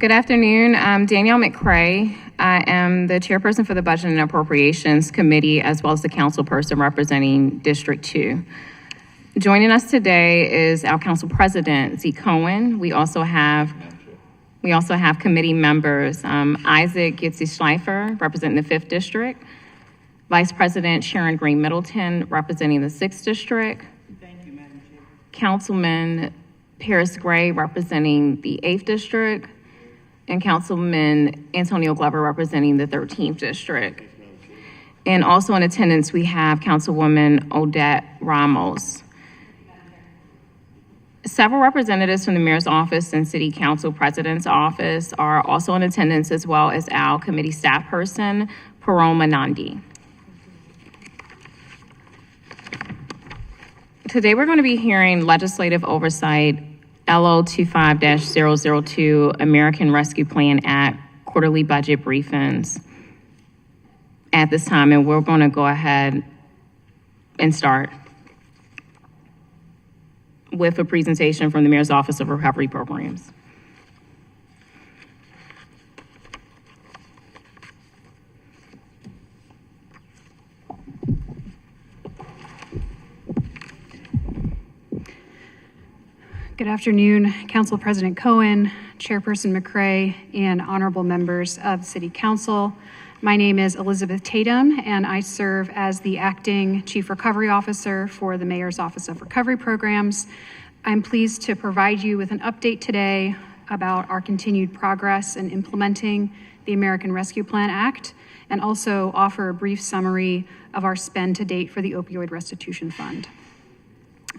Good afternoon. I'm Danielle McCrae. I am the chairperson for the Budget and Appropriations Committee, as well as the councilperson representing District 2. Joining us today is our council president, Z. Cohen. We also have committee members, Isaac Gitze-Schleifer, representing the 5th District, Vice President Sharon Green Middleton, representing the 6th District. Thank you, Madam Chair. Councilman Paris Gray, representing the 8th District, and Councilman Antonio Glover, representing the 13th District. And also in attendance, we have Councilwoman Odette Ramos. Several representatives from the Mayor's Office and City Council President's Office are also in attendance, as well as our committee staff person, Paroma Nandi. Today, we're going to be hearing legislative oversight LO 25-002 American Rescue Plan Act quarterly budget briefings at this time, and we're going to go ahead and start with a presentation from the Mayor's Office of Recovery Programs. Good afternoon, Council President Cohen, Chairperson McCrae, and honorable members of City Council. My name is Elizabeth Tatum, and I serve as the Acting Chief Recovery Officer for the Mayor's Office of Recovery Programs. I'm pleased to provide you with an update today about our continued progress in implementing the American Rescue Plan Act, and also offer a brief summary of our spend to date for the Opioid Restitution Fund.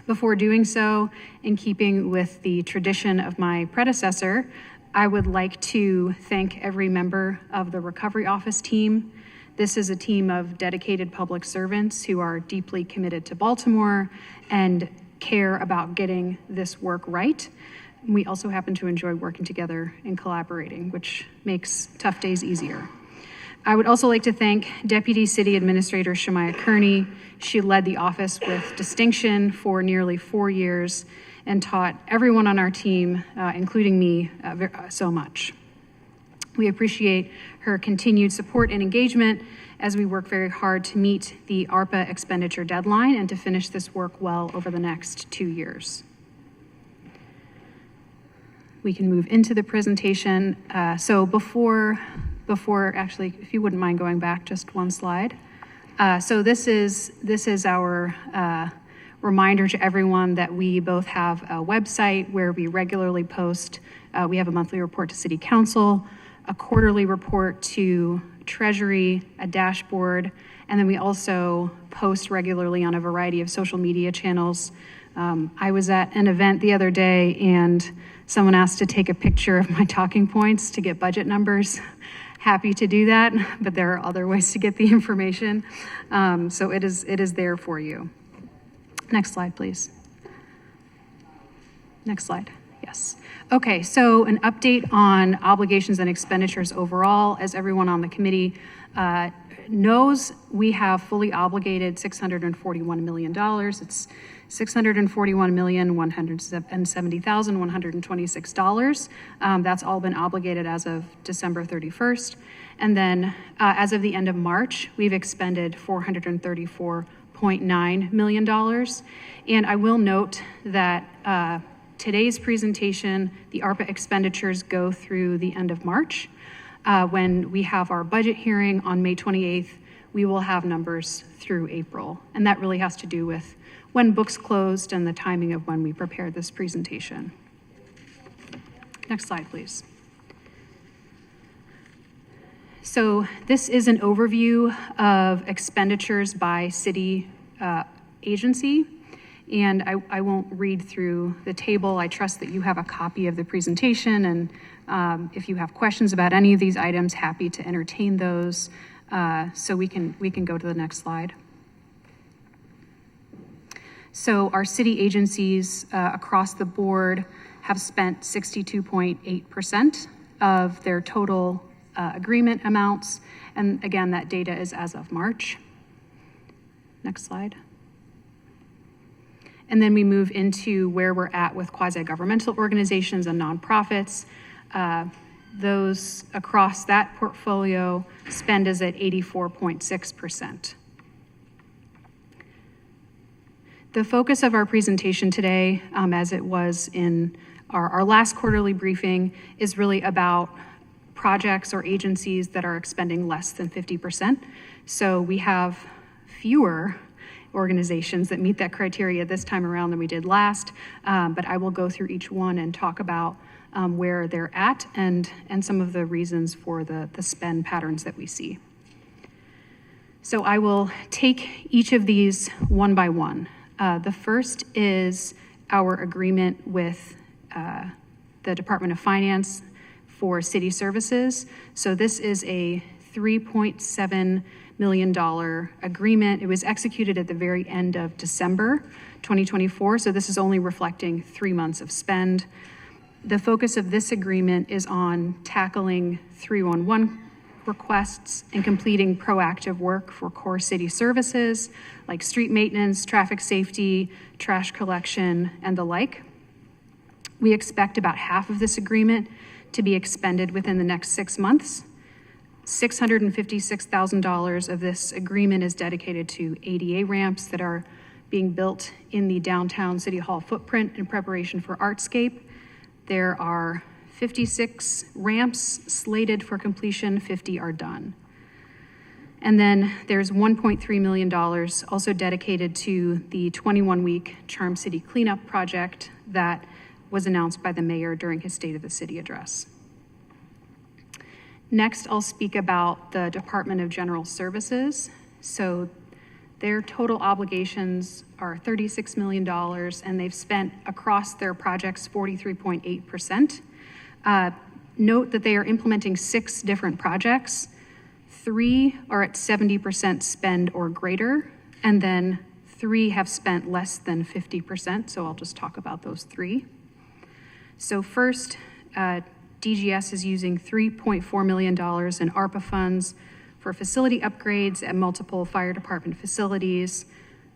Before doing so, in keeping with the tradition of my predecessor, I would like to thank every member of the Recovery Office team. This is a team of dedicated public servants who are deeply committed to Baltimore and care about getting this work right. We also happen to enjoy working together and collaborating, which makes tough days easier. I would also like to thank Deputy City Administrator Shemaya Kearney. She led the office with distinction for nearly 4 years and taught everyone on our team, including me, so much. We appreciate her continued support and engagement as we work very hard to meet the ARPA expenditure deadline and to finish this work well over the next 2 years. We can move into the presentation. So before, actually, if you wouldn't mind going back just one slide. So this is our reminder to everyone that we both have a website where we regularly post. We have a monthly report to City Council, a quarterly report to Treasury, a dashboard, and then we also post regularly on a variety of social media channels. I was at an event the other day and someone asked to take a picture of my talking points to get budget numbers. Happy to do that, but there are other ways to get the information. So it is there for you. Next slide, please. Next slide, yes. Okay, so an update on obligations and expenditures overall. As everyone on the committee knows, we have fully obligated $641 million. It's $641,170,126. That's all been obligated as of December 31st. And then as of the end of March, we've expended $434.9 million. And I will note that today's presentation, the ARPA expenditures go through the end of March. When we have our budget hearing on May 28th, we will have numbers through April. And that really has to do with when books closed and the timing of when we prepared this presentation. Next slide, please. So this is an overview of expenditures by city agency. And I won't read through the table. I trust that you have a copy of the presentation, and if you have questions about any of these items, happy to entertain those. So we can go to the next slide. So our city agencies across the board have spent 62.8% of their total agreement amounts. And again, that data is as of March. Next slide. And then we move into where we're at with quasi-governmental organizations and nonprofits. those across that portfolio, spend is at 84.6%. The focus of our presentation today, as it was in our last quarterly briefing, is really about projects or agencies that are expending less than 50%. So we have fewer organizations that meet that criteria this time around than we did last, but I will go through each one and talk about where they're at and some of the reasons for the spend patterns that we see. So I will take each of these one by one. The first is our agreement with the Department of Finance for city services. So this is a $3.7 million agreement. It was executed at the very end of December 2024, so this is only reflecting 3 months of spend. The focus of this agreement is on tackling 311 requests and completing proactive work for core city services like street maintenance, traffic safety, trash collection, and the like. We expect about half of this agreement to be expended within the next 6 months. $656,000 of this agreement is dedicated to ADA ramps that are being built in the downtown City Hall footprint in preparation for Artscape. There are 56 ramps slated for completion, 50 are done. And then there's $1.3 million also dedicated to the 21-week Charm City cleanup project that was announced by the mayor during his State of the City address. Next, I'll speak about the Department of General Services. So their total obligations are $36 million, and they've spent across their projects 43.8%. Note that they are implementing 6 different projects. 3 are at 70% spend or greater, and then 3 have spent less than 50%, so I'll just talk about those 3. So first, DGS is using $3.4 million in ARPA funds for facility upgrades at multiple fire department facilities.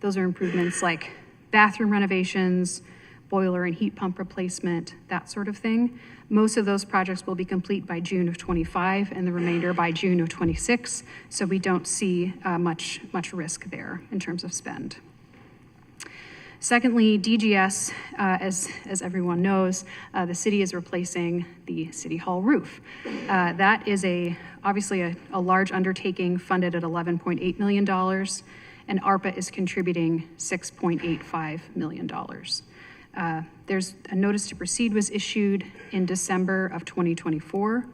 Those are improvements like bathroom renovations, boiler and heat pump replacement, that sort of thing. Most of those projects will be complete by June of 25 and the remainder by June of 26, so we don't see much risk there in terms of spend. Secondly, DGS, as everyone knows, the city is replacing the City Hall roof. That is obviously a large undertaking funded at $11.8 million, and ARPA is contributing $6.85 million. There's a notice to proceed was issued in December of 2024.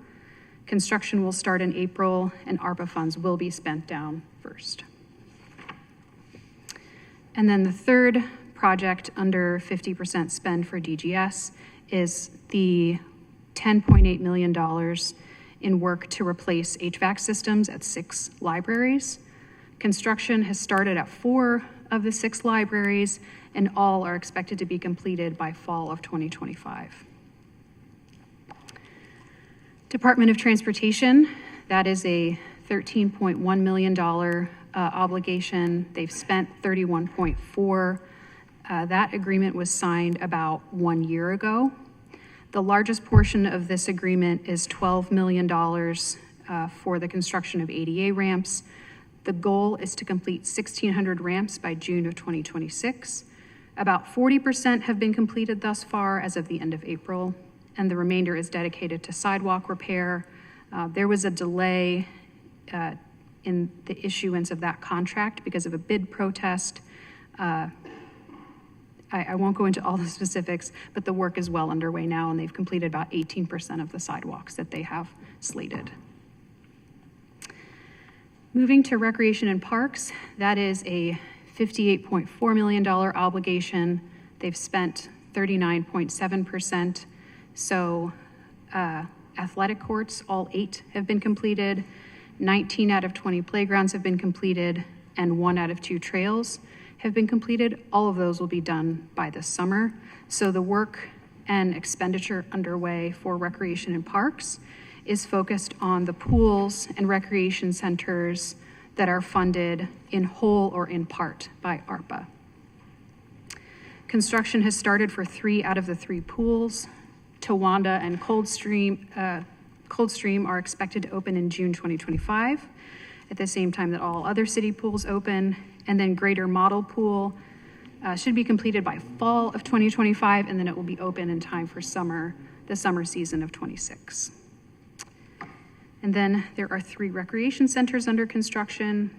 Construction will start in April, and ARPA funds will be spent down first. And then the third project under 50% spend for DGS is the $10.8 million in work to replace HVAC systems at 6 libraries. Construction has started at 4 of the 6 libraries, and all are expected to be completed by fall of 2025. Department of Transportation, that is a $13.1 million obligation. They've spent $31.4. That agreement was signed about 1 year ago. The largest portion of this agreement is $12 million for the construction of ADA ramps. The goal is to complete 1,600 ramps by June of 2026. About 40% have been completed thus far as of the end of April, and the remainder is dedicated to sidewalk repair. There was a delay in the issuance of that contract because of a bid protest. I won't go into all the specifics, but the work is well underway now, and they've completed about 18% of the sidewalks that they have slated. Moving to Recreation and Parks, that is a $58.4 million obligation. They've spent 39.7%. So athletic courts, all 8 have been completed. 19 out of 20 playgrounds have been completed, and 1 out of 2 trails have been completed. All of those will be done by this summer. So the work and expenditure underway for Recreation and Parks is focused on the pools and recreation centers that are funded in whole or in part by ARPA. Construction has started for 3 out of the 3 pools. Towanda and Coldstream are expected to open in June 2025, at the same time that all other city pools open. And then Greater Model Pool should be completed by fall of 2025, and then it will be open in time for the summer season of 26. And then there are 3 recreation centers under construction.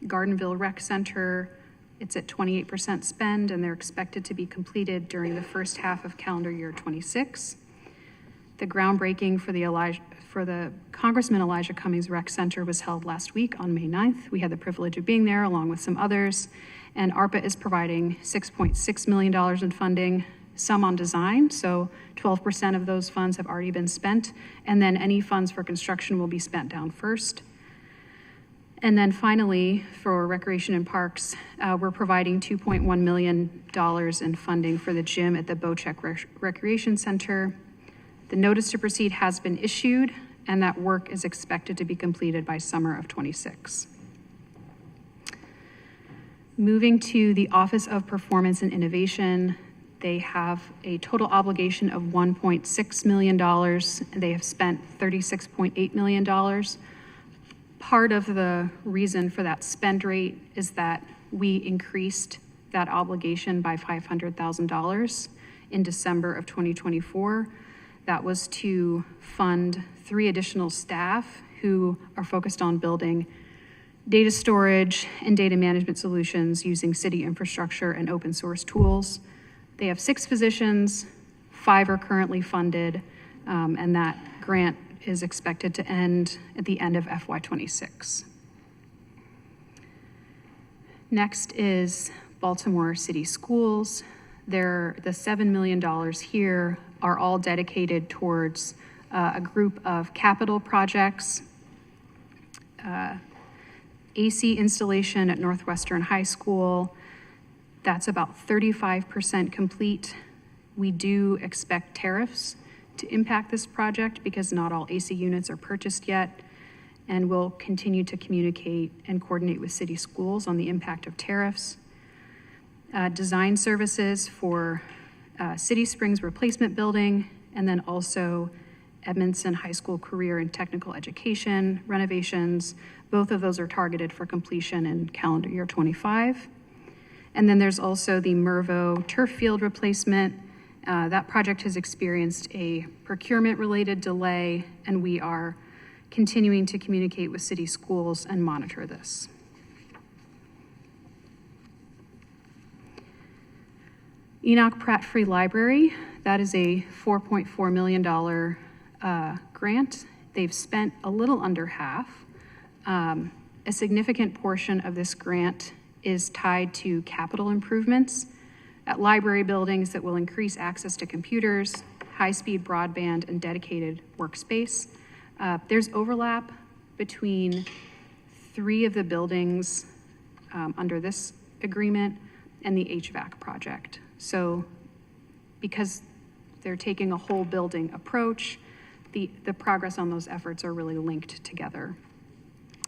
Gardenville Rec Center, it's at 28% spend, and they're expected to be completed during the first half of calendar year 26. The groundbreaking for the Congressman Elijah Cummings Rec Center was held last week on May 9th. We had the privilege of being there along with some others, and ARPA is providing $6.6 million in funding, some on design, so 12% of those funds have already been spent, and then any funds for construction will be spent down first. And then finally, for Recreation and Parks, we're providing $2.1 million in funding for the gym at the Bocheck Recreation Center. The notice to proceed has been issued, and that work is expected to be completed by summer of 26. Moving to the Office of Performance and Innovation, they have a total obligation of $1.6 million. They have spent $36.8 million. Part of the reason for that spend rate is that we increased that obligation by $500,000 in December of 2024. That was to fund 3 additional staff who are focused on building data storage and data management solutions using city infrastructure and open source tools. They have 6 positions, 5 are currently funded, and that grant is expected to end at the end of FY26. Next is Baltimore City Schools. The $7 million here are all dedicated towards a group of capital projects. AC installation at Northwestern High School, that's about 35% complete. We do expect tariffs to impact this project because not all AC units are purchased yet, and we'll continue to communicate and coordinate with city schools on the impact of tariffs. Design services for City Springs replacement building, and then also Edmondson High School career and technical education renovations. Both of those are targeted for completion in calendar year 25. And then there's also the Mervo turf field replacement. That project has experienced a procurement-related delay, and we are continuing to communicate with city schools and monitor this. Enoch Pratt Free Library, that is a $4.4 million grant. They've spent a little under half. A significant portion of this grant is tied to capital improvements at library buildings that will increase access to computers, high-speed broadband, and dedicated workspace. There's overlap between 3 of the buildings under this agreement and the HVAC project. So because they're taking a whole building approach, the progress on those efforts are really linked together.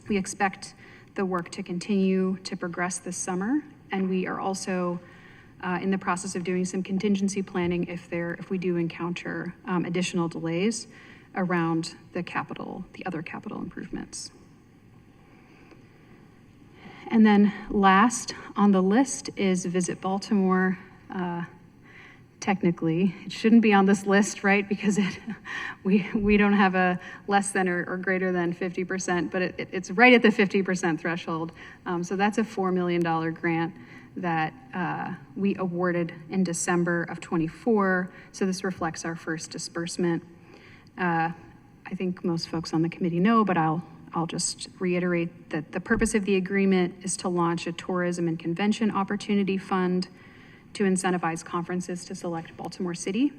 We expect the work to continue to progress this summer, and we are also in the process of doing some contingency planning if we do encounter additional delays around the other capital improvements. And then last on the list is Visit Baltimore. Technically, it shouldn't be on this list, right? Because we don't have a less than or greater than 50%, but it's right at the 50% threshold. So that's a $4 million grant that we awarded in December of 24. So this reflects our first disbursement. I think most folks on the committee know, but I'll just reiterate that the purpose of the agreement is to launch a tourism and convention opportunity fund to incentivize conferences to select Baltimore City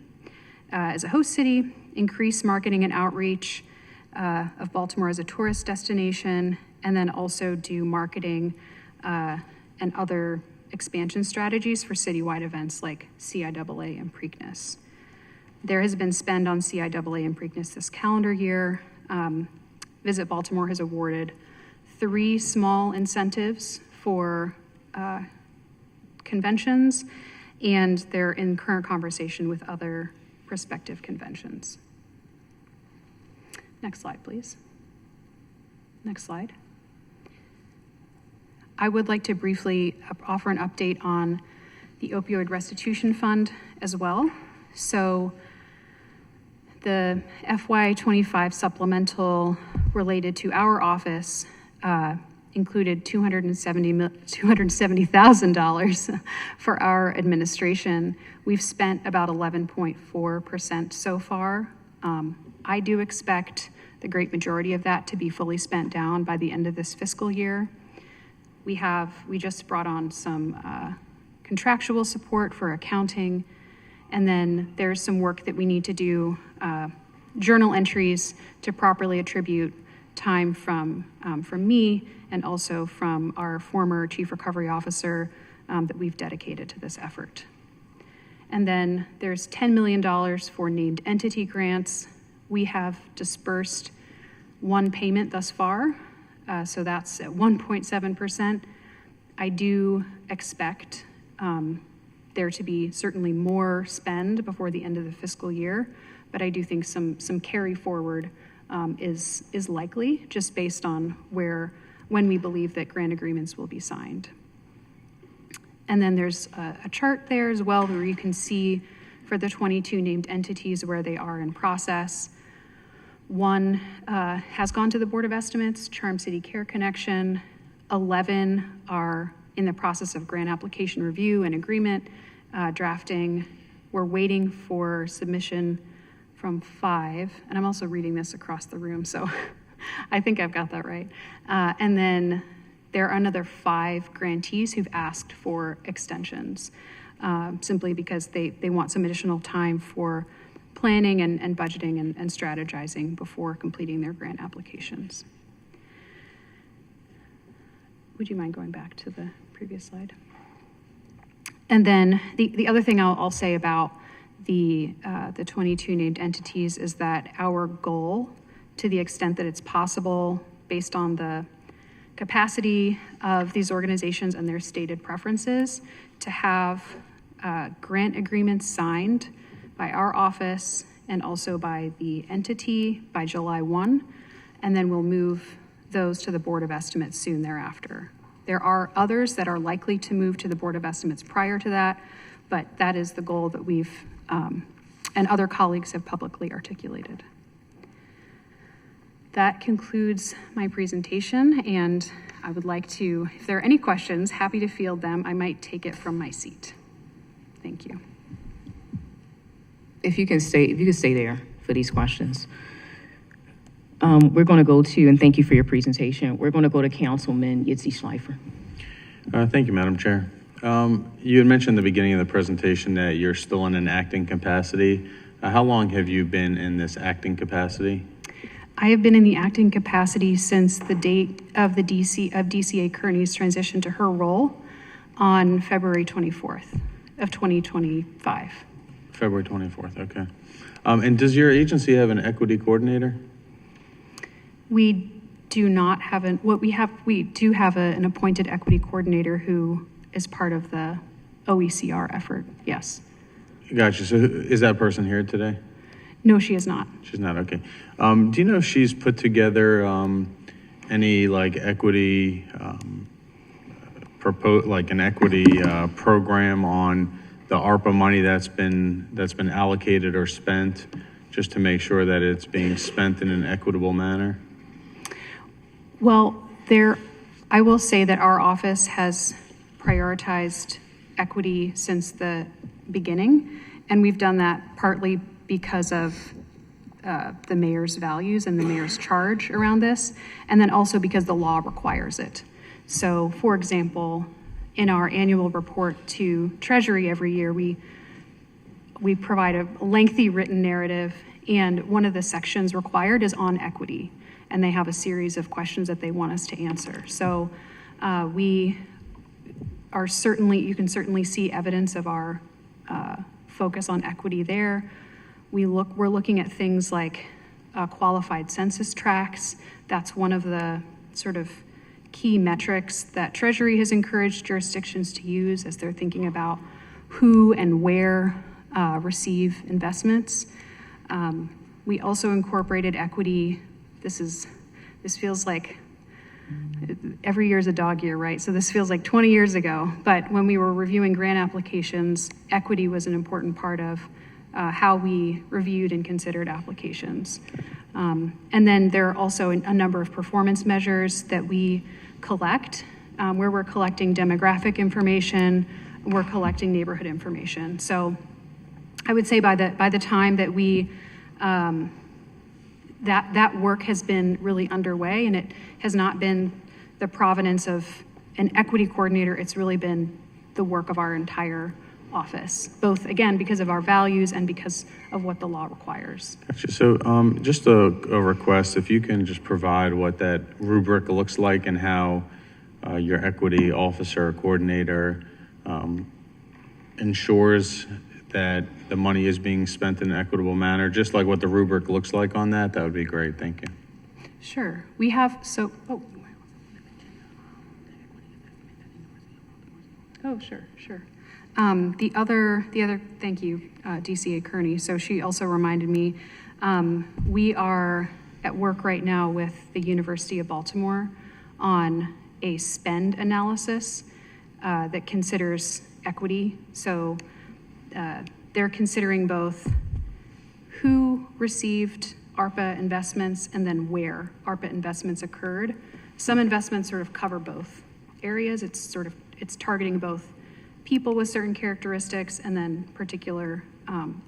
as a host city, increase marketing and outreach of Baltimore as a tourist destination, and then also do marketing and other expansion strategies for citywide events like CIAA and Preakness. There has been spend on CIAA and Preakness this calendar year. Visit Baltimore has awarded 3 small incentives for conventions, and they're in current conversation with other prospective conventions. Next slide, please. Next slide. I would like to briefly offer an update on the opioid restitution fund as well. So the FY25 supplemental related to our office included $270,000 for our administration. We've spent about 11.4% so far. I do expect the great majority of that to be fully spent down by the end of this fiscal year. We just brought on some contractual support for accounting, and then there's some work that we need to do, journal entries to properly attribute time from me and also from our former Chief Recovery Officer that we've dedicated to this effort. And then there's $10 million for named entity grants. We have dispersed one payment thus far, so that's at 1.7%. I do expect there to be certainly more spend before the end of the fiscal year, but I do think some carry forward is likely, just based on when we believe that grant agreements will be signed. And then there's a chart there as well where you can see for the 22 named entities where they are in process. One has gone to the Board of Estimates, Charm City Care Connection. 11 are in the process of grant application review and agreement drafting. We're waiting for submission from 5, and I'm also reading this across the room, so I think I've got that right. And then there are another 5 grantees who've asked for extensions, simply because they want some additional time for planning and budgeting and strategizing before completing their grant applications. Would you mind going back to the previous slide? And then the other thing I'll say about the 22 named entities is that our goal, to the extent that it's possible, based on the capacity of these organizations and their stated preferences, to have grant agreements signed by our office and also by the entity by July 1, and then we'll move those to the Board of Estimates soon thereafter. There are others that are likely to move to the Board of Estimates prior to that, but that is the goal that we've, and other colleagues have publicly articulated. That concludes my presentation, and I would like to, if there are any questions, happy to field them. I might take it from my seat. Thank you. If you can stay there for these questions. We're going to go to, and thank you for your presentation, we're going to go to Councilman Yitzi Schleifer. Thank you, Madam Chair. You had mentioned at the beginning of the presentation that you're still in an acting capacity. How long have you been in this acting capacity? I have been in the acting capacity since the date of DCA Kearney's transition to her role on February 24th of 2025. February 24th, okay. And does your agency have an equity coordinator? We do not have we do have an appointed equity coordinator who is part of the OECR effort, yes. Gotcha, so is that person here today? No, she is not. She's not, okay. Do you know if she's put together any like equity, an equity program on the ARPA money that's been allocated or spent, just to make sure that it's being spent in an equitable manner? Well, I will say that our office has prioritized equity since the beginning, and we've done that partly because of the mayor's values and the mayor's charge around this, and then also because the law requires it. So, for example, in our annual report to Treasury every year, we provide a lengthy written narrative, and one of the sections required is on equity, and they have a series of questions that they want us to answer. So we are you can certainly see evidence of our focus on equity there. We're looking at things like qualified census tracts. That's one of the sort of key metrics that Treasury has encouraged jurisdictions to use as they're thinking about who and where receive investments. We also incorporated equity. This feels like every year is a dog year, right? So this feels like 20 years ago, but when we were reviewing grant applications, equity was an important part of how we reviewed and considered applications. And then there are also a number of performance measures that we collect, where we're collecting demographic information, we're collecting neighborhood information. So I would say by the time that we that work has been really underway, and it has not been the provenance of an equity coordinator, it's really been the work of our entire office, both, again, because of our values and because of what the law requires. Gotcha. So just a request, if you can just provide what that rubric looks like and how your equity officer or coordinator ensures that the money is being spent in an equitable manner, just like what the rubric looks like on that, that would be great. Thank you. Sure. We have, sure. The other, thank you, DCA Kearney. So she also reminded me, we are at work right now with the University of Baltimore on a spend analysis that considers equity. So they're considering both who received ARPA investments and then where ARPA investments occurred. Some investments sort of cover both areas. It's targeting both people with certain characteristics and then particular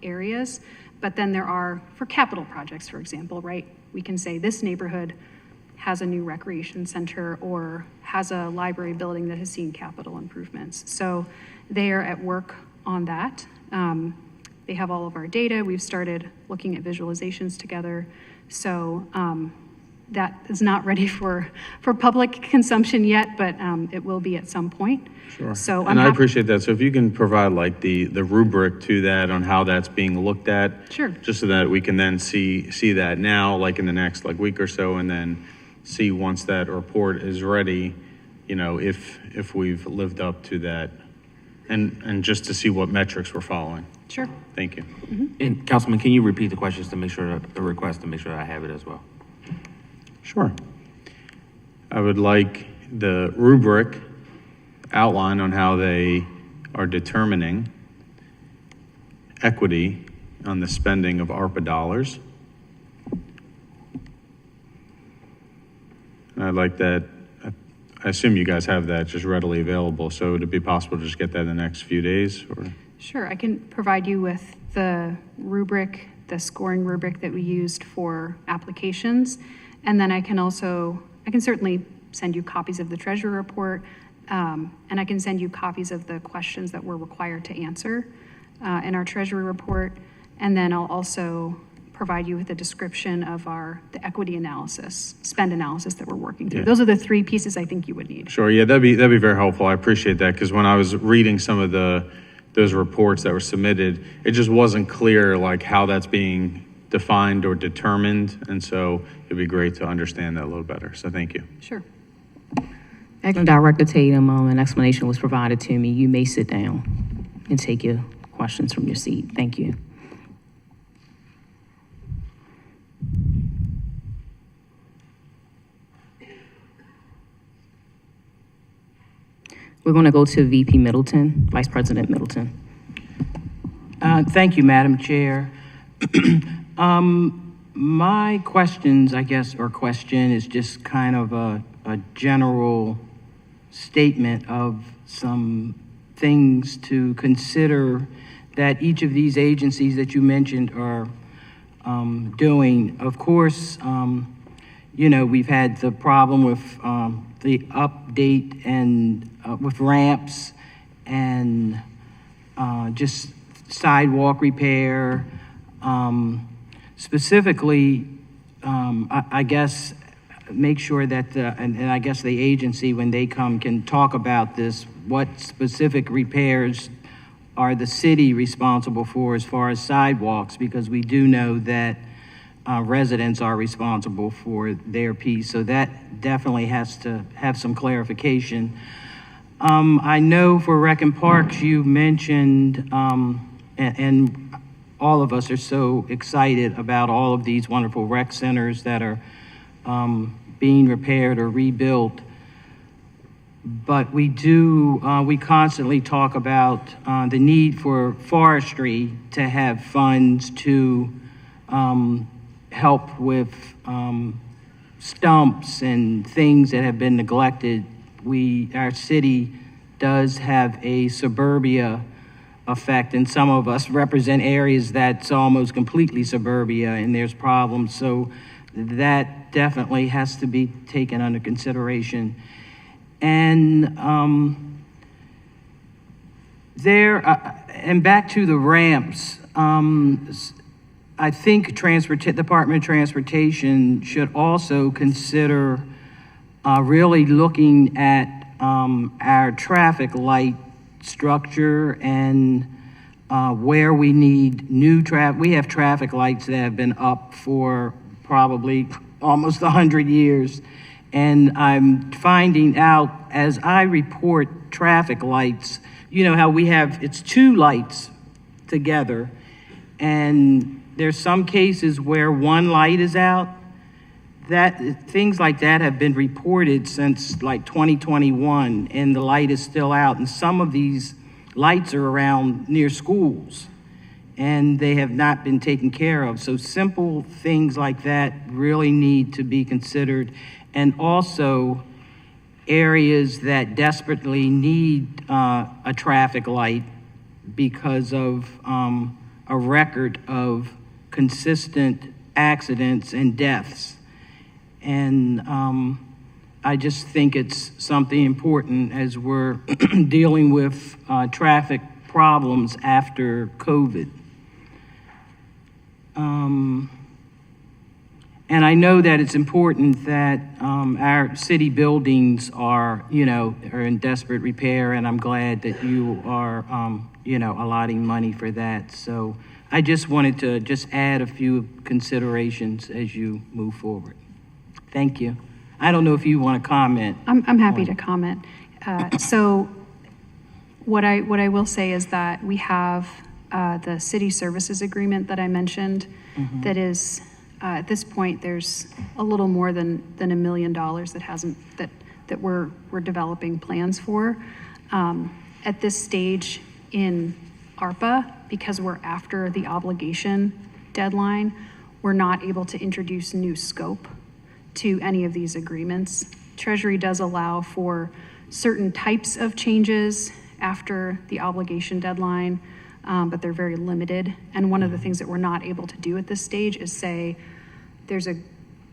areas. But then there are, for capital projects, for example, right? We can say this neighborhood has a new recreation center or has a library building that has seen capital improvements. So they are at work on that. They have all of our data. We've started looking at visualizations together. So that is not ready for public consumption yet, but it will be at some point. Sure. So I appreciate that. So if you can provide like the rubric to that on how that's being looked at. Sure. Just so that we can then see that now, like in the next week or so, and then see once that report is ready, if we've lived up to that, and just to see what metrics we're following. Sure. Thank you. Mm-hmm. And Councilman, can you repeat the questions to make sure, the request to make sure I have it as well? Sure. I would like the rubric outline on how they are determining equity on the spending of ARPA dollars. And I'd like that, I assume you guys have that just readily available, so would it be possible to just get that in the next few days? Or? Sure, I can provide you with the rubric, the scoring rubric that we used for applications. And then I can certainly send you copies of the Treasury report, and I can send you copies of the questions that we're required to answer in our Treasury report. And then I'll also provide you with a description of the equity analysis, spend analysis that we're working through. Yeah. Those are the three pieces I think you would need. Sure, yeah, that'd be very helpful. I appreciate that, because when I was reading some of those reports that were submitted, it just wasn't clear how that's being defined or determined, and so it'd be great to understand that a little better. So thank you. Sure. Acting Director Tatum, an explanation was provided to me. You may sit down and take your questions from your seat. Thank you. We're going to go to VP Middleton, Vice President Middleton. Thank you, Madam Chair. My questions, I guess, or question is just kind of a general statement of some things to consider that each of these agencies that you mentioned are doing. Of course, we've had the problem with the update and with ramps and just sidewalk repair. Specifically, I guess, make sure that, and I guess the agency, when they come, can talk about this, what specific repairs are the city responsible for as far as sidewalks, because we do know that residents are responsible for their piece. So that definitely has to have some clarification. I know for Rec and Parks, you mentioned, and all of us are so excited about all of these wonderful rec centers that are being repaired or rebuilt. But we constantly talk about the need for forestry to have funds to help with stumps and things that have been neglected. Our city does have a suburbia effect, and some of us represent areas that's almost completely suburbia, and there's problems. So that definitely has to be taken under consideration. And and back to the ramps, I think Department of Transportation should also consider really looking at our traffic light structure and where we need new we have traffic lights that have been up for probably almost 100 years. And I'm finding out as I report traffic lights, you know how it's 2 lights together, and there's some cases where 1 light is out. Things like that have been reported since like 2021, and the light is still out. And some of these lights are around near schools, and they have not been taken care of. So simple things like that really need to be considered. And also areas that desperately need a traffic light because of a record of consistent accidents and deaths. And I just think it's something important as we're dealing with traffic problems after COVID. And I know that it's important that our city buildings are in desperate repair, and I'm glad that you are, allotting money for that. So I just wanted to add a few considerations as you move forward. Thank you. I don't know if you want to comment. I'm happy to comment. So what I will say is that we have the city services agreement that I mentioned. Mm-hmm. That is, at this point, there's a little more than $1 million that we're developing plans for. At this stage in ARPA, because we're after the obligation deadline, we're not able to introduce new scope to any of these agreements. Treasury does allow for certain types of changes after the obligation deadline, but they're very limited. And one of the things that we're not able to do at this stage is say there's a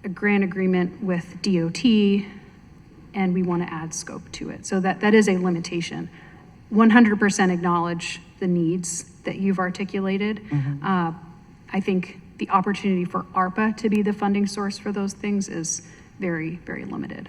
grant agreement with DOT and we want to add scope to it. So that is a limitation. 100% acknowledge the needs that you've articulated. Mm-hmm. I think the opportunity for ARPA to be the funding source for those things is very, very limited.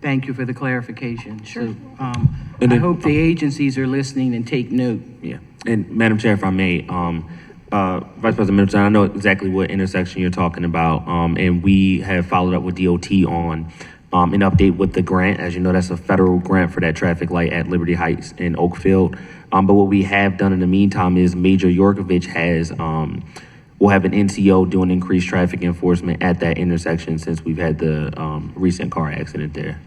Thank you for the clarification. Sure. So, I hope the agencies are listening and take note. Yeah, and Madam Chair, if I may, Vice President Middleton, I know exactly what intersection you're talking about, and we have followed up with DOT on an update with the grant. As you know, that's a federal grant for that traffic light at Liberty Heights in Oakfield. But what we have done in the meantime is Major Yorkovich has, we'll have an NCO doing increased traffic enforcement at that intersection since we've had the recent car accident there.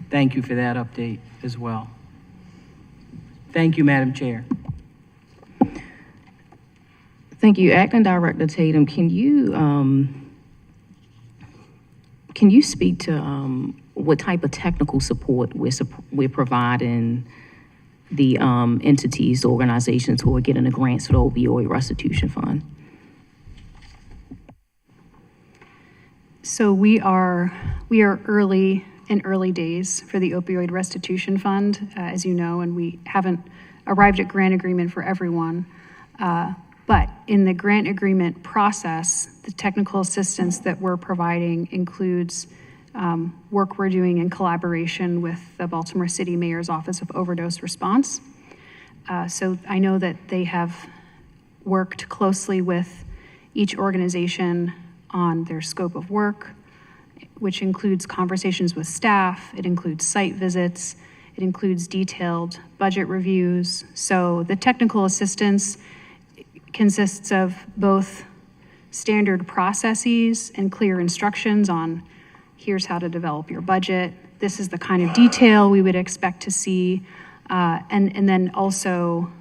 Thank you for that update as well. Thank you, Madam Chair. Thank you. Acting Director Tatum, can you speak to what type of technical support we're providing the entities, the organizations who are getting the grants for the opioid restitution fund? So we are early days for the opioid restitution fund, as you know, and we haven't arrived at grant agreement for everyone. But in the grant agreement process, the technical assistance that we're providing includes work we're doing in collaboration with the Baltimore City Mayor's Office of Overdose Response. So I know that they have worked closely with each organization on their scope of work, which includes conversations with staff, it includes site visits, it includes detailed budget reviews. So the technical assistance consists of both standard processes and clear instructions on here's how to develop your budget. This is the kind of detail we would expect to see, and then also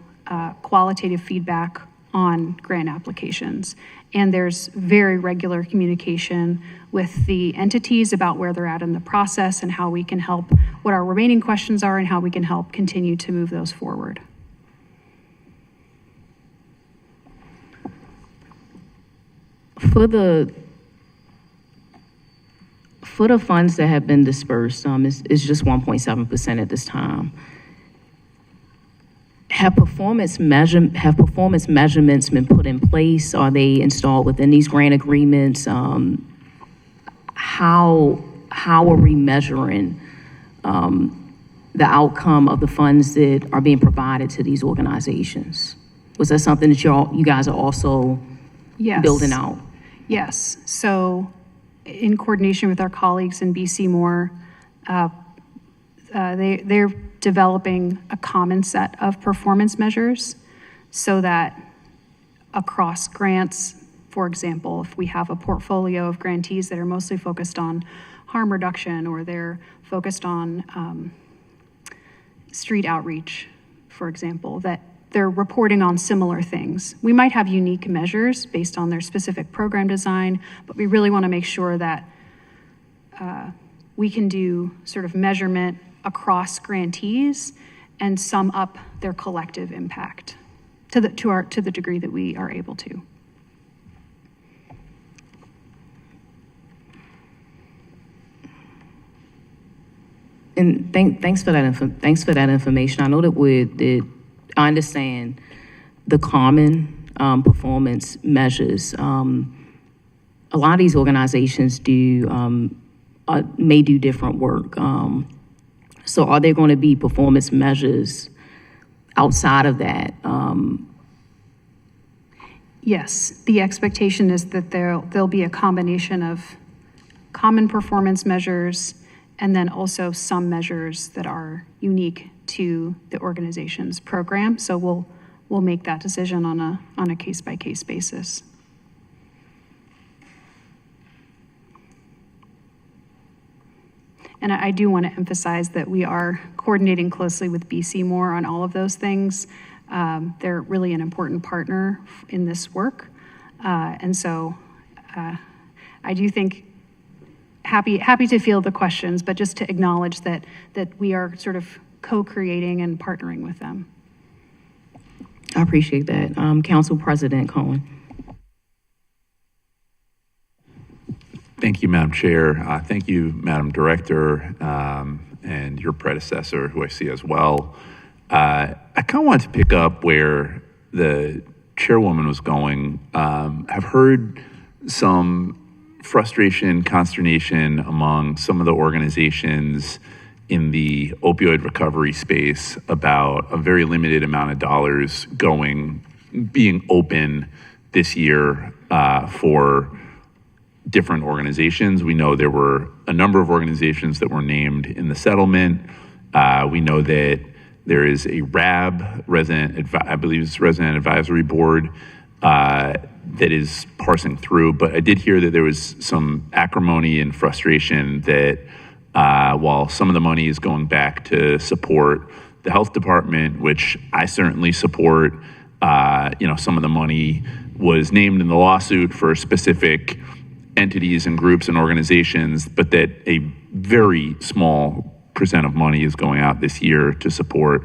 qualitative feedback on grant applications. And there's very regular communication with the entities about where they're at in the process and how we can help, what our remaining questions are, and how we can help continue to move those forward. For the funds that have been dispersed, it's just 1.7% at this time. Have performance measurements been put in place? Are they installed within these grant agreements? How are we measuring the outcome of the funds that are being provided to these organizations? Was that something that you guys are also building out? Yes. So in coordination with our colleagues in BC Moore, they're developing a common set of performance measures so that across grants, for example, if we have a portfolio of grantees that are mostly focused on harm reduction or they're focused on street outreach, for example, that they're reporting on similar things. We might have unique measures based on their specific program design, but we really want to make sure that we can do sort of measurement across grantees and sum up their collective impact to the degree that we are able to. And thanks for that information. I know that I understand the common performance measures. A lot of these organizations may do different work. So are there going to be performance measures outside of that? Yes, the expectation is that there'll be a combination of common performance measures and then also some measures that are unique to the organization's program. So we'll make that decision on a case-by-case basis. And I do want to emphasize that we are coordinating closely with BC Moore on all of those things. They're really an important partner in this work. And so I do think happy to field the questions, but just to acknowledge that we are sort of co-creating and partnering with them. I appreciate that. Council President Cohen. Thank you, Madam Chair. Thank you, Madam Director, and your predecessor, who I see as well. I kind of wanted to pick up where the chairwoman was going. I've heard some frustration, consternation among some of the organizations in the opioid recovery space about a very limited amount of dollars being open this year for different organizations. We know there were a number of organizations that were named in the settlement. We know that there is a RAB, Resident Advisory Board, that is parsing through. But I did hear that there was some acrimony and frustration that while some of the money is going back to support the health department, which I certainly support, some of the money was named in the lawsuit for specific entities and groups and organizations, but that a very small percent of money is going out this year to support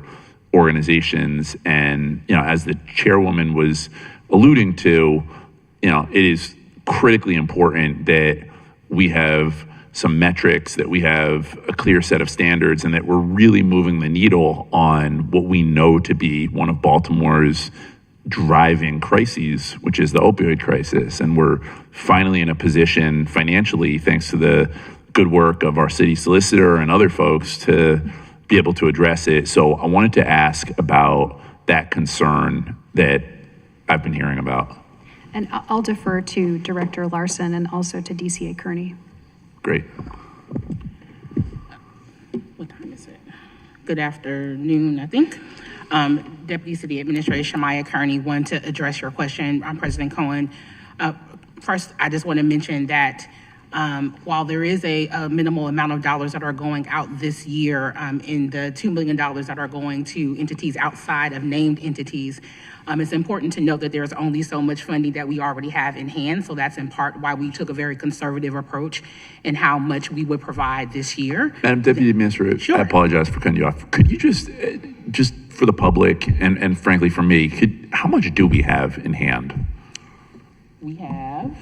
organizations. And, as the chairwoman was alluding to, it is critically important that we have some metrics, that we have a clear set of standards, and that we're really moving the needle on what we know to be one of Baltimore's driving crises, which is the opioid crisis. And we're finally in a position financially, thanks to the good work of our city solicitor and other folks, to be able to address it. So I wanted to ask about that concern that I've been hearing about. And I'll defer to Director Larson and also to DCA Kearney. Great. What time is it? Good afternoon, I think. Deputy City Administrator Shamaya Kearney, wanted to address your question, President Cohen. First, I just want to mention that while there is a minimal amount of dollars that are going out this year in the $2 million that are going to entities outside of named entities, it's important to note that there's only so much funding that we already have in hand. So that's in part why we took a very conservative approach in how much we would provide this year. Madam Deputy Administrator, Sure. I apologize for cutting you off. Could you just for the public and frankly for me, how much do we have in hand? We have.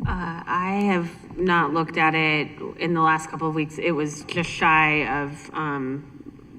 I have not looked at it in the last couple of weeks. It was just shy of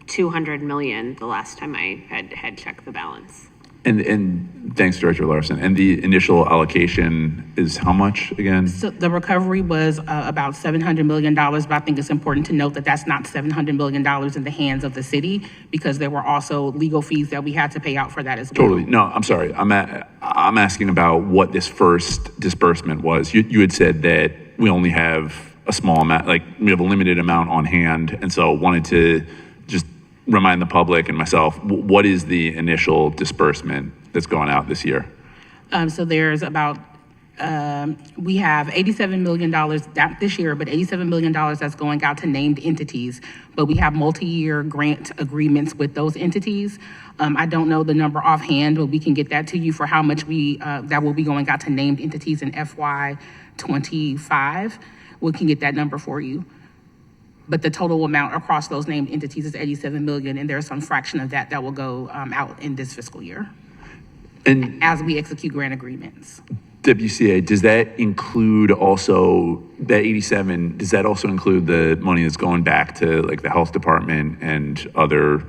200 million the last time I had checked the balance. And thanks, Director Larson. And the initial allocation is how much again? So the recovery was about $700 million, but I think it's important to note that that's not $700 million in the hands of the city, because there were also legal fees that we had to pay out for that as well. Totally. No, I'm sorry. I'm asking about what this first disbursement was. You had said that we only have a small amount, like we have a limited amount on hand, and so wanted to just remind the public and myself, what is the initial disbursement that's going out this year? So there's about, we have $87 million this year, but $87 million that's going out to named entities. But we have multi-year grant agreements with those entities. I don't know the number offhand, but we can get that to you for how much that will be going out to named entities in FY25. We can get that number for you. But the total amount across those named entities is $87 million, and there's some fraction of that will go out in this fiscal year. And as we execute grant agreements. WCA, does that include also, that 87, does that also include the money that's going back to like the health department and other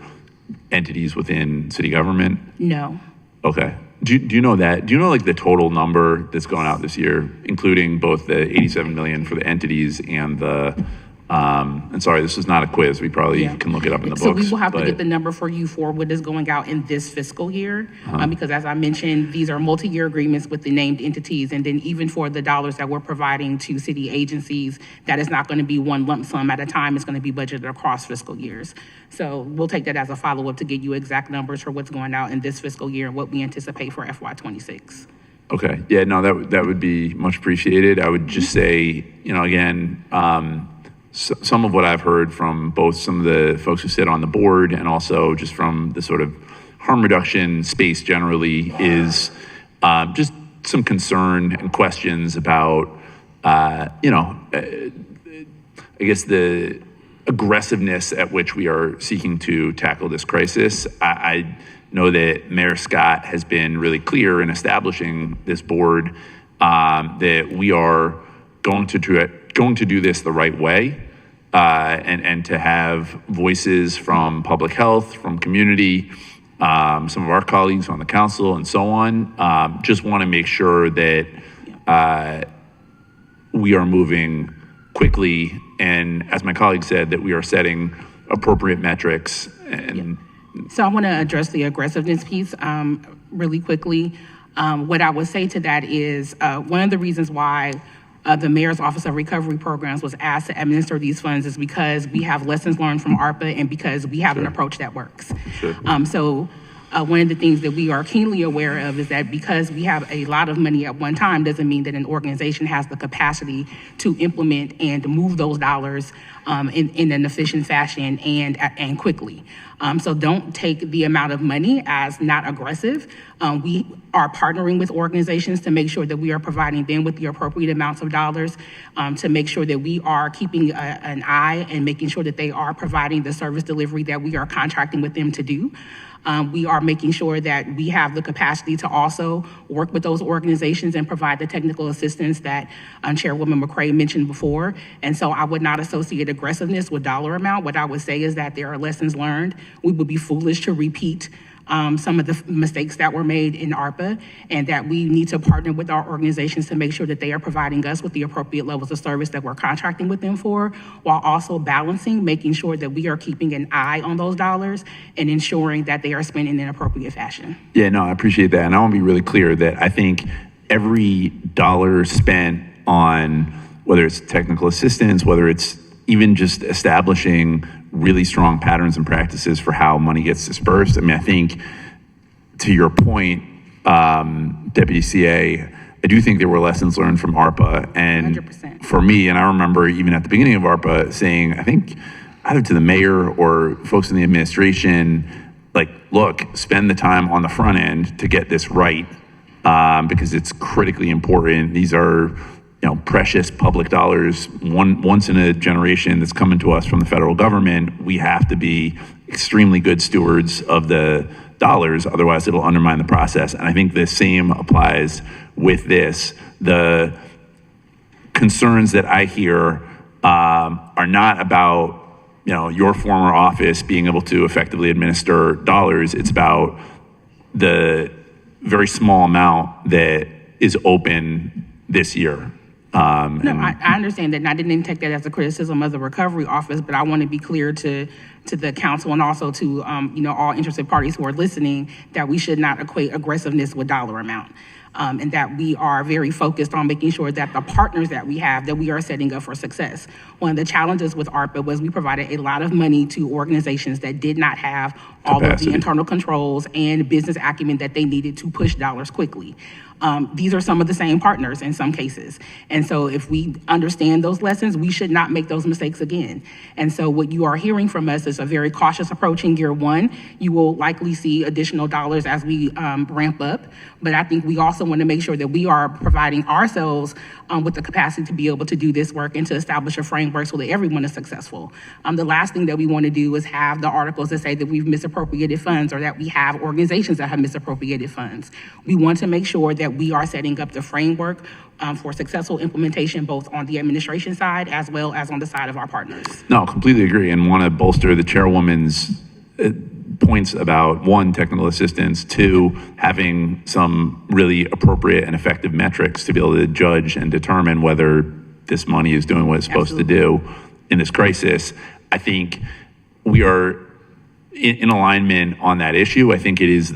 entities within city government? No. Okay. Do you know that? Do you know like the total number that's going out this year, including both the 87 million for the entities and the, and sorry, this is not a quiz. We probably can look it up in the books. So we will have to get the number for you for what is going out in this fiscal year, because as I mentioned, these are multi-year agreements with the named entities, and then even for the dollars that we're providing to city agencies, that is not going to be one lump sum at a time. It's going to be budgeted across fiscal years. So we'll take that as a follow-up to get you exact numbers for what's going out in this fiscal year and what we anticipate for FY26. Okay. Yeah, no, that would be much appreciated. I would just say, again, some of what I've heard from both some of the folks who sit on the board and also just from the sort of harm reduction space generally is just some concern and questions about, I guess the aggressiveness at which we are seeking to tackle this crisis. I know that Mayor Scott has been really clear in establishing this board that we are going to do this the right way, and to have voices from public health, from community, some of our colleagues on the council and so on. Just want to make sure that we are moving quickly, and as my colleague said, that we are setting appropriate metrics. And so I want to address the aggressiveness piece really quickly. What I would say to that is one of the reasons why the Mayor's Office of Recovery Programs was asked to administer these funds is because we have lessons learned from ARPA and because we have an approach that works. So one of the things that we are keenly aware of is that because we have a lot of money at one time doesn't mean that an organization has the capacity to implement and move those dollars in an efficient fashion and quickly. So don't take the amount of money as not aggressive. We are partnering with organizations to make sure that we are providing them with the appropriate amounts of dollars, to make sure that we are keeping an eye and making sure that they are providing the service delivery that we are contracting with them to do. We are making sure that we have the capacity to also work with those organizations and provide the technical assistance that Chairwoman McCray mentioned before. And so I would not associate aggressiveness with dollar amount. What I would say is that there are lessons learned. We would be foolish to repeat some of the mistakes that were made in ARPA, and that we need to partner with our organizations to make sure that they are providing us with the appropriate levels of service that we're contracting with them for, while also balancing, making sure that we are keeping an eye on those dollars and ensuring that they are spent in an appropriate fashion. Yeah, no, I appreciate that. And I want to be really clear that I think every dollar spent on whether it's technical assistance, whether it's even just establishing really strong patterns and practices for how money gets dispersed. I mean, I think to your point, Deputy CA, I do think there were lessons learned from ARPA. And 100%. for me, and I remember even at the beginning of ARPA saying, I think either to the mayor or folks in the administration, like, look, spend the time on the front end to get this right, because it's critically important. These are, precious public dollars, once in a generation that's coming to us from the federal government. We have to be extremely good stewards of the dollars, otherwise it'll undermine the process. And I think the same applies with this. The concerns that I hear are not about your former office being able to effectively administer dollars. It's about the very small amount that is open this year. I understand that, and I didn't take that as a criticism of the recovery office, but I want to be clear to the council and also to all interested parties who are listening that we should not equate aggressiveness with dollar amount. And that we are very focused on making sure that the partners that we have, that we are setting up for success. One of the challenges with ARPA was we provided a lot of money to organizations that did not have all Capacity. of the internal controls and business acumen that they needed to push dollars quickly. These are some of the same partners in some cases. And so if we understand those lessons, we should not make those mistakes again. And so what you are hearing from us is a very cautious approach in year one. You will likely see additional dollars as we ramp up. But I think we also want to make sure that we are providing ourselves with the capacity to be able to do this work and to establish a framework so that everyone is successful. The last thing that we want to do is have the articles that say that we've misappropriated funds or that we have organizations that have misappropriated funds. We want to make sure that we are setting up the framework for successful implementation, both on the administration side as well as on the side of our partners. No, completely agree, and want to bolster the chairwoman's points about, one, technical assistance, two, having some really appropriate and effective metrics to be able to judge and determine whether this money is doing what it's supposed to do in this crisis. I think we are in alignment on that issue. I think it is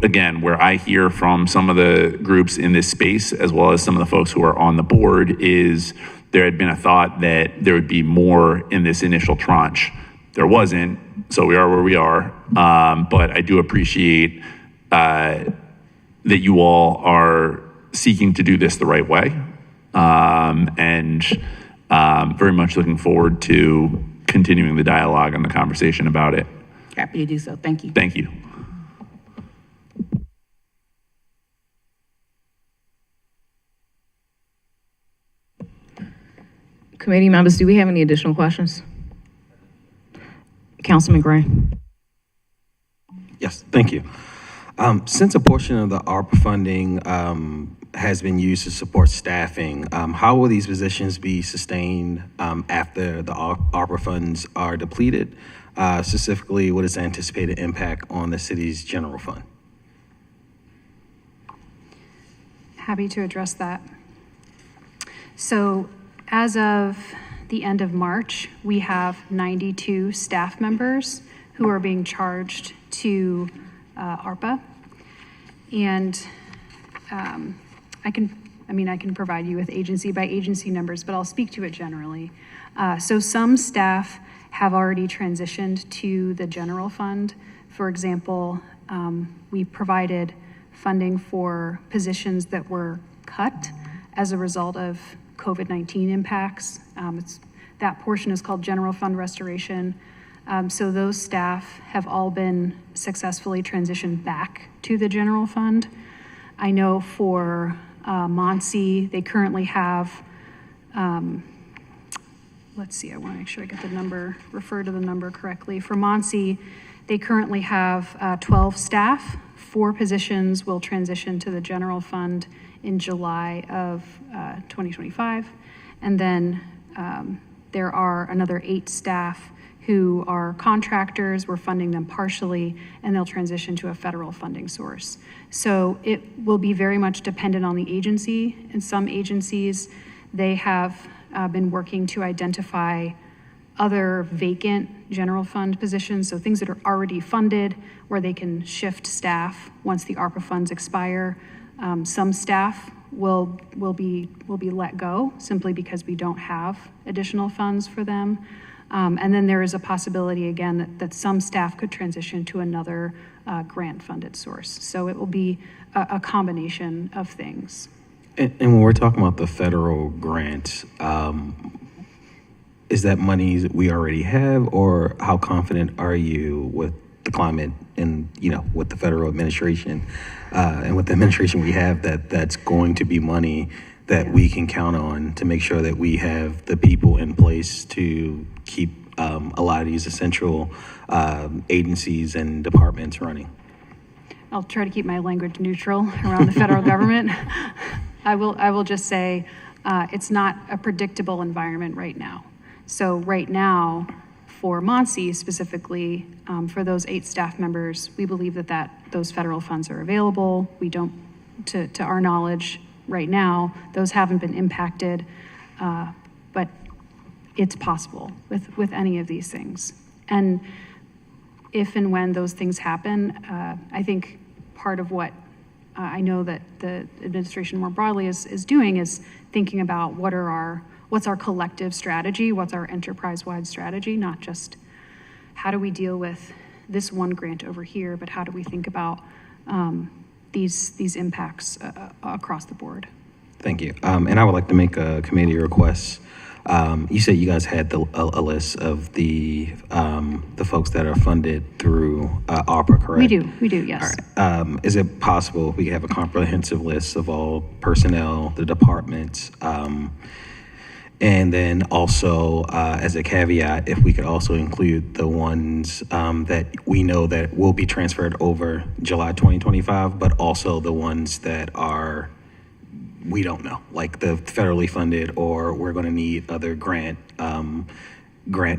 again, where I hear from some of the groups in this space, as well as some of the folks who are on the board, is there had been a thought that there would be more in this initial tranche. There wasn't, so we are where we are. But I do appreciate that you all are seeking to do this the right way. And very much looking forward to continuing the dialogue and the conversation about it. Happy to do so. Thank you. Thank you. Committee members, do we have any additional questions? Councilman Gray. Yes, thank you. Since a portion of the ARPA funding has been used to support staffing, how will these positions be sustained after the ARPA funds are depleted? Specifically, what is the anticipated impact on the city's general fund? Happy to address that. So as of the end of March, we have 92 staff members who are being charged to ARPA. And I can provide you with agency by agency numbers, but I'll speak to it generally. So some staff have already transitioned to the general fund. For example, we provided funding for positions that were cut as a result of COVID-19 impacts. That portion is called General Fund Restoration. So those staff have all been successfully transitioned back to the general fund. I know for Monsi, they currently have, let's see, I want to make sure I get the number, refer to the number correctly. For Monsi, they currently have 12 staff. 4 positions will transition to the general fund in July of 2025. And then there are another 8 staff who are contractors. We're funding them partially, and they'll transition to a federal funding source. So it will be very much dependent on the agency. In some agencies, they have been working to identify other vacant general fund positions, so things that are already funded where they can shift staff once the ARPA funds expire. Some staff will be let go simply because we don't have additional funds for them. And then there is a possibility, again, that some staff could transition to another grant-funded source. So it will be a combination of things. And when we're talking about the federal grant, is that money that we already have, or how confident are you with the climate and, with the federal administration and with the administration we have, that that's going to be money that we can count on to make sure that we have the people in place to keep a lot of these essential agencies and departments running? I'll try to keep my language neutral around the federal government. I will just say it's not a predictable environment right now. So right now, for MONSE specifically, for those 8 staff members, we believe that those federal funds are available. We don't, to our knowledge right now, those haven't been impacted, but it's possible with any of these things. And if and when those things happen, I think part of what I know that the administration more broadly is doing is thinking about what's our collective strategy, what's our enterprise-wide strategy, not just how do we deal with this one grant over here, but how do we think about these impacts across the board. Thank you. And I would like to make a committee request. You said you guys had a list of the folks that are funded through ARPA, correct? We do, yes. All right. Is it possible we have a comprehensive list of all personnel, the departments, and then also, as a caveat, if we could also include the ones that we know that will be transferred over July 2025, but also the ones that are, we don't know, like the federally funded, or we're going to need other grant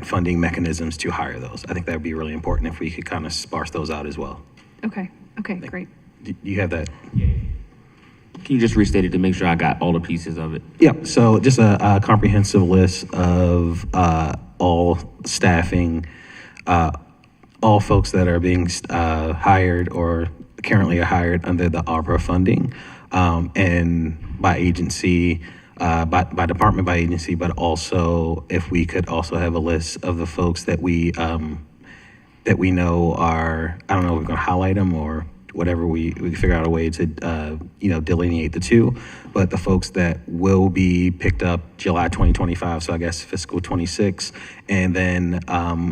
funding mechanisms to hire those. I think that would be really important if we could kind of sparse those out as well. Okay, great. Do you have that? Can you just restate it to make sure I got all the pieces of it? Yep. So just a comprehensive list of all staffing, all folks that are being hired or currently are hired under the ARPA funding, and by agency, by department, by agency, but also if we could also have a list of the folks that we know are, I don't know if we're going to highlight them or whatever, we figure out a way to delineate the two, but the folks that will be picked up July 2025, so I guess fiscal 26, and then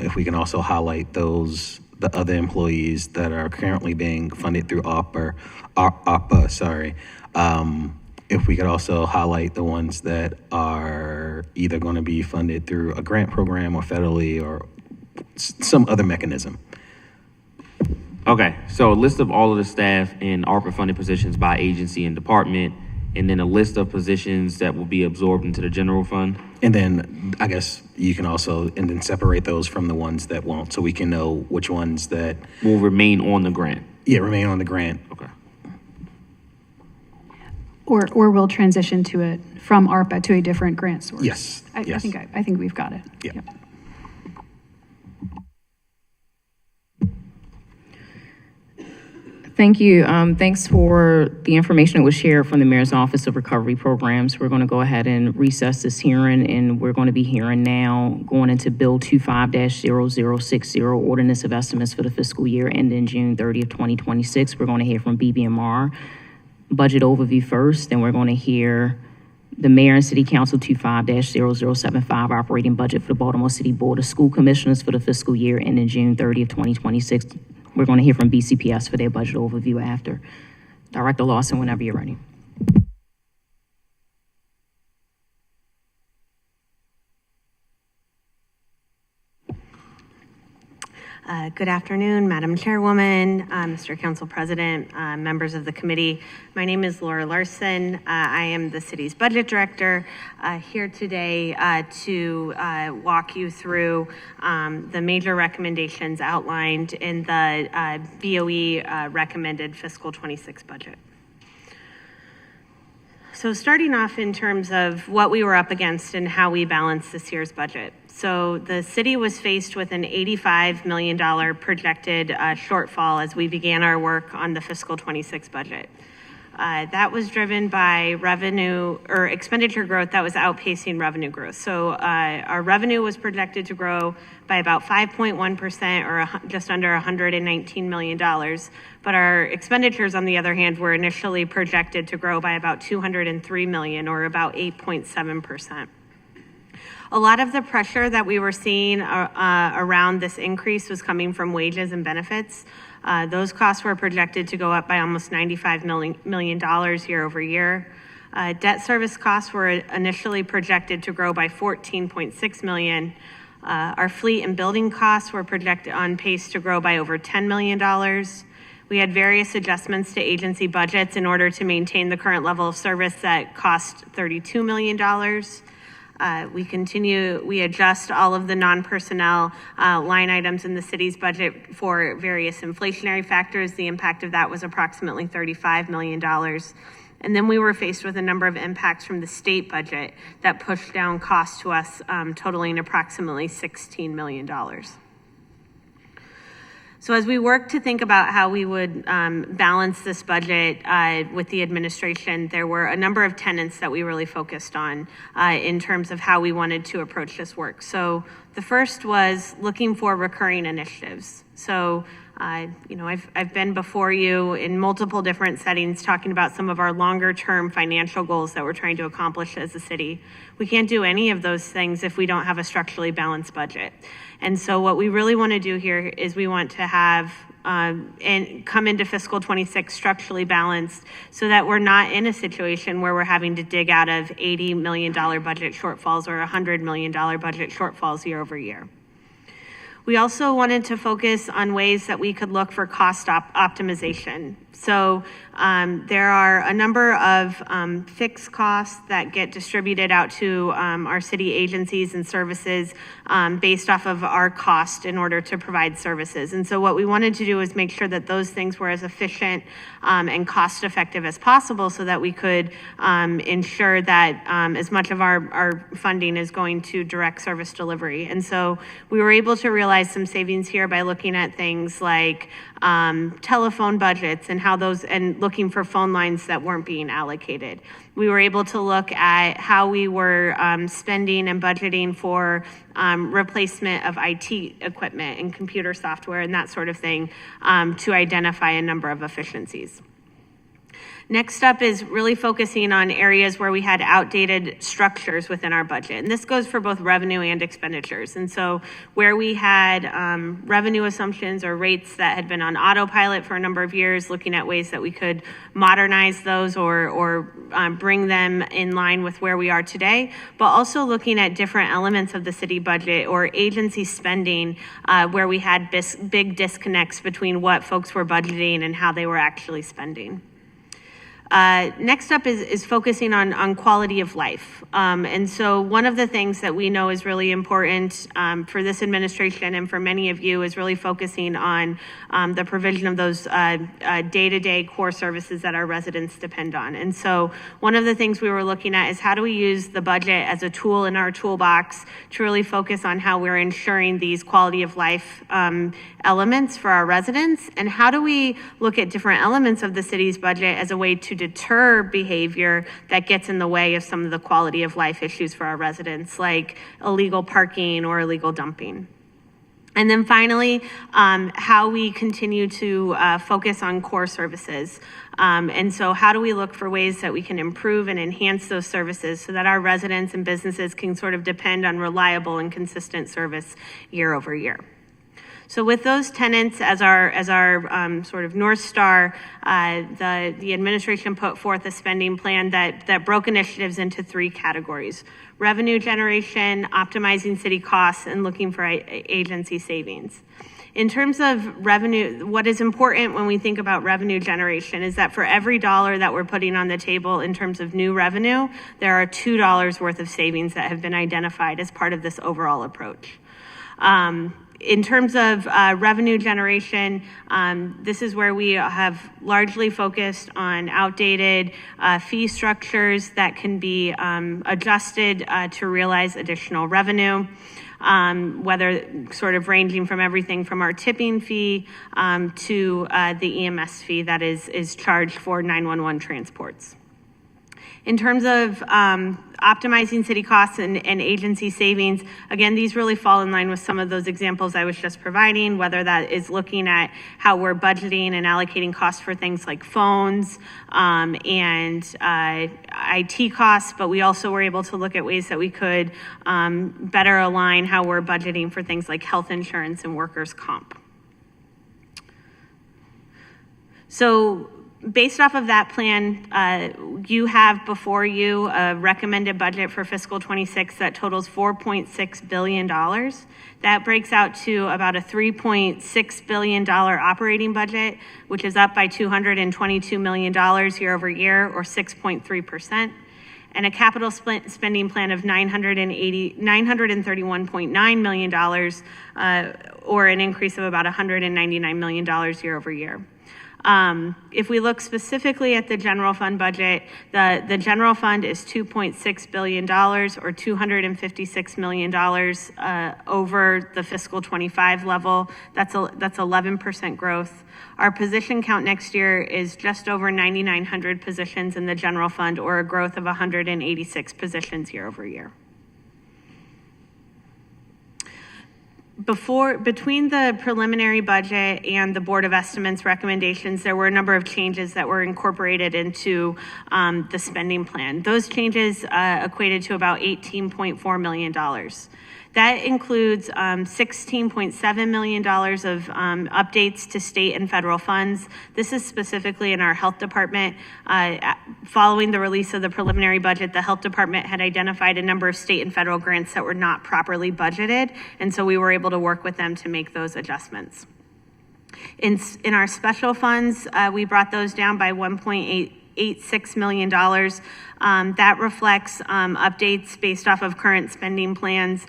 if we can also highlight the other employees that are currently being funded through ARPA, if we could also highlight the ones that are either going to be funded through a grant program or federally or some other mechanism. Okay, so a list of all of the staff in ARPA-funded positions by agency and department, and then a list of positions that will be absorbed into the general fund? And then I guess you can also, and then separate those from the ones that won't, so we can know which ones that will remain on the grant. Yeah, remain on the grant. Okay. Or we'll transition from ARPA to a different grant source. Yes. I think we've got it. Yeah. Yep. Thank you. Thanks for the information that was shared from the Mayor's Office of Recovery Programs. We're going to go ahead and recess this hearing, and we're going to be hearing now going into Bill 25-0060, Ordinance of Estimates for the fiscal year ending June 30th, 2026. We're going to hear from BBMR budget overview first, then we're going to hear the Mayor and City Council 25-0075 operating budget for the Baltimore City Board of School Commissioners for the fiscal year ending June 30th, 2026. We're going to hear from BCPS for their budget overview after. Director Lawson, whenever you're ready. Good afternoon, Madam Chairwoman, Mr. Council President, members of the committee. My name is Laura Larson. I am the city's budget director here today to walk you through the major recommendations outlined in the BOE recommended fiscal 26 budget. So starting off in terms of what we were up against and how we balanced this year's budget. So the city was faced with an $85 million projected shortfall as we began our work on the fiscal 26 budget. That was driven by revenue or expenditure growth that was outpacing revenue growth. So our revenue was projected to grow by about 5.1% or just under $119 million. But our expenditures, on the other hand, were initially projected to grow by about $203 million or about 8.7%. A lot of the pressure that we were seeing around this increase was coming from wages and benefits. Those costs were projected to go up by almost $95 million year over year. Debt service costs were initially projected to grow by $14.6 million. Our fleet and building costs were projected on pace to grow by over $10 million. We had various adjustments to agency budgets in order to maintain the current level of service that cost $32 million. We adjust all of the non-personnel line items in the city's budget for various inflationary factors. The impact of that was approximately $35 million. And then we were faced with a number of impacts from the state budget that pushed down costs to us, totaling approximately $16 million. So as we worked to think about how we would balance this budget with the administration, there were a number of tenets that we really focused on in terms of how we wanted to approach this work. So the first was looking for recurring initiatives. So I've been before you in multiple different settings talking about some of our longer term financial goals that we're trying to accomplish as a city. We can't do any of those things if we don't have a structurally balanced budget. And so what we really want to do here is we want to have and come into fiscal 26 structurally balanced so that we're not in a situation where we're having to dig out of $80 million budget shortfalls or $100 million budget shortfalls year over year. We also wanted to focus on ways that we could look for cost optimization. So there are a number of fixed costs that get distributed out to our city agencies and services based off of our cost in order to provide services. And so what we wanted to do is make sure that those things were as efficient and cost effective as possible so that we could ensure that as much of our funding is going to direct service delivery. And so we were able to realize some savings here by looking at things like telephone budgets and how those, and looking for phone lines that weren't being allocated. We were able to look at how we were spending and budgeting for replacement of IT equipment and computer software and that sort of thing to identify a number of efficiencies. Next up is really focusing on areas where we had outdated structures within our budget. And this goes for both revenue and expenditures. And so where we had revenue assumptions or rates that had been on autopilot for a number of years, looking at ways that we could modernize those or bring them in line with where we are today, but also looking at different elements of the city budget or agency spending where we had big disconnects between what folks were budgeting and how they were actually spending. Next up is focusing on quality of life. And so one of the things that we know is really important for this administration and for many of you is really focusing on the provision of those day-to-day core services that our residents depend on. And so one of the things we were looking at is how do we use the budget as a tool in our toolbox to really focus on how we're ensuring these quality of life elements for our residents, and how do we look at different elements of the city's budget as a way to deter behavior that gets in the way of some of the quality of life issues for our residents, like illegal parking or illegal dumping. And then finally, how we continue to focus on core services. And so how do we look for ways that we can improve and enhance those services so that our residents and businesses can sort of depend on reliable and consistent service year over year. So with those tenets as our sort of North Star, the administration put forth a spending plan that broke initiatives into three categories: revenue generation, optimizing city costs, and looking for agency savings. In terms of revenue, what is important when we think about revenue generation is that for every dollar that we're putting on the table in terms of new revenue, there are $2 worth of savings that have been identified as part of this overall approach. In terms of revenue generation, this is where we have largely focused on outdated fee structures that can be adjusted to realize additional revenue. Whether sort of ranging from everything from our tipping fee to the EMS fee that is charged for 911 transports. In terms of optimizing city costs and agency savings, again, these really fall in line with some of those examples I was just providing, whether that is looking at how we're budgeting and allocating costs for things like phones and IT costs, but we also were able to look at ways that we could better align how we're budgeting for things like health insurance and workers' comp. So, based off of that plan, you have before you a recommended budget for fiscal 26 that totals $4.6 billion. That breaks out to about a $3.6 billion operating budget, which is up by $222 million year over year, or 6.3%. And a capital spending plan of $931.9 million, or an increase of about $199 million year over year. If we look specifically at the general fund budget, the general fund is $2.6 billion, or $256 million over the fiscal 25 level. That's 11% growth. Our position count next year is just over 9,900 positions in the general fund, or a growth of 186 positions year over year. Between the preliminary budget and the Board of Estimates recommendations, there were a number of changes that were incorporated into the spending plan. Those changes equated to about $18.4 million. That includes $16.7 million of updates to state and federal funds. This is specifically in our health department. Following the release of the preliminary budget, the health department had identified a number of state and federal grants that were not properly budgeted, and so we were able to work with them to make those adjustments. In our special funds, we brought those down by $1.86 million. That reflects updates based off of current spending plans.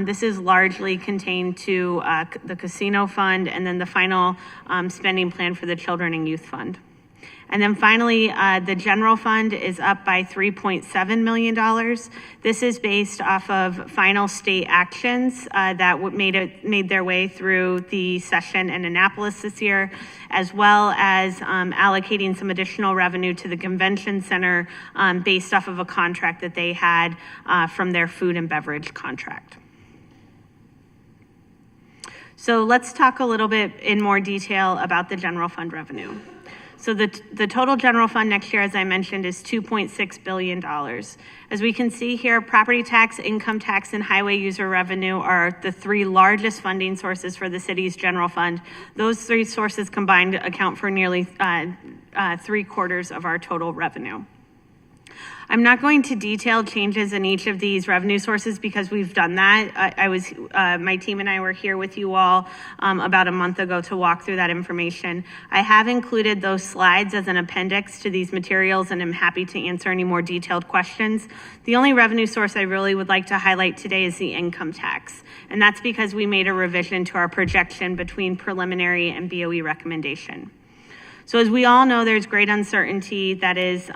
This is largely contained to the casino fund and then the final spending plan for the children and youth fund. And then finally, the general fund is up by $3.7 million. This is based off of final state actions that made their way through the session in Annapolis this year, as well as allocating some additional revenue to the convention center based off of a contract that they had from their food and beverage contract. So let's talk a little bit in more detail about the general fund revenue. So the total general fund next year, as I mentioned, is $2.6 billion. As we can see here, property tax, income tax, and highway user revenue are the three largest funding sources for the city's general fund. Those three sources combined account for nearly 3/4 of our total revenue. I'm not going to detail changes in each of these revenue sources because we've done that. My team and I were here with you all about a month ago to walk through that information. I have included those slides as an appendix to these materials, and I'm happy to answer any more detailed questions. The only revenue source I really would like to highlight today is the income tax, and that's because we made a revision to our projection between preliminary and BOE recommendation. So as we all know, there's great uncertainty that is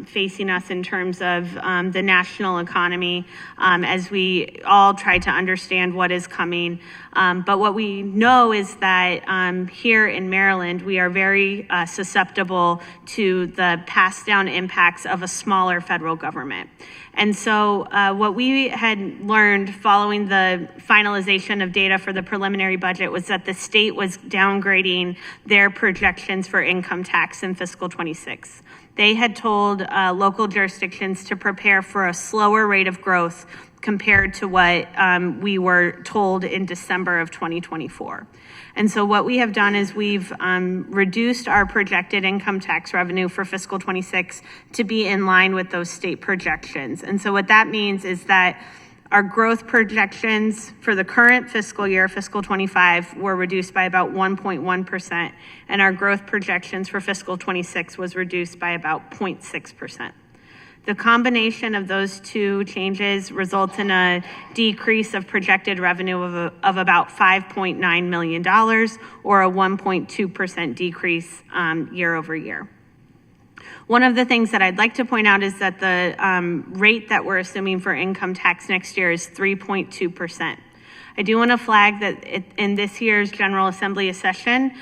facing us in terms of the national economy as we all try to understand what is coming. But what we know is that here in Maryland, we are very susceptible to the passed down impacts of a smaller federal government. And so what we had learned following the finalization of data for the preliminary budget was that the state was downgrading their projections for income tax in fiscal 26. They had told local jurisdictions to prepare for a slower rate of growth compared to what we were told in December of 2024. And so what we have done is we've reduced our projected income tax revenue for fiscal 26 to be in line with those state projections. And so what that means is that our growth projections for the current fiscal year, fiscal 25, were reduced by about 1.1%, and our growth projections for fiscal 26 was reduced by about 0.6%. The combination of those two changes results in a decrease of projected revenue of about $5.9 million, or a 1.2% decrease year over year. One of the things that I'd like to point out is that the rate that we're assuming for income tax next year is 3.2%. I do want to flag that in this year's General Assembly session,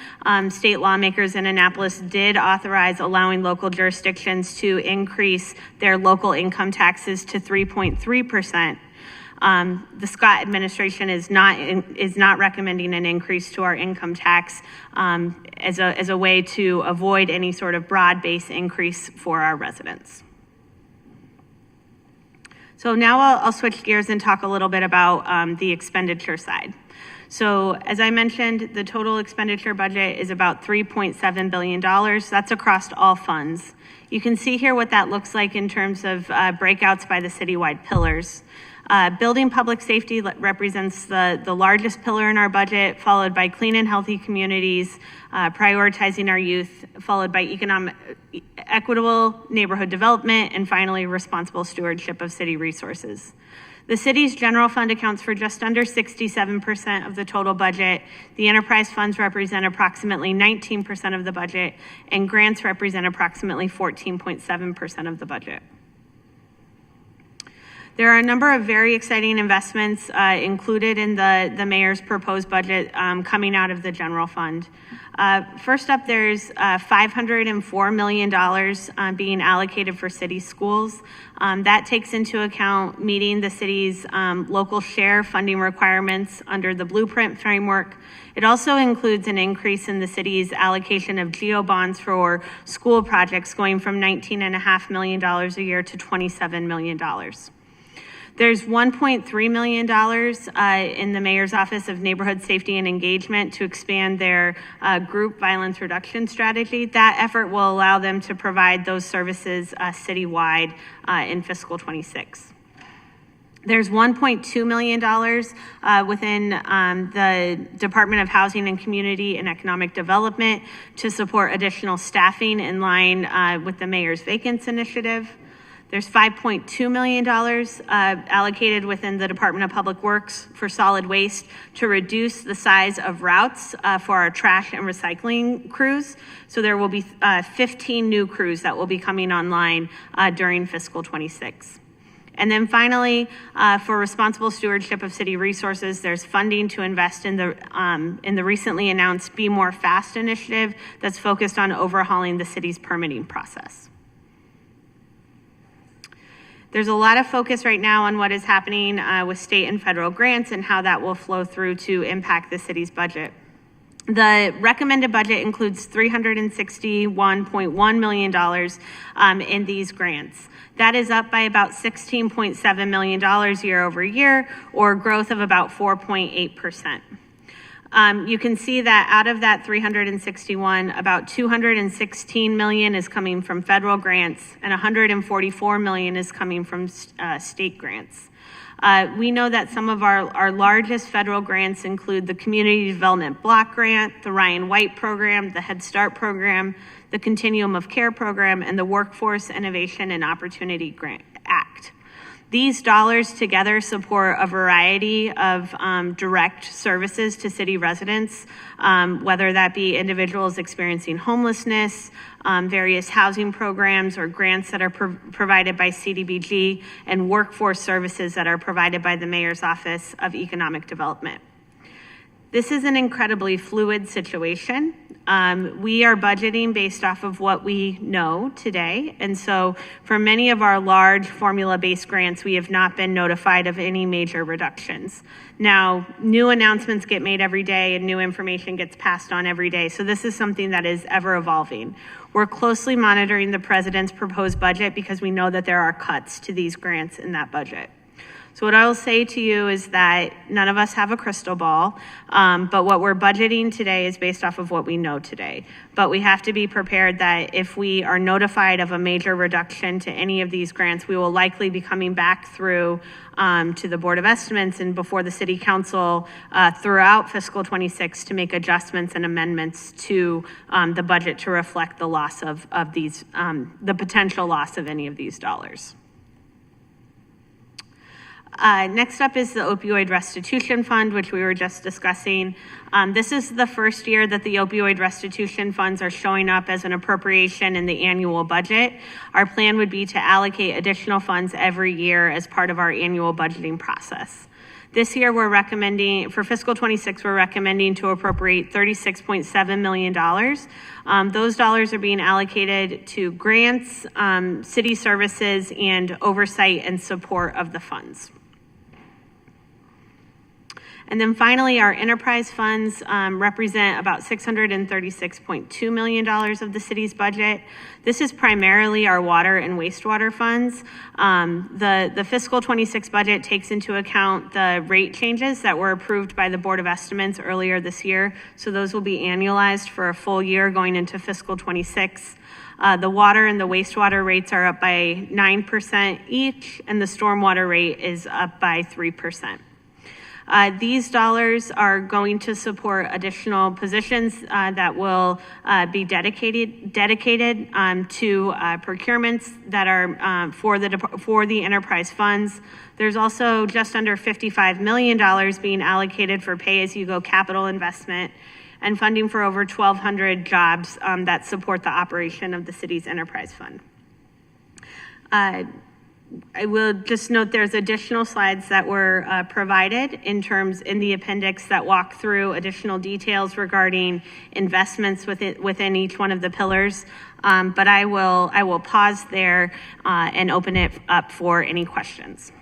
state lawmakers in Annapolis did authorize allowing local jurisdictions to increase their local income taxes to 3.3%. The Scott administration is not recommending an increase to our income tax as a way to avoid any sort of broad-based increase for our residents. So now I'll switch gears and talk a little bit about the expenditure side. So as I mentioned, the total expenditure budget is about $3.7 billion. That's across all funds. You can see here what that looks like in terms of breakouts by the citywide pillars. Building public safety represents the largest pillar in our budget, followed by clean and healthy communities, prioritizing our youth, followed by equitable neighborhood development, and finally, responsible stewardship of city resources. The city's general fund accounts for just under 67% of the total budget. The enterprise funds represent approximately 19% of the budget, and grants represent approximately 14.7% of the budget. There are a number of very exciting investments included in the mayor's proposed budget coming out of the general fund. First up, there's $504 million being allocated for city schools. That takes into account meeting the city's local share funding requirements under the blueprint framework. It also includes an increase in the city's allocation of GEO bonds for school projects, going from $19.5 million a year to $27 million. There's $1.3 million in the Mayor's Office of Neighborhood Safety and Engagement to expand their group violence reduction strategy. That effort will allow them to provide those services citywide in fiscal 26. There's $1.2 million within the Department of Housing and Community and Economic Development to support additional staffing in line with the Mayor's Vacants Initiative. There's $5.2 million allocated within the Department of Public Works for solid waste to reduce the size of routes for our trash and recycling crews. So there will be 15 new crews that will be coming online during fiscal 26. And then finally, for responsible stewardship of city resources, there's funding to invest in the recently announced Be More Fast initiative that's focused on overhauling the city's permitting process. There's a lot of focus right now on what is happening with state and federal grants and how that will flow through to impact the city's budget. The recommended budget includes $361.1 million in these grants. That is up by about $16.7 million year over year, or growth of about 4.8%. You can see that out of that 361, about 216 million is coming from federal grants and 144 million is coming from state grants. We know that some of our largest federal grants include the Community Development Block Grant, the Ryan White Program, the Head Start Program, the Continuum of Care Program, and the Workforce Innovation and Opportunity Grant Act. These dollars together support a variety of direct services to city residents, whether that be individuals experiencing homelessness, various housing programs or grants that are provided by CDBG, and workforce services that are provided by the Mayor's Office of Economic Development. This is an incredibly fluid situation. We are budgeting based off of what we know today. And so for many of our large formula-based grants, we have not been notified of any major reductions. Now, new announcements get made every day and new information gets passed on every day. So this is something that is ever evolving. We're closely monitoring the president's proposed budget because we know that there are cuts to these grants in that budget. So what I'll say to you is that none of us have a crystal ball, but what we're budgeting today is based off of what we know today. But we have to be prepared that if we are notified of a major reduction to any of these grants, we will likely be coming back through to the Board of Estimates and before the City Council throughout fiscal 26 to make adjustments and amendments to the budget to reflect the loss of these, the potential loss of any of these dollars. Next up is the opioid restitution fund, which we were just discussing. This is the first year that the opioid restitution funds are showing up as an appropriation in the annual budget. Our plan would be to allocate additional funds every year as part of our annual budgeting process. This year, we're recommending, for fiscal 26, we're recommending to appropriate $36.7 million. Those dollars are being allocated to grants, city services, and oversight and support of the funds. And then finally, our enterprise funds represent about $636.2 million of the city's budget. This is primarily our water and wastewater funds. The fiscal 26 budget takes into account the rate changes that were approved by the Board of Estimates earlier this year. So those will be annualized for a full year going into fiscal 26. The water and the wastewater rates are up by 9% each, and the stormwater rate is up by 3%. These dollars are going to support additional positions that will be dedicated to procurements that are for the enterprise funds. There's also just under $55 million being allocated for pay-as-you-go capital investment and funding for over 1,200 jobs that support the operation of the city's enterprise fund. I will just note there's additional slides that were provided in the appendix that walk through additional details regarding investments within each one of the pillars. But I will pause there and open it up for any questions.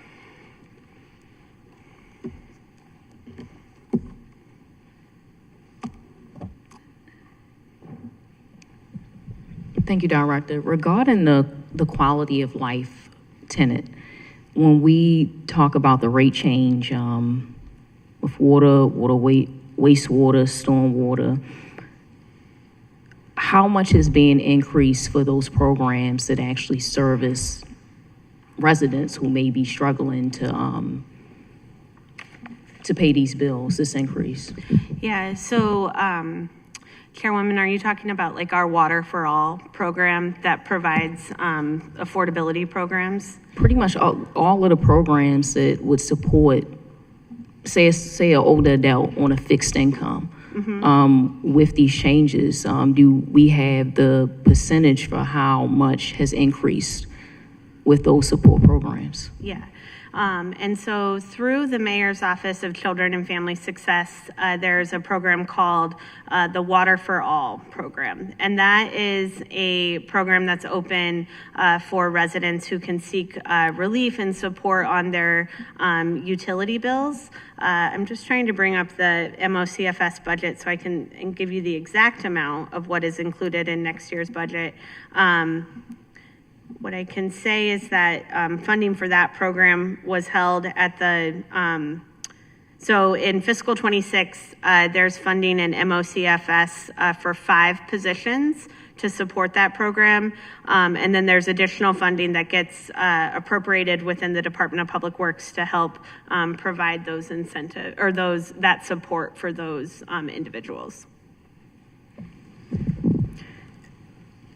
Thank you, Director. Regarding the quality of life tenant, when we talk about the rate change with wastewater, stormwater, how much is being increased for those programs that actually service residents who may be struggling to pay these bills, this increase? Yeah, so Chairwoman, are you talking about like our Water for All program that provides affordability programs? Pretty much all of the programs that would support, say an older adult on a fixed income. Mm-hmm. With these changes, do we have the percentage for how much has increased with those support programs? Yeah. And so through the Mayor's Office of Children and Family Success, there's a program called the Water for All program. And that is a program that's open for residents who can seek relief and support on their utility bills. I'm just trying to bring up the MOCFS budget so I can give you the exact amount of what is included in next year's budget. What I can say is that funding for that program was held at the, so in fiscal 26, there's funding in MOCFS for 5 positions to support that program. And then there's additional funding that gets appropriated within the Department of Public Works to help provide those incentives or that support for those individuals.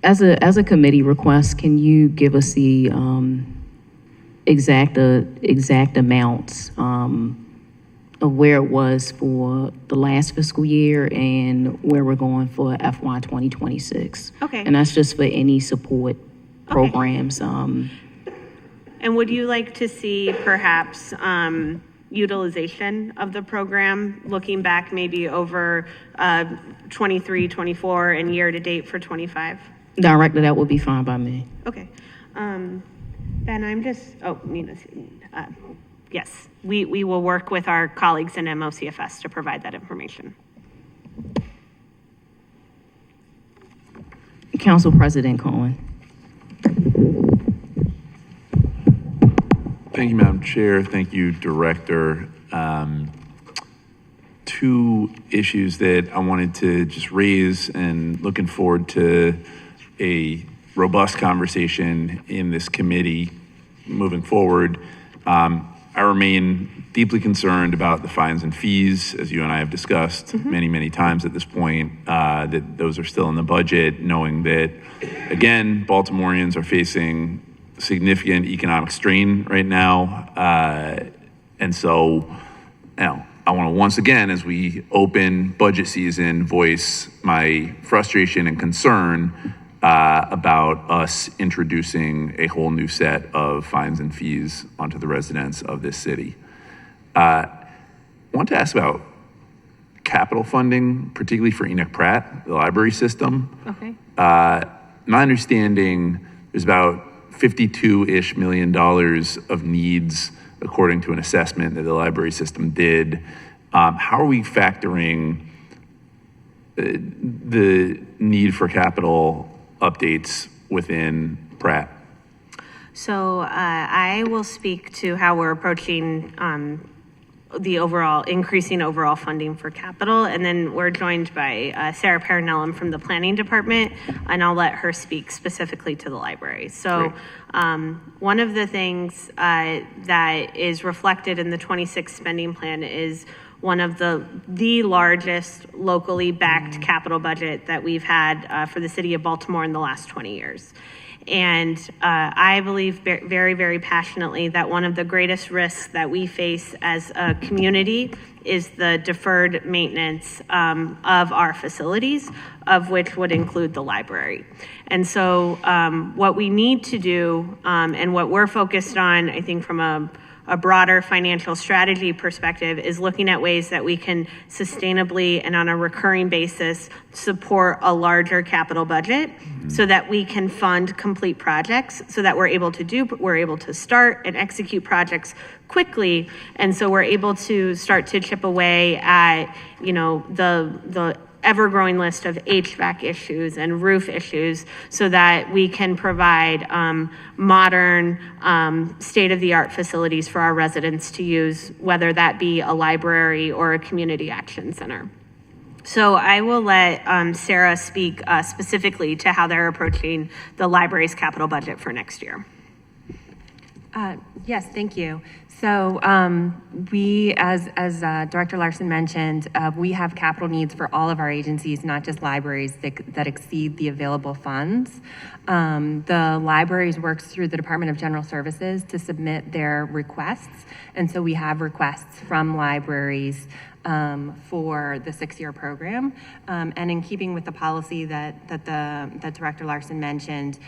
As a committee request, can you give us the exact amounts of where it was for the last fiscal year and where we're going for FY 2026? Okay. And that's just for any support programs. And would you like to see perhaps utilization of the program looking back maybe over 23, 24 and year to date for 25? Director, that would be fine by me. Okay. Ben, I'm just, Nina's, yes, we will work with our colleagues in MOCFS to provide that information. Council President Cohen. Thank you, Madam Chair. Thank you, Director. Two issues that I wanted to just raise, and looking forward to a robust conversation in this committee moving forward. I remain deeply concerned about the fines and fees, as you and I have discussed many, many times at this point, that those are still in the budget, knowing that, again, Baltimoreans are facing significant economic strain right now. And so, I want to once again, as we open budget season, voice my frustration and concern about us introducing a whole new set of fines and fees onto the residents of this city. I want to ask about capital funding, particularly for Enoch Pratt, the library system. Okay. My understanding is about $52-ish million of needs, according to an assessment that the library system did. How are we factoring the need for capital updates within Pratt? So I will speak to how we're approaching the increasing overall funding for capital. And then we're joined by Sarah Paranellum from the Planning Department, and I'll let her speak specifically to the library. So one of the things that is reflected in the 26 spending plan is one of the largest locally backed capital budget that we've had for the city of Baltimore in the last 20 years. And I believe very, very passionately that one of the greatest risks that we face as a community is the deferred maintenance of our facilities, of which would include the library. And so what we need to do, and what we're focused on, I think from a broader financial strategy perspective, is looking at ways that we can sustainably and on a recurring basis support a larger capital budget so that we can fund complete projects, so that we're able to start and execute projects quickly. And so we're able to start to chip away at, the ever-growing list of HVAC issues and roof issues, so that we can provide modern, state-of-the-art facilities for our residents to use, whether that be a library or a community action center. So I will let Sarah speak specifically to how they're approaching the library's capital budget for next year. Yes, thank you. So we, as Director Larson mentioned, we have capital needs for all of our agencies, not just libraries, that exceed the available funds. The libraries works through the Department of General Services to submit their requests. And so we have requests from libraries for the 6-year program. And in keeping with the policy that Director Larson mentioned,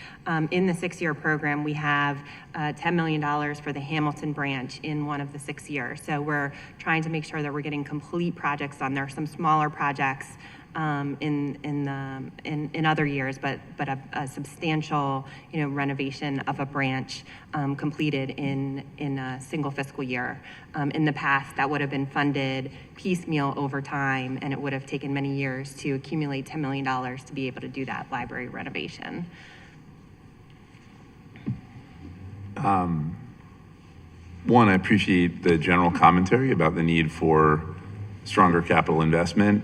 in the 6-year program, we have $10 million for the Hamilton branch in one of the 6 years. So we're trying to make sure that we're getting complete projects on there, some smaller projects in other years, but a substantial renovation of a branch completed in a single fiscal year. In the past, that would have been funded piecemeal over time, and it would have taken many years to accumulate $10 million to be able to do that library renovation. One, I appreciate the general commentary about the need for stronger capital investment.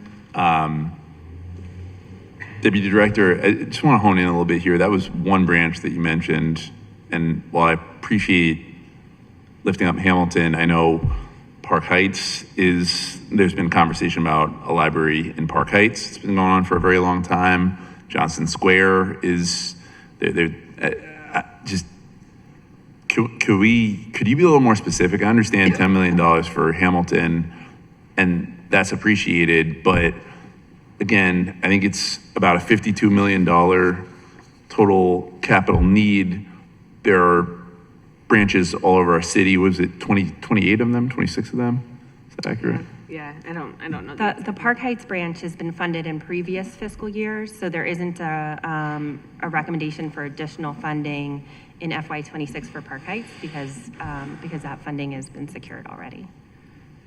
Deputy Director, I just want to hone in a little bit here. That was one branch that you mentioned, and while I appreciate lifting up Hamilton, I know Park Heights there's been conversation about a library in Park Heights. It's been going on for a very long time. Johnson Square is, could you be a little more specific? I understand $10 million for Hamilton, and that's appreciated, but again, I think it's about a $52 million total capital need. There are branches all over our city. Was it 28 of them, 26 of them? Is that accurate? Yeah, I don't know. The Park Heights branch has been funded in previous fiscal years, so there isn't a recommendation for additional funding in FY26 for Park Heights because that funding has been secured already.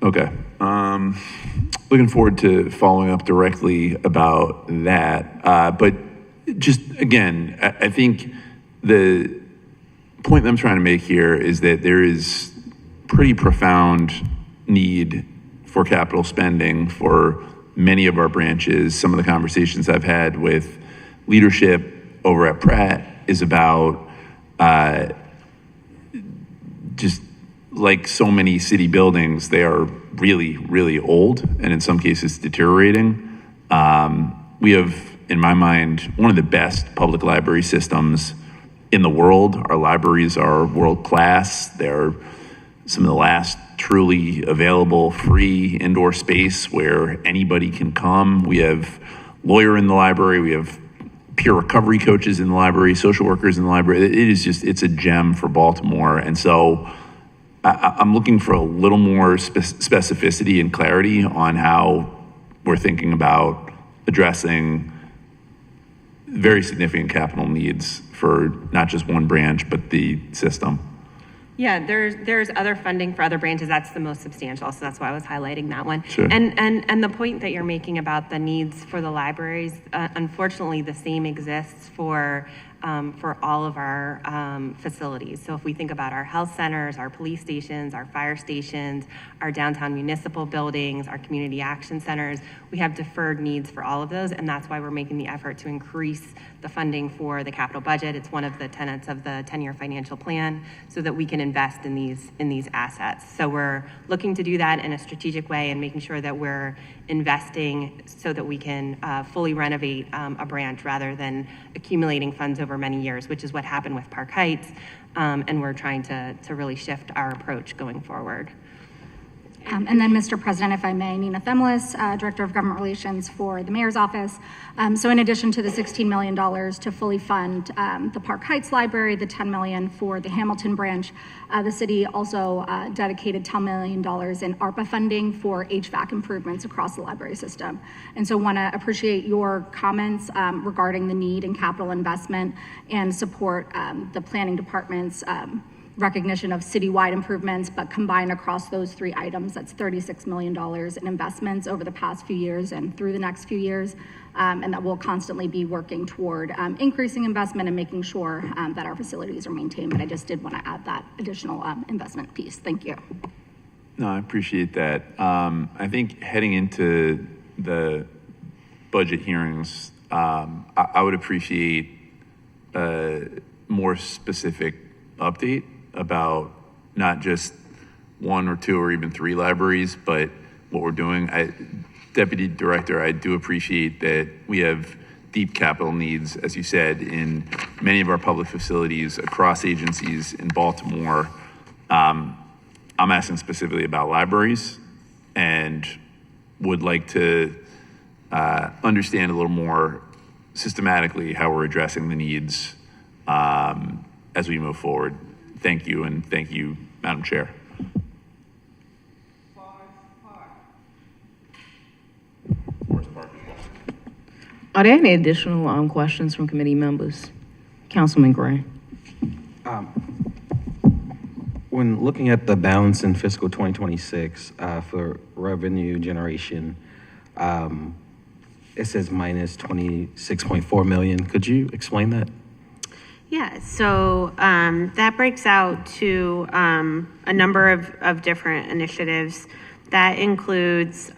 Okay. Looking forward to following up directly about that. But just again, I think the point that I'm trying to make here is that there is pretty profound need for capital spending for many of our branches. Some of the conversations I've had with leadership over at Pratt is about just like so many city buildings, they are really, really old and in some cases deteriorating. We have, in my mind, one of the best public library systems in the world. Our libraries are world-class. They're some of the last truly available free indoor space where anybody can come. We have lawyer in the library. We have peer recovery coaches in the library, social workers in the library. It is just, it's a gem for Baltimore. And so I'm looking for a little more specificity and clarity on how we're thinking about addressing very significant capital needs for not just one branch, but the system. Yeah, there's other funding for other branches. That's the most substantial, so that's why I was highlighting that one. Sure. And the point that you're making about the needs for the libraries, unfortunately, the same exists for all of our facilities. So if we think about our health centers, our police stations, our fire stations, our downtown municipal buildings, our community action centers, we have deferred needs for all of those, and that's why we're making the effort to increase the funding for the capital budget. It's one of the tenets of the 10-year financial plan so that we can invest in these assets. So we're looking to do that in a strategic way and making sure that we're investing so that we can fully renovate a branch rather than accumulating funds over many years, which is what happened with Park Heights. And we're trying to really shift our approach going forward. And then, Mr. President, if I may, Nina Themlis, Director of Government Relations for the Mayor's Office. So in addition to the $16 million to fully fund the Park Heights Library, the $10 million for the Hamilton branch, the city also dedicated $10 million in ARPA funding for HVAC improvements across the library system. And so want to appreciate your comments regarding the need in capital investment and support the planning department's recognition of citywide improvements, but combined across those three items, that's $36 million in investments over the past few years and through the next few years, and that we'll constantly be working toward increasing investment and making sure that our facilities are maintained. But I just did want to add that additional investment piece. Thank you. No, I appreciate that. I think heading into the budget hearings, I would appreciate a more specific update about not just one or two or even three libraries, but what we're doing. Deputy Director, I do appreciate that we have deep capital needs, as you said, in many of our public facilities across agencies in Baltimore. I'm asking specifically about libraries and would like to understand a little more systematically how we're addressing the needs as we move forward. Thank you, and thank you, Madam Chair. Are there any additional questions from committee members? Councilman Gray. When looking at the balance in fiscal 2026 for revenue generation, it says minus 26.4 million. Could you explain that? Yeah, so that breaks out to a number of different initiatives. That includes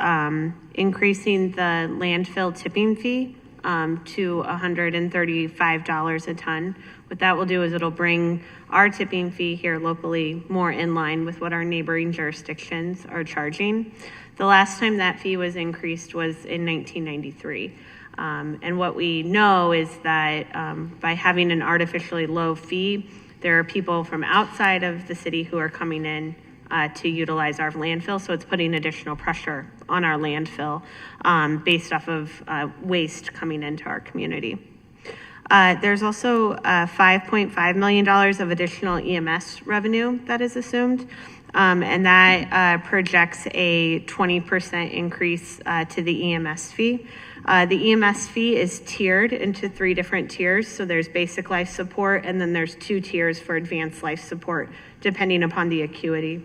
increasing the landfill tipping fee to $135 a ton. What that will do is it'll bring our tipping fee here locally more in line with what our neighboring jurisdictions are charging. The last time that fee was increased was in 1993. And what we know is that by having an artificially low fee, there are people from outside of the city who are coming in to utilize our landfill. So it's putting additional pressure on our landfill based off of waste coming into our community. There's also $5.5 million of additional EMS revenue that is assumed. And that projects a 20% increase to the EMS fee. The EMS fee is tiered into 3 different tiers. So there's basic life support, and then there's 2 tiers for advanced life support, depending upon the acuity.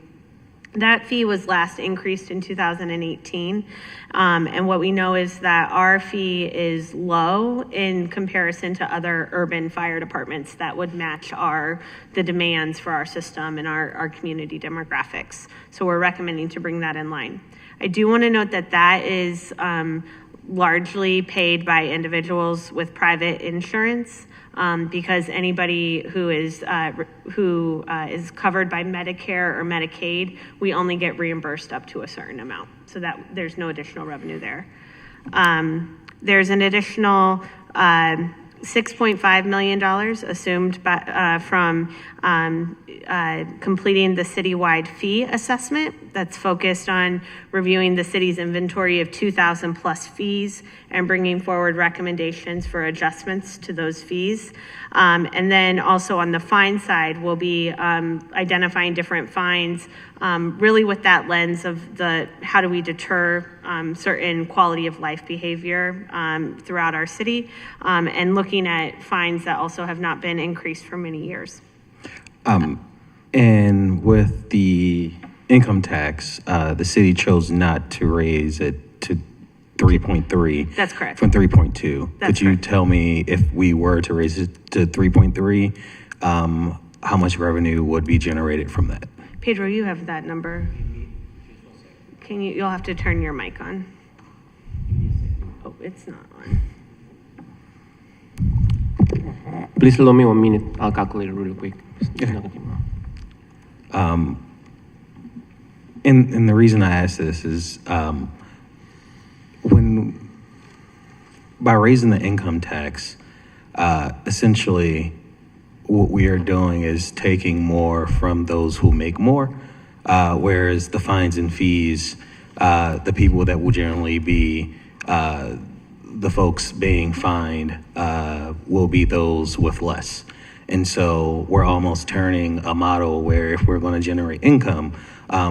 That fee was last increased in 2018. And what we know is that our fee is low in comparison to other urban fire departments that would match the demands for our system and our community demographics. So we're recommending to bring that in line. I do want to note that that is largely paid by individuals with private insurance. Because anybody who is covered by Medicare or Medicaid, we only get reimbursed up to a certain amount. So that there's no additional revenue there. There's an additional $6.5 million assumed from completing the citywide fee assessment that's focused on reviewing the city's inventory of 2,000 plus fees and bringing forward recommendations for adjustments to those fees. And then also on the fine side, we'll be identifying different fines, really with that lens of how do we deter certain quality of life behavior throughout our city, and looking at fines that also have not been increased for many years. And with the income tax, the city chose not to raise it to 3.3. That's correct. From 3.2. That's Could you correct. tell me if we were to raise it to 3.3, how much revenue would be generated from that? Pedro, you have that number. You'll have to turn your mic on. Oh, it's not on. Please allow me 1 minute. I'll calculate it really quick. And the reason I ask this is by raising the income tax, essentially what we are doing is taking more from those who make more, whereas the fines and fees, the people that will generally be the folks being fined will be those with less. And so we're almost turning a model where if we're going to generate income,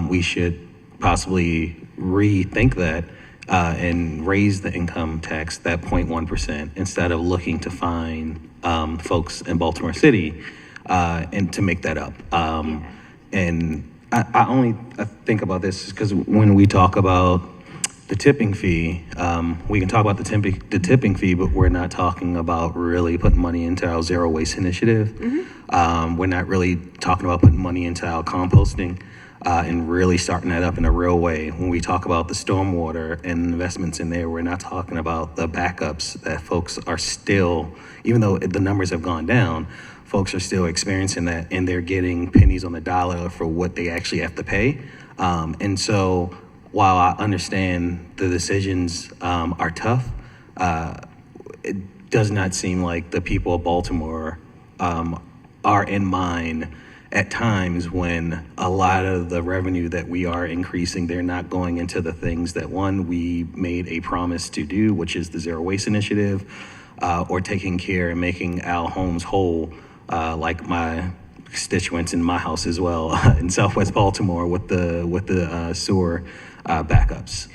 we should possibly rethink that and raise the income tax, that 0.1%, instead of looking to fine folks in Baltimore City and to make that up. And I only think about this because when we talk about the tipping fee, we can talk about the tipping fee, but we're not talking about really putting money into our zero waste initiative. Mm-hmm. We're not really talking about putting money into our composting and really starting that up in a real way. When we talk about the stormwater and investments in there, we're not talking about the backups that folks are still, even though the numbers have gone down, folks are still experiencing that, and they're getting pennies on the dollar for what they actually have to pay. And so while I understand the decisions are tough, it does not seem like the people of Baltimore are in mind at times when a lot of the revenue that we are increasing, they're not going into the things that, one, we made a promise to do, which is the Zero Waste Initiative, or taking care and making our homes whole, like my constituents in my house as well, in Southwest Baltimore with the sewer backups.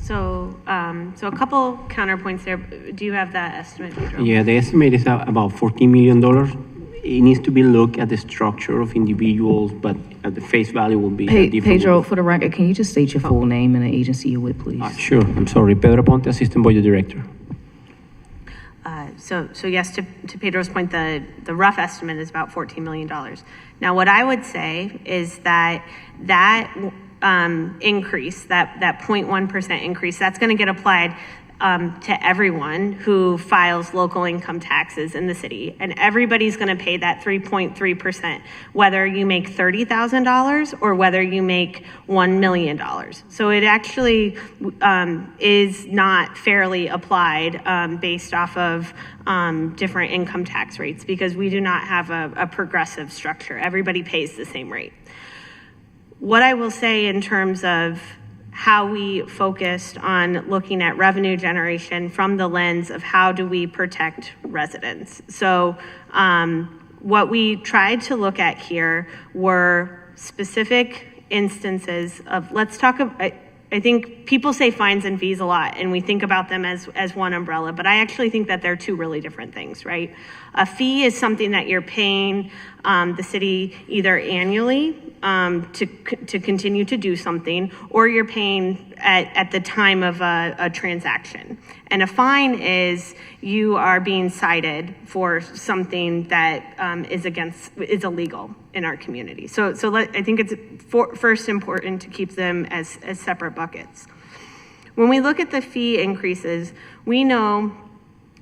So a couple counterpoints there. Do you have that estimate, Pedro? Yeah, the estimate is about $14 million. It needs to be looked at the structure of individuals, but at the face value will be different. Pedro, for the record, can you just state your full name and the agency you're with, please? Sure, I'm sorry. Pedro Ponte, Assistant Budget Director. So yes, to Pedro's point, the rough estimate is about $14 million. Now, what I would say is that increase, that 0.1% increase, that's going to get applied to everyone who files local income taxes in the city. And everybody's going to pay that 3.3%, whether you make $30,000 or whether you make $1 million. So it actually is not fairly applied based off of different income tax rates, because we do not have a progressive structure. Everybody pays the same rate. What I will say in terms of how we focused on looking at revenue generation from the lens of how do we protect residents. So what we tried to look at here were specific instances of, let's talk about, I think people say fines and fees a lot, and we think about them as one umbrella, but I actually think that they're two really different things, right? A fee is something that you're paying the city either annually to continue to do something, or you're paying at the time of a transaction. And a fine is you are being cited for something that is illegal in our community. So I think it's first important to keep them as separate buckets. When we look at the fee increases, we know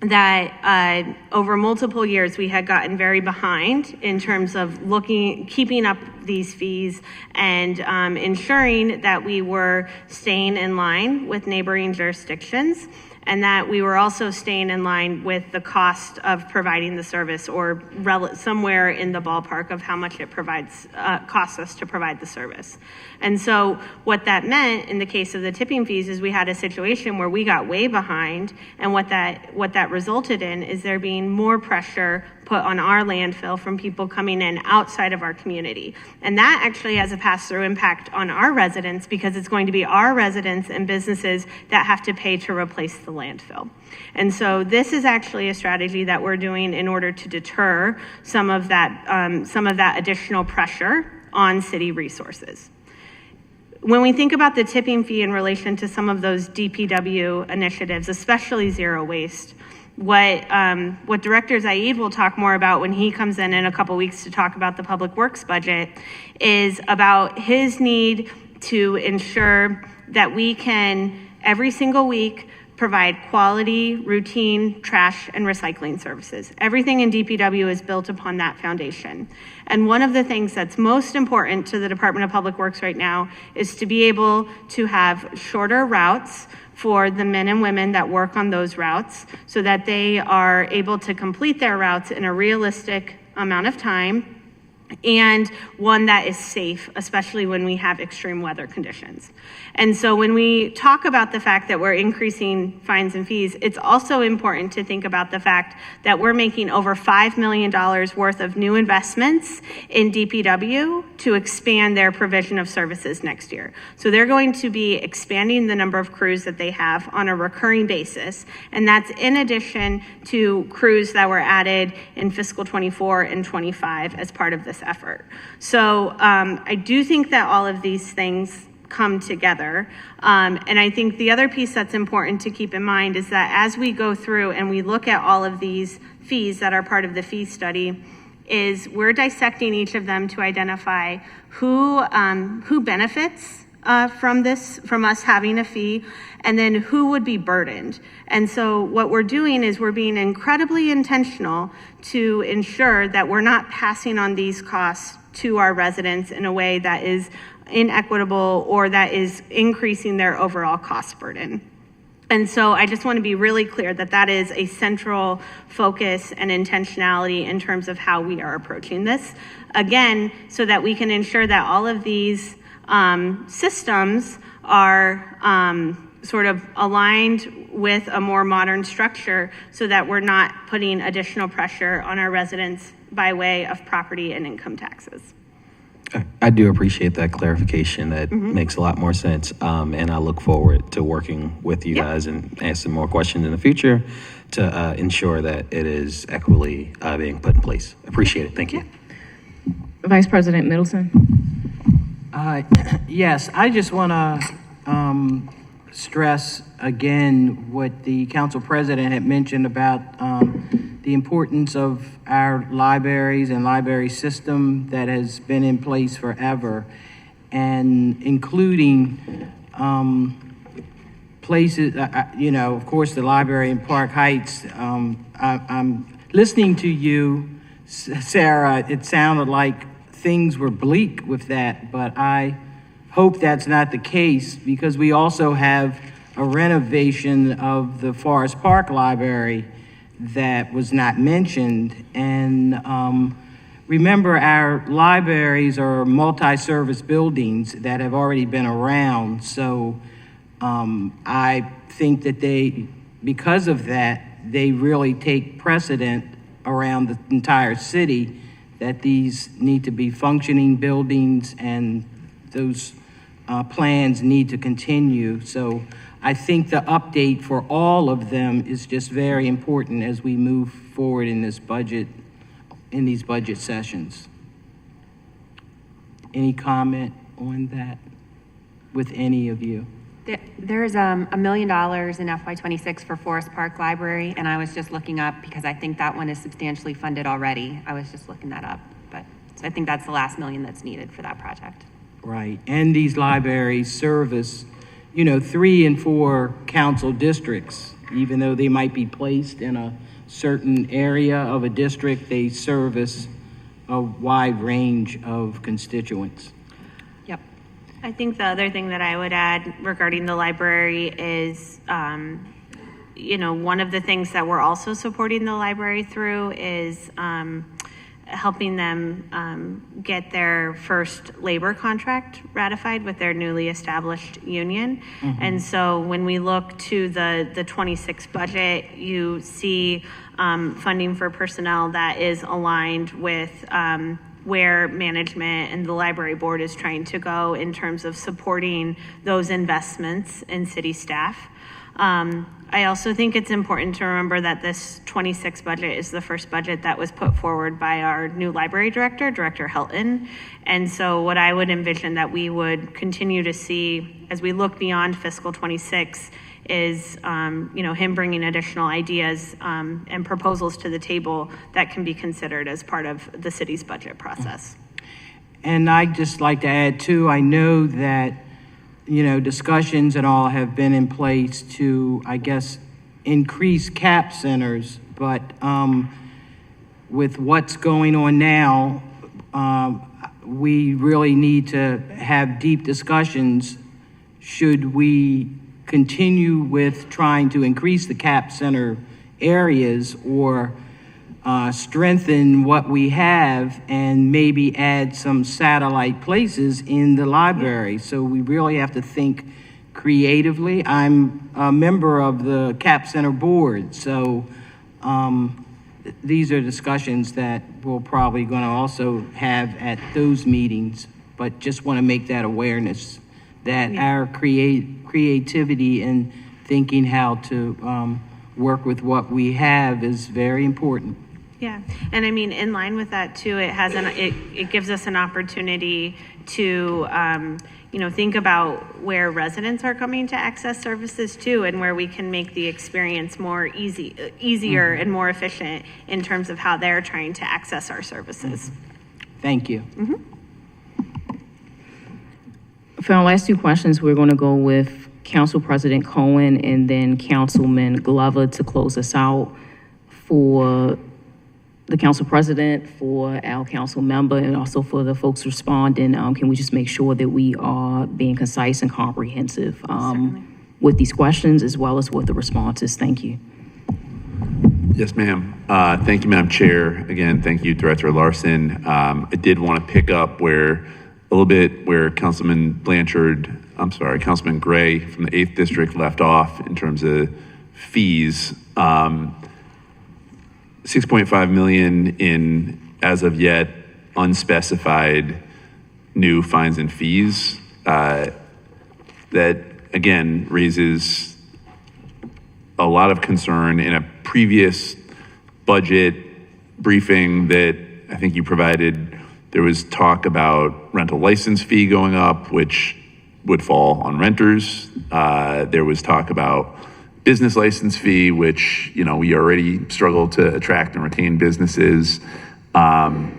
that over multiple years we had gotten very behind in terms of keeping up these fees and ensuring that we were staying in line with neighboring jurisdictions, and that we were also staying in line with the cost of providing the service, or somewhere in the ballpark of how much it costs us to provide the service. And so what that meant in the case of the tipping fees is we had a situation where we got way behind, and what that resulted in is there being more pressure put on our landfill from people coming in outside of our community. And that actually has a pass-through impact on our residents, because it's going to be our residents and businesses that have to pay to replace the landfill. And so this is actually a strategy that we're doing in order to deter some of that additional pressure on city resources. When we think about the tipping fee in relation to some of those DPW initiatives, especially zero waste, what Director Zaid will talk more about when he comes in a couple weeks to talk about the Public Works budget is about his need to ensure that we can, every single week, provide quality, routine trash and recycling services. Everything in DPW is built upon that foundation. And one of the things that's most important to the Department of Public Works right now is to be able to have shorter routes for the men and women that work on those routes, so that they are able to complete their routes in a realistic amount of time, and one that is safe, especially when we have extreme weather conditions. And so when we talk about the fact that we're increasing fines and fees, it's also important to think about the fact that we're making over $5 million worth of new investments in DPW to expand their provision of services next year. So they're going to be expanding the number of crews that they have on a recurring basis, and that's in addition to crews that were added in fiscal 24 and 25 as part of this effort. So I do think that all of these things come together. And I think the other piece that's important to keep in mind is that as we go through and we look at all of these fees that are part of the fee study, is we're dissecting each of them to identify who benefits from us having a fee, and then who would be burdened. And so what we're doing is we're being incredibly intentional to ensure that we're not passing on these costs to our residents in a way that is inequitable or that is increasing their overall cost burden. And so I just want to be really clear that that is a central focus and intentionality in terms of how we are approaching this. Again, so that we can ensure that all of these systems are sort of aligned with a more modern structure, so that we're not putting additional pressure on our residents by way of property and income taxes. I do appreciate that clarification. That makes a lot more sense. And I look forward to working with you guys and asking more questions in the future to ensure that it is equitably being put in place. Appreciate it. Thank you. Vice President Middleton. Yes, I just want to stress again what the council president had mentioned about the importance of our libraries and library system that has been in place forever, and including places, of course, the library in Park Heights. I'm listening to you, Sarah. It sounded like things were bleak with that, but I hope that's not the case, because we also have a renovation of the Forest Park Library that was not mentioned. And remember, our libraries are multi-service buildings that have already been around. So I think that because of that, they really take precedent around the entire city, that these need to be functioning buildings, and those plans need to continue. So I think the update for all of them is just very important as we move forward in this budget, in these budget sessions. Any comment on that with any of you? There's $1 million in FY26 for Forest Park Library, and I was just looking up because I think that one is substantially funded already. I was just looking that up, but so I think that's the last $1 million that's needed for that project. Right, and these libraries service, 3 and 4 council districts. Even though they might be placed in a certain area of a district, they service a wide range of constituents. Yep. I think the other thing that I would add regarding the library is, one of the things that we're also supporting the library through is helping them get their first labor contract ratified with their newly established union. Mm-hmm. And so when we look to the 26 budget, you see funding for personnel that is aligned with where management and the library board is trying to go in terms of supporting those investments in city staff. I also think it's important to remember that this 26 budget is the first budget that was put forward by our new library director, Director Helton. And so what I would envision that we would continue to see as we look beyond fiscal 26 is, him bringing additional ideas and proposals to the table that can be considered as part of the city's budget process. And I'd just like to add too, I know that discussions and all have been in place to, I guess, increase CAP centers, but with what's going on now, we really need to have deep discussions. Should we continue with trying to increase the CAP center areas or strengthen what we have and maybe add some satellite places in the library? So we really have to think creatively. I'm a member of the CAP Center board, so these are discussions that we're probably going to also have at those meetings, but just want to make that awareness that our creativity and thinking how to work with what we have is very important. Yeah, and I mean, in line with that too, it gives us an opportunity to, think about where residents are coming to access services too, and where we can make the experience more easier mm-hmm. and more efficient in terms of how they're trying to access our services. Mm-hmm. Thank you. Mm-hmm. For our last 2 questions, we're going to go with Council President Cohen and then Councilman Glover to close us out. For the council president, for our council member, and also for the folks responding, can we just make sure that we are being concise and comprehensive with these questions as well as with the responses? Thank you. Yes, ma'am. Thank you, Madam Chair. Again, thank you, Director Larson. I did want to pick up where Councilman Gray from the 8th District left off in terms of fees. 6.5 million in, as of yet, unspecified new fines and fees. That, again, raises a lot of concern. In a previous budget briefing that I think you provided, there was talk about rental license fee going up, which would fall on renters. There was talk about business license fee, which, we already struggle to attract and retain businesses. The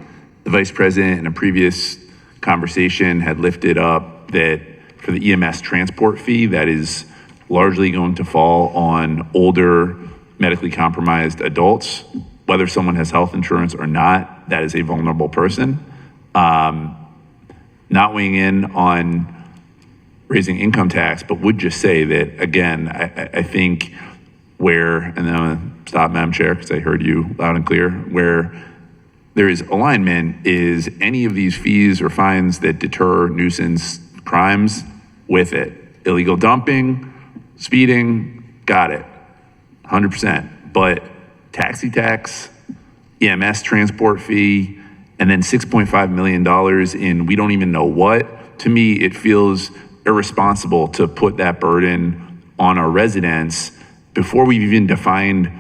Vice President in a previous conversation had lifted up that for the EMS transport fee, that is largely going to fall on older medically compromised adults. Whether someone has health insurance or not, that is a vulnerable person. Not weighing in on raising income tax, but would just say that, again, I think and then I'm going to stop, Madam Chair, because I heard you loud and clear, where there is alignment is any of these fees or fines that deter nuisance crimes with it. Illegal dumping, speeding, got it, 100%. But taxi tax, EMS transport fee, and then $6.5 million in we don't even know what, to me, it feels irresponsible to put that burden on our residents before we've even defined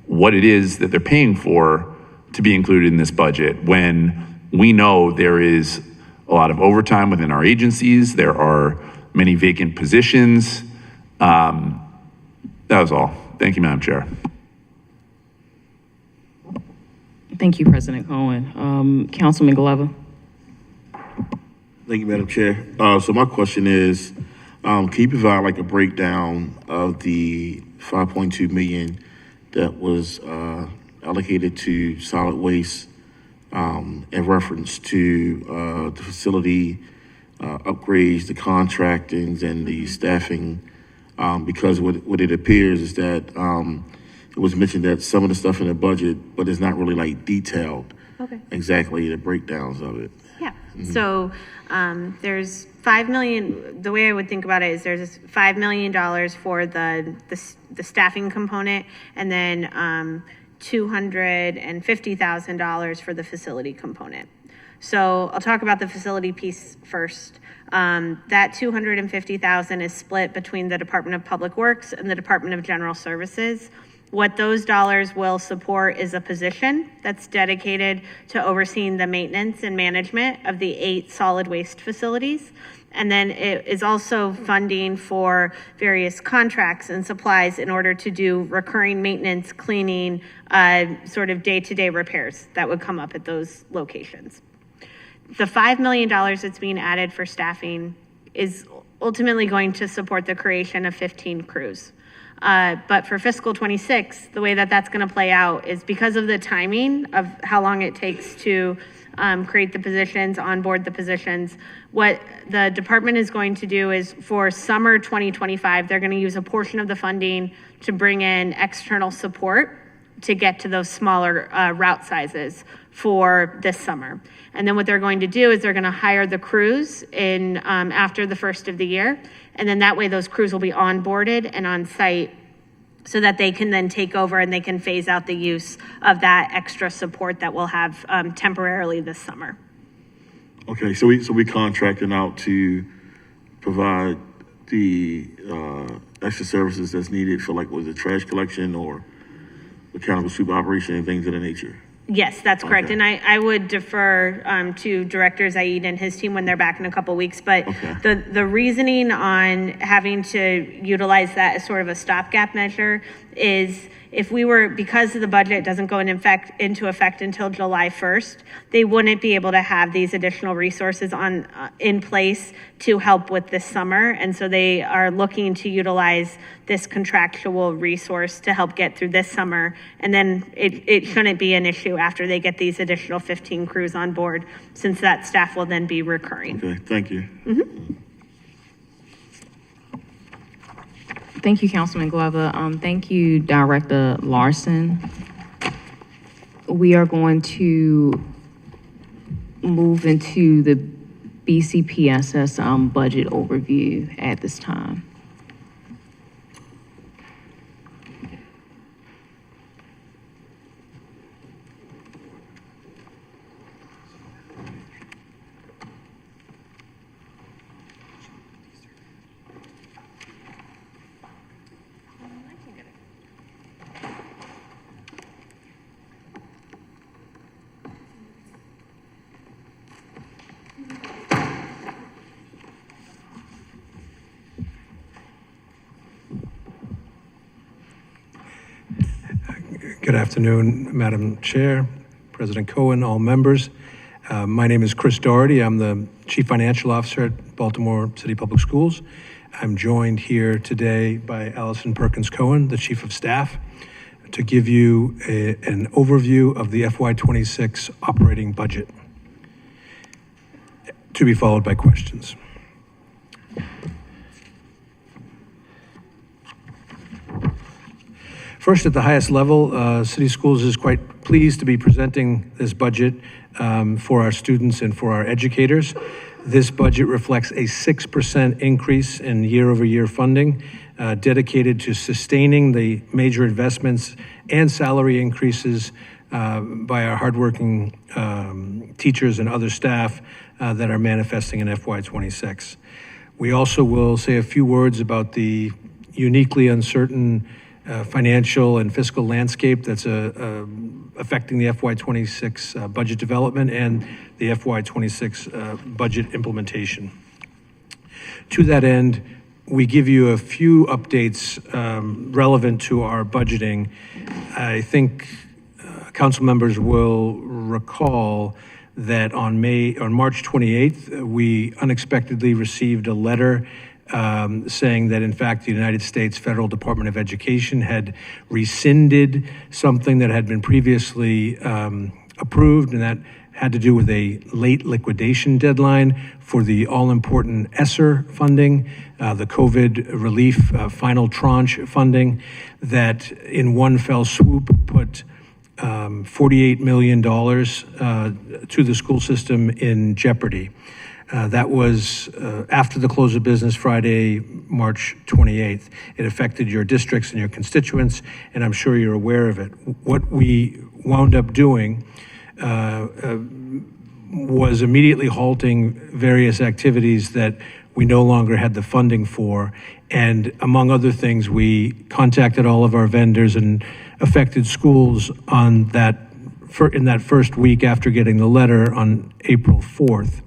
what it is that they're paying for to be included in this budget, when we know there is a lot of overtime within our agencies, there are many vacant positions. That was all. Thank you, Madam Chair. Thank you, President Cohen. Councilman Glover. Thank you, Madam Chair. So my question is, can you provide like a breakdown of the 5.2 million that was allocated to solid waste in reference to the facility upgrades, the contractings, and the staffing? Because what it appears is that it was mentioned that some of the stuff in the budget, but it's not really like detailed exactly the breakdowns of it. Yeah. So there's $5 million. The way I would think about it is there's $5 million for the staffing component, and then $250,000 for the facility component. So I'll talk about the facility piece first. That $250,000 is split between the Department of Public Works and the Department of General Services. What those dollars will support is a position that's dedicated to overseeing the maintenance and management of the 8 solid waste facilities. And then it is also funding for various contracts and supplies in order to do recurring maintenance, cleaning, sort of day-to-day repairs that would come up at those locations. The $5 million that's being added for staffing is ultimately going to support the creation of 15 crews. But for fiscal 26, the way that that's going to play out is because of the timing of how long it takes to create the positions, onboard the positions. What the department is going to do is for summer 2025, they're going to use a portion of the funding to bring in external support to get to those smaller route sizes for this summer. And then what they're going to do is they're going to hire the crews in after the first of the year. And then that way those crews will be onboarded and on site so that they can then take over and they can phase out the use of that extra support that we'll have temporarily this summer. Okay, so we contracting out to provide the extra services that's needed for, like, was it trash collection or mechanical soup operation and things of that nature? Yes, that's correct. Okay. And I would defer to Director Zaid and his team when they're back in a couple weeks. But the reasoning on having to utilize that as sort of a stopgap measure is if we were, because the budget doesn't go into effect until July 1st, they wouldn't be able to have these additional resources in place to help with this summer. And so they are looking to utilize this contractual resource to help get through this summer. And then it shouldn't be an issue after they get these additional 15 crews on board, since that staff will then be recurring. Okay, thank you. Mm-hmm. Thank you, Councilman Glover. Thank you, Director Larson. We are going to move into the BCPSS budget overview at this time. Good afternoon, Madam Chair, President Cohen, all members. My name is Chris Doherty. I'm the Chief Financial Officer at Baltimore City Public Schools. I'm joined here today by Allison Perkins Cohen, the Chief of Staff, to give you an overview of the FY26 operating budget, to be followed by questions. First, at the highest level, City Schools is quite pleased to be presenting this budget for our students and for our educators. This budget reflects a 6% increase in year-over-year funding dedicated to sustaining the major investments and salary increases by our hardworking teachers and other staff that are manifesting in FY26. We also will say a few words about the uniquely uncertain financial and fiscal landscape that's affecting the FY26 budget development and the FY26 budget implementation. To that end, we give you a few updates relevant to our budgeting. I think council members will recall that on March 28th, we unexpectedly received a letter saying that, in fact, the United States Federal Department of Education had rescinded something that had been previously approved, and that had to do with a late liquidation deadline for the all-important ESSER funding, the COVID relief final tranche funding, that in one fell swoop put $48 million to the school system in jeopardy. That was after the close of business Friday, March 28th. It affected your districts and your constituents, and I'm sure you're aware of it. What we wound up doing was immediately halting various activities that we no longer had the funding for. And among other things, we contacted all of our vendors and affected schools on that in that first week after getting the letter on April 4th,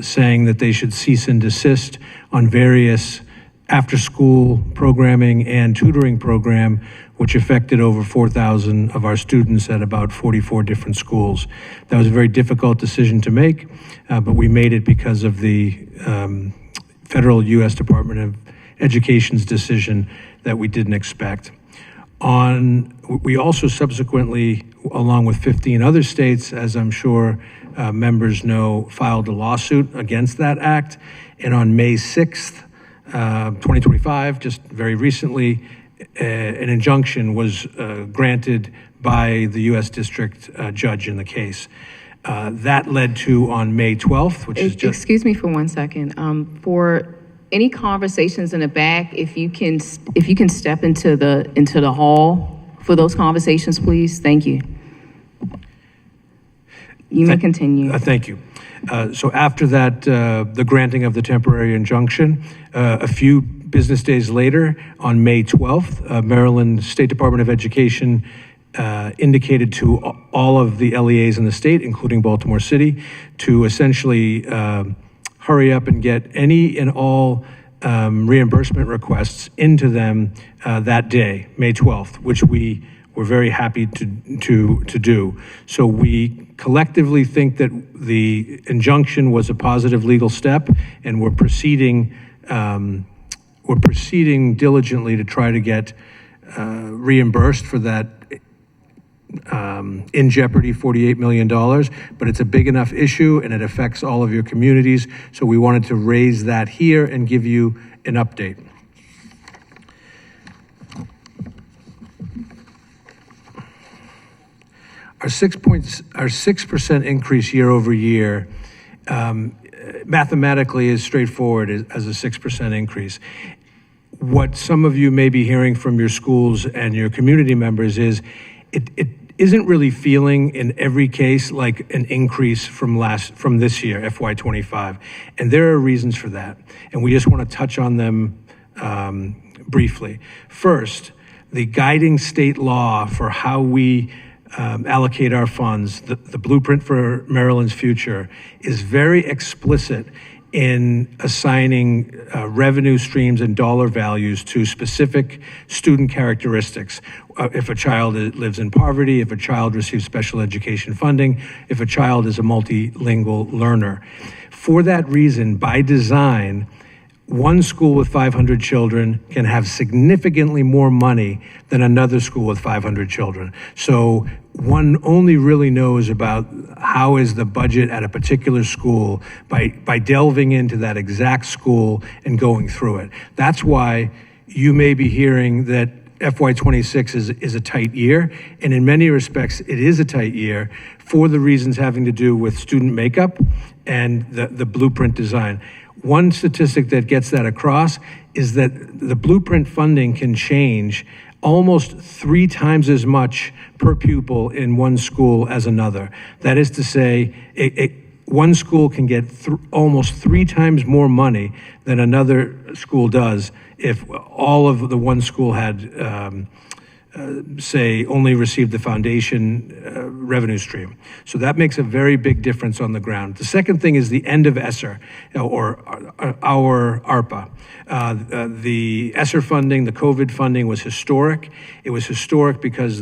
saying that they should cease and desist on various after-school programming and tutoring program, which affected over 4,000 of our students at about 44 different schools. That was a very difficult decision to make, but we made it because of the federal U.S. Department of Education's decision that we didn't expect. We also subsequently, along with 15 other states, as I'm sure members know, filed a lawsuit against that act. And on May 6th, 2025, just very recently, an injunction was granted by the U.S. District Judge in the case. That led to, on May 12th, which is just... Excuse me for 1 second. For any conversations in the back, if you can step into the hall for those conversations, please. Thank you. You may continue. Thank you. So after that, the granting of the temporary injunction, a few business days later, on May 12th, Maryland State Department of Education indicated to all of the LEAs in the state, including Baltimore City, to essentially hurry up and get any and all reimbursement requests into them that day, May 12th, which we were very happy to do. So we collectively think that the injunction was a positive legal step, and we're proceeding diligently to try to get reimbursed for that in jeopardy $48 million, but it's a big enough issue and it affects all of your communities, so we wanted to raise that here and give you an update. Our 6% increase year over year mathematically is straightforward as a 6% increase. What some of you may be hearing from your schools and your community members is it isn't really feeling in every case like an increase from this year, FY25. And there are reasons for that. And we just want to touch on them briefly. First, the guiding state law for how we allocate our funds, the blueprint for Maryland's future, is very explicit in assigning revenue streams and dollar values to specific student characteristics. If a child lives in poverty, if a child receives special education funding, if a child is a multilingual learner. For that reason, by design, one school with 500 children can have significantly more money than another school with 500 children. So one only really knows about how is the budget at a particular school by delving into that exact school and going through it. That's why you may be hearing that FY26 is a tight year, and in many respects it is a tight year for the reasons having to do with student makeup and the blueprint design. One statistic that gets that across is that the blueprint funding can change almost 3 times as much per pupil in one school as another. That is to say, one school can get almost 3 times more money than another school does if all of the one school had, say, only received the foundation revenue stream. So that makes a very big difference on the ground. The second thing is the end of ESSER, or our ARPA. The ESSER funding, the COVID funding was historic. It was historic because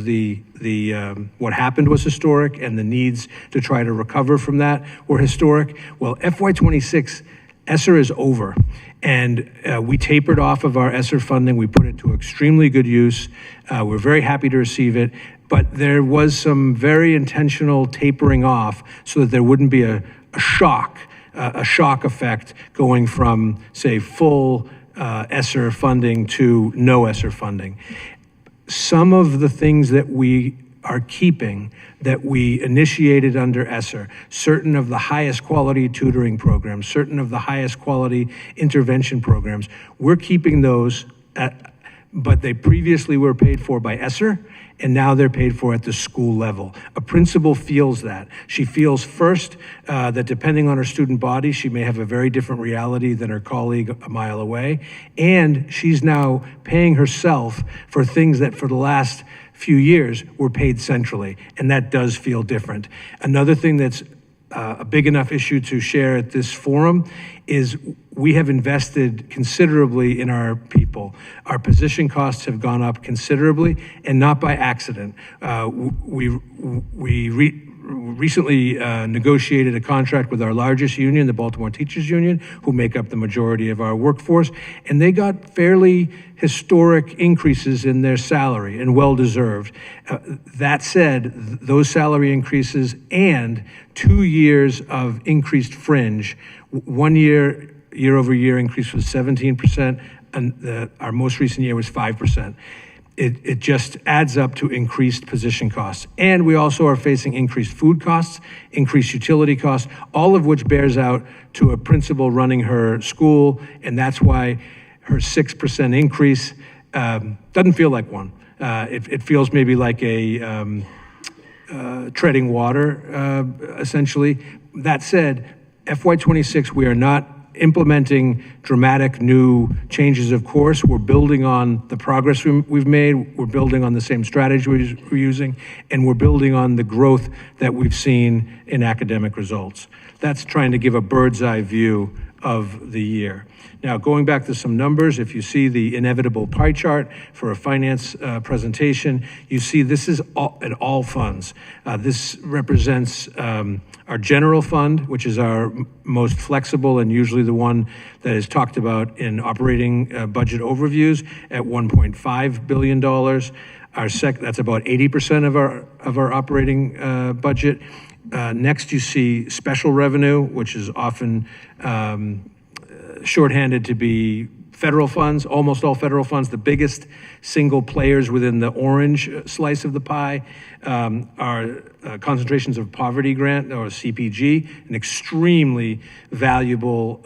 what happened was historic, and the needs to try to recover from that were historic. Well, FY26, ESSER is over, and we tapered off of our ESSER funding. We put it to extremely good use. We're very happy to receive it, but there was some very intentional tapering off so that there wouldn't be a shock effect going from, say, full ESSER funding to no ESSER funding. Some of the things that we are keeping that we initiated under ESSER, certain of the highest quality tutoring programs, certain of the highest quality intervention programs, we're keeping those, but they previously were paid for by ESSER, and now they're paid for at the school level. A principal feels that. She feels first that depending on her student body, she may have a very different reality than her colleague a mile away, and she's now paying herself for things that for the last few years were paid centrally, and that does feel different. Another thing that's a big enough issue to share at this forum is we have invested considerably in our people. Our position costs have gone up considerably, and not by accident. We recently negotiated a contract with our largest union, the Baltimore Teachers Union, who make up the majority of our workforce, and they got fairly historic increases in their salary, and well-deserved. That said, those salary increases and 2 years of increased fringe, 1 year-over-year increase was 17%, and our most recent year was 5%. It just adds up to increased position costs. And we also are facing increased food costs, increased utility costs, all of which bears out to a principal running her school, and that's why her 6% increase doesn't feel like one. It feels maybe like a treading water, essentially. That said, FY26, we are not implementing dramatic new changes of course. We're building on the progress we've made. We're building on the same strategies we're using, and we're building on the growth that we've seen in academic results. That's trying to give a bird's eye view of the year. Now, going back to some numbers, if you see the inevitable pie chart for a finance presentation, you see this is at all funds. This represents our general fund, which is our most flexible and usually the one that is talked about in operating budget overviews at $1.5 billion. That's about 80% of our operating budget. Next, you see special revenue, which is often shorthanded to be federal funds, almost all federal funds. The biggest single players within the orange slice of the pie are concentrations of poverty grant, or CPG, an extremely valuable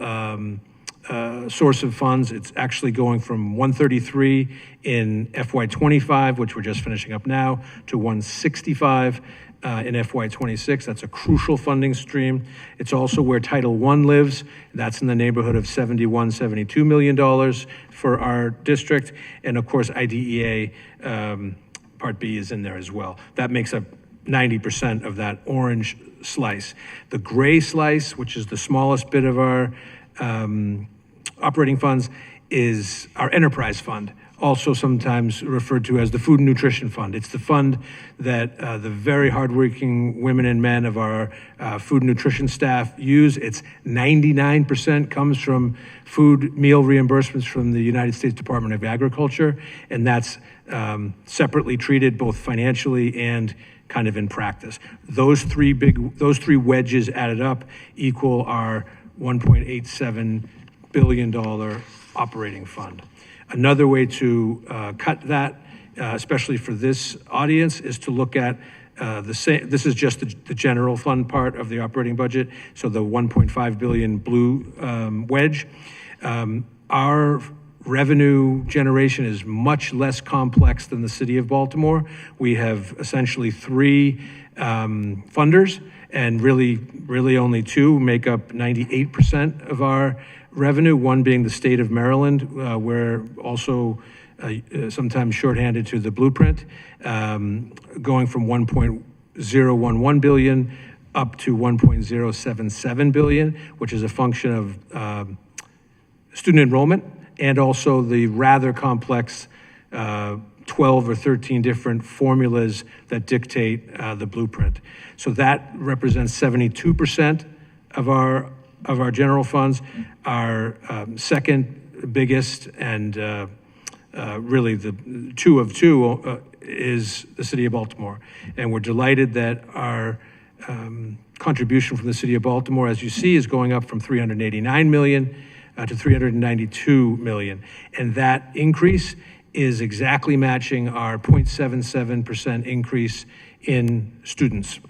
source of funds. It's actually going from 133 in FY25, which we're just finishing up now, to 165 in FY26. That's a crucial funding stream. It's also where Title I lives. That's in the neighborhood of $71, $72 million for our district. And of course, IDEA Part B is in there as well. That makes up 90% of that orange slice. The gray slice, which is the smallest bit of our operating funds, is our enterprise fund, also sometimes referred to as the Food and Nutrition Fund. It's the fund that the very hardworking women and men of our food and nutrition staff use. It's 99% comes from food meal reimbursements from the United States Department of Agriculture, and that's separately treated both financially and kind of in practice. Those three wedges added up equal our $1.87 billion operating fund. Another way to cut that, especially for this audience, is to look at this is just the general fund part of the operating budget, so the $1.5 billion blue wedge. Our revenue generation is much less complex than the city of Baltimore. We have essentially three funders, And really only two make up 98% of our revenue, one being the state of Maryland, we're also sometimes shorthanded to the blueprint, going from 1.011 billion up to 1.077 billion, which is a function of student enrollment and also the rather complex 12 or 13 different formulas that dictate the blueprint. So that represents 72% of our general funds. Our second biggest and really the two of two is the city of Baltimore. And we're delighted that our contribution from the city of Baltimore, as you see, is going up from 389 million to 392 million. And that increase is exactly matching our 0.77% increase in students,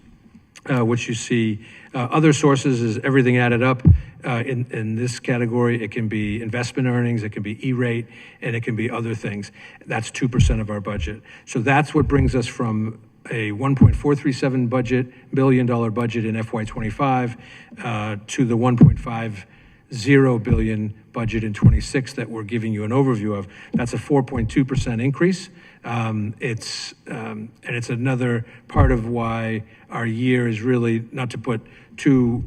which you see. Other sources is everything added up. In this category, it can be investment earnings, it can be E-rate, and it can be other things. That's 2% of our budget. So that's what brings us from a $1.437 billion budget in FY25 to the 1.50 billion budget in 26 that we're giving you an overview of. That's a 4.2% increase. And it's another part of why our year is really, not to put too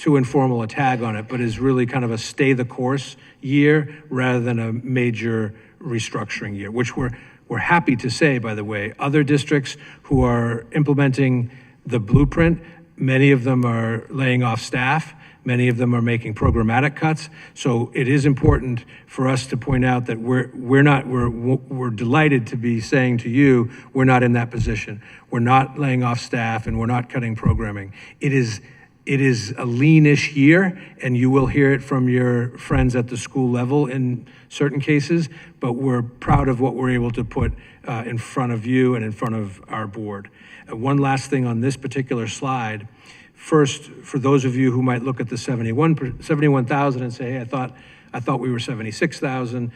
informal a tag on it, but is really kind of a stay the course year rather than a major restructuring year, which we're happy to say, by the way. Other districts who are implementing the blueprint, many of them are laying off staff. Many of them are making programmatic cuts. So it is important for us to point out that we're delighted to be saying to you, we're not in that position. We're not laying off staff and we're not cutting programming. It is a leanish year, and you will hear it from your friends at the school level in certain cases, but we're proud of what we're able to put in front of you and in front of our board. One last thing on this particular slide. First, for those of you who might look at the 71,000 and say, hey, I thought we were 76,000.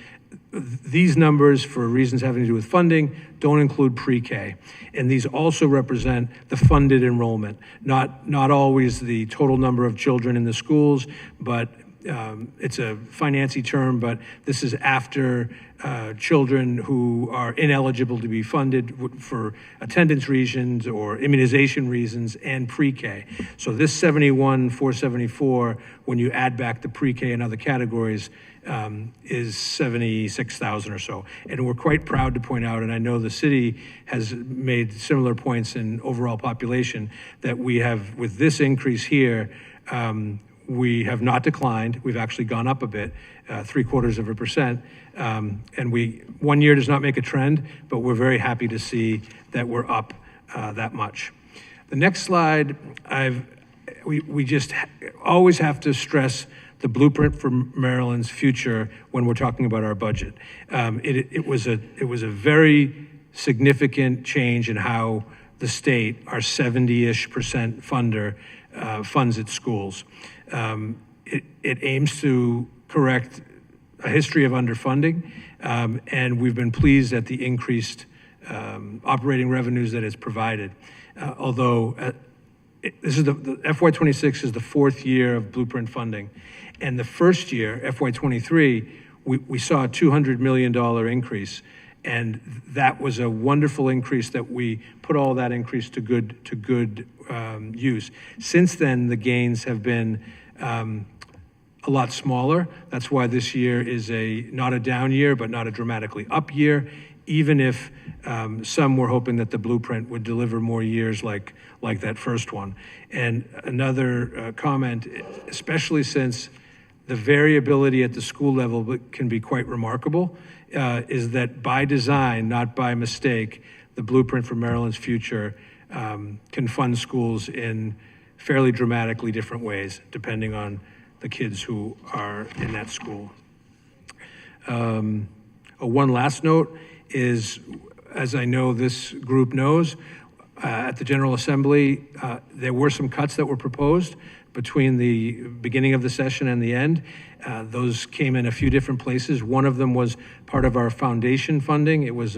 These numbers, for reasons having to do with funding, don't include pre-K. And these also represent the funded enrollment, not always the total number of children in the schools, but it's a financy term, but this is after children who are ineligible to be funded for attendance reasons or immunization reasons and pre-K. So this 71,474, when you add back the pre-K and other categories, is 76,000 or so. And we're quite proud to point out, and I know the city has made similar points in overall population, that we have, with this increase here, we have not declined. We've actually gone up a bit, 0.75%. And 1 year does not make a trend, but we're very happy to see that we're up that much. The next slide, we just always have to stress the blueprint for Maryland's future when we're talking about our budget. It was a very significant change in how the state, our 70-ish% funder, funds its schools. It aims to correct a history of underfunding, and we've been pleased at the increased operating revenues that it's provided. Although this is the FY26 is the fourth year of blueprint funding, and the first year, FY23, we saw a $200 million increase, and that was a wonderful increase that we put all that increase to good use. Since then, the gains have been a lot smaller. That's why this year is not a down year, but not a dramatically up year, even if some were hoping that the blueprint would deliver more years like that first one. And another comment, especially since the variability at the school level can be quite remarkable, is that by design, not by mistake, the blueprint for Maryland's future can fund schools in fairly dramatically different ways, depending on the kids who are in that school. One last note is, as I know this group knows, at the General Assembly, there were some cuts that were proposed between the beginning of the session and the end. Those came in a few different places. One of them was part of our foundation funding. It was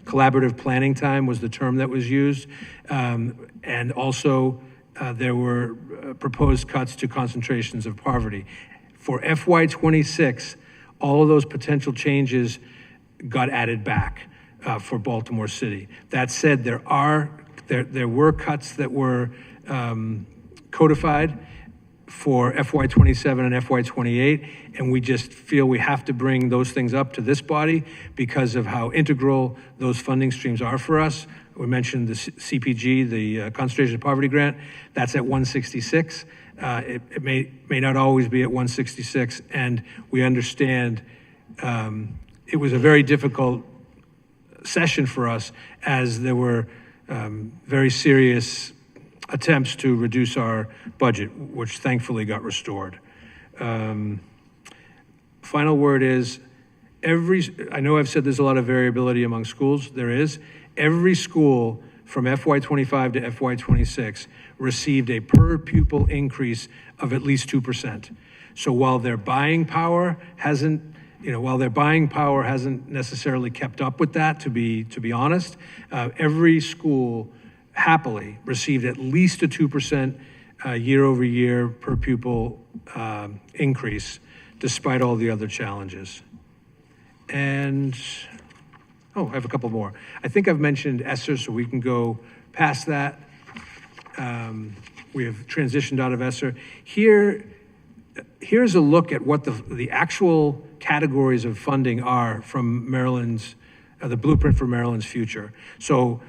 collaborative planning time was the term that was used. And also there were proposed cuts to concentrations of poverty. For FY26, all of those potential changes got added back for Baltimore City. That said, there were cuts that were codified for FY27 and FY28, and we just feel we have to bring those things up to this body because of how integral those funding streams are for us. We mentioned the CPG, the Concentration of Poverty Grant, that's at 166. It may not always be at 166, and we understand it was a very difficult session for us as there were very serious attempts to reduce our budget, which thankfully got restored. Final word is, I know I've said there's a lot of variability among schools, there is. Every school from FY25 to FY26 received a per pupil increase of at least 2%. So while their buying power hasn't necessarily kept up with that, to be honest, every school happily received at least a 2% year over year per pupil increase, despite all the other challenges. And, I have a couple more. I think I've mentioned ESSER, so we can go past that. We have transitioned out of ESSER. Here's a look at what the actual categories of funding are from Maryland's, the blueprint for Maryland's future. So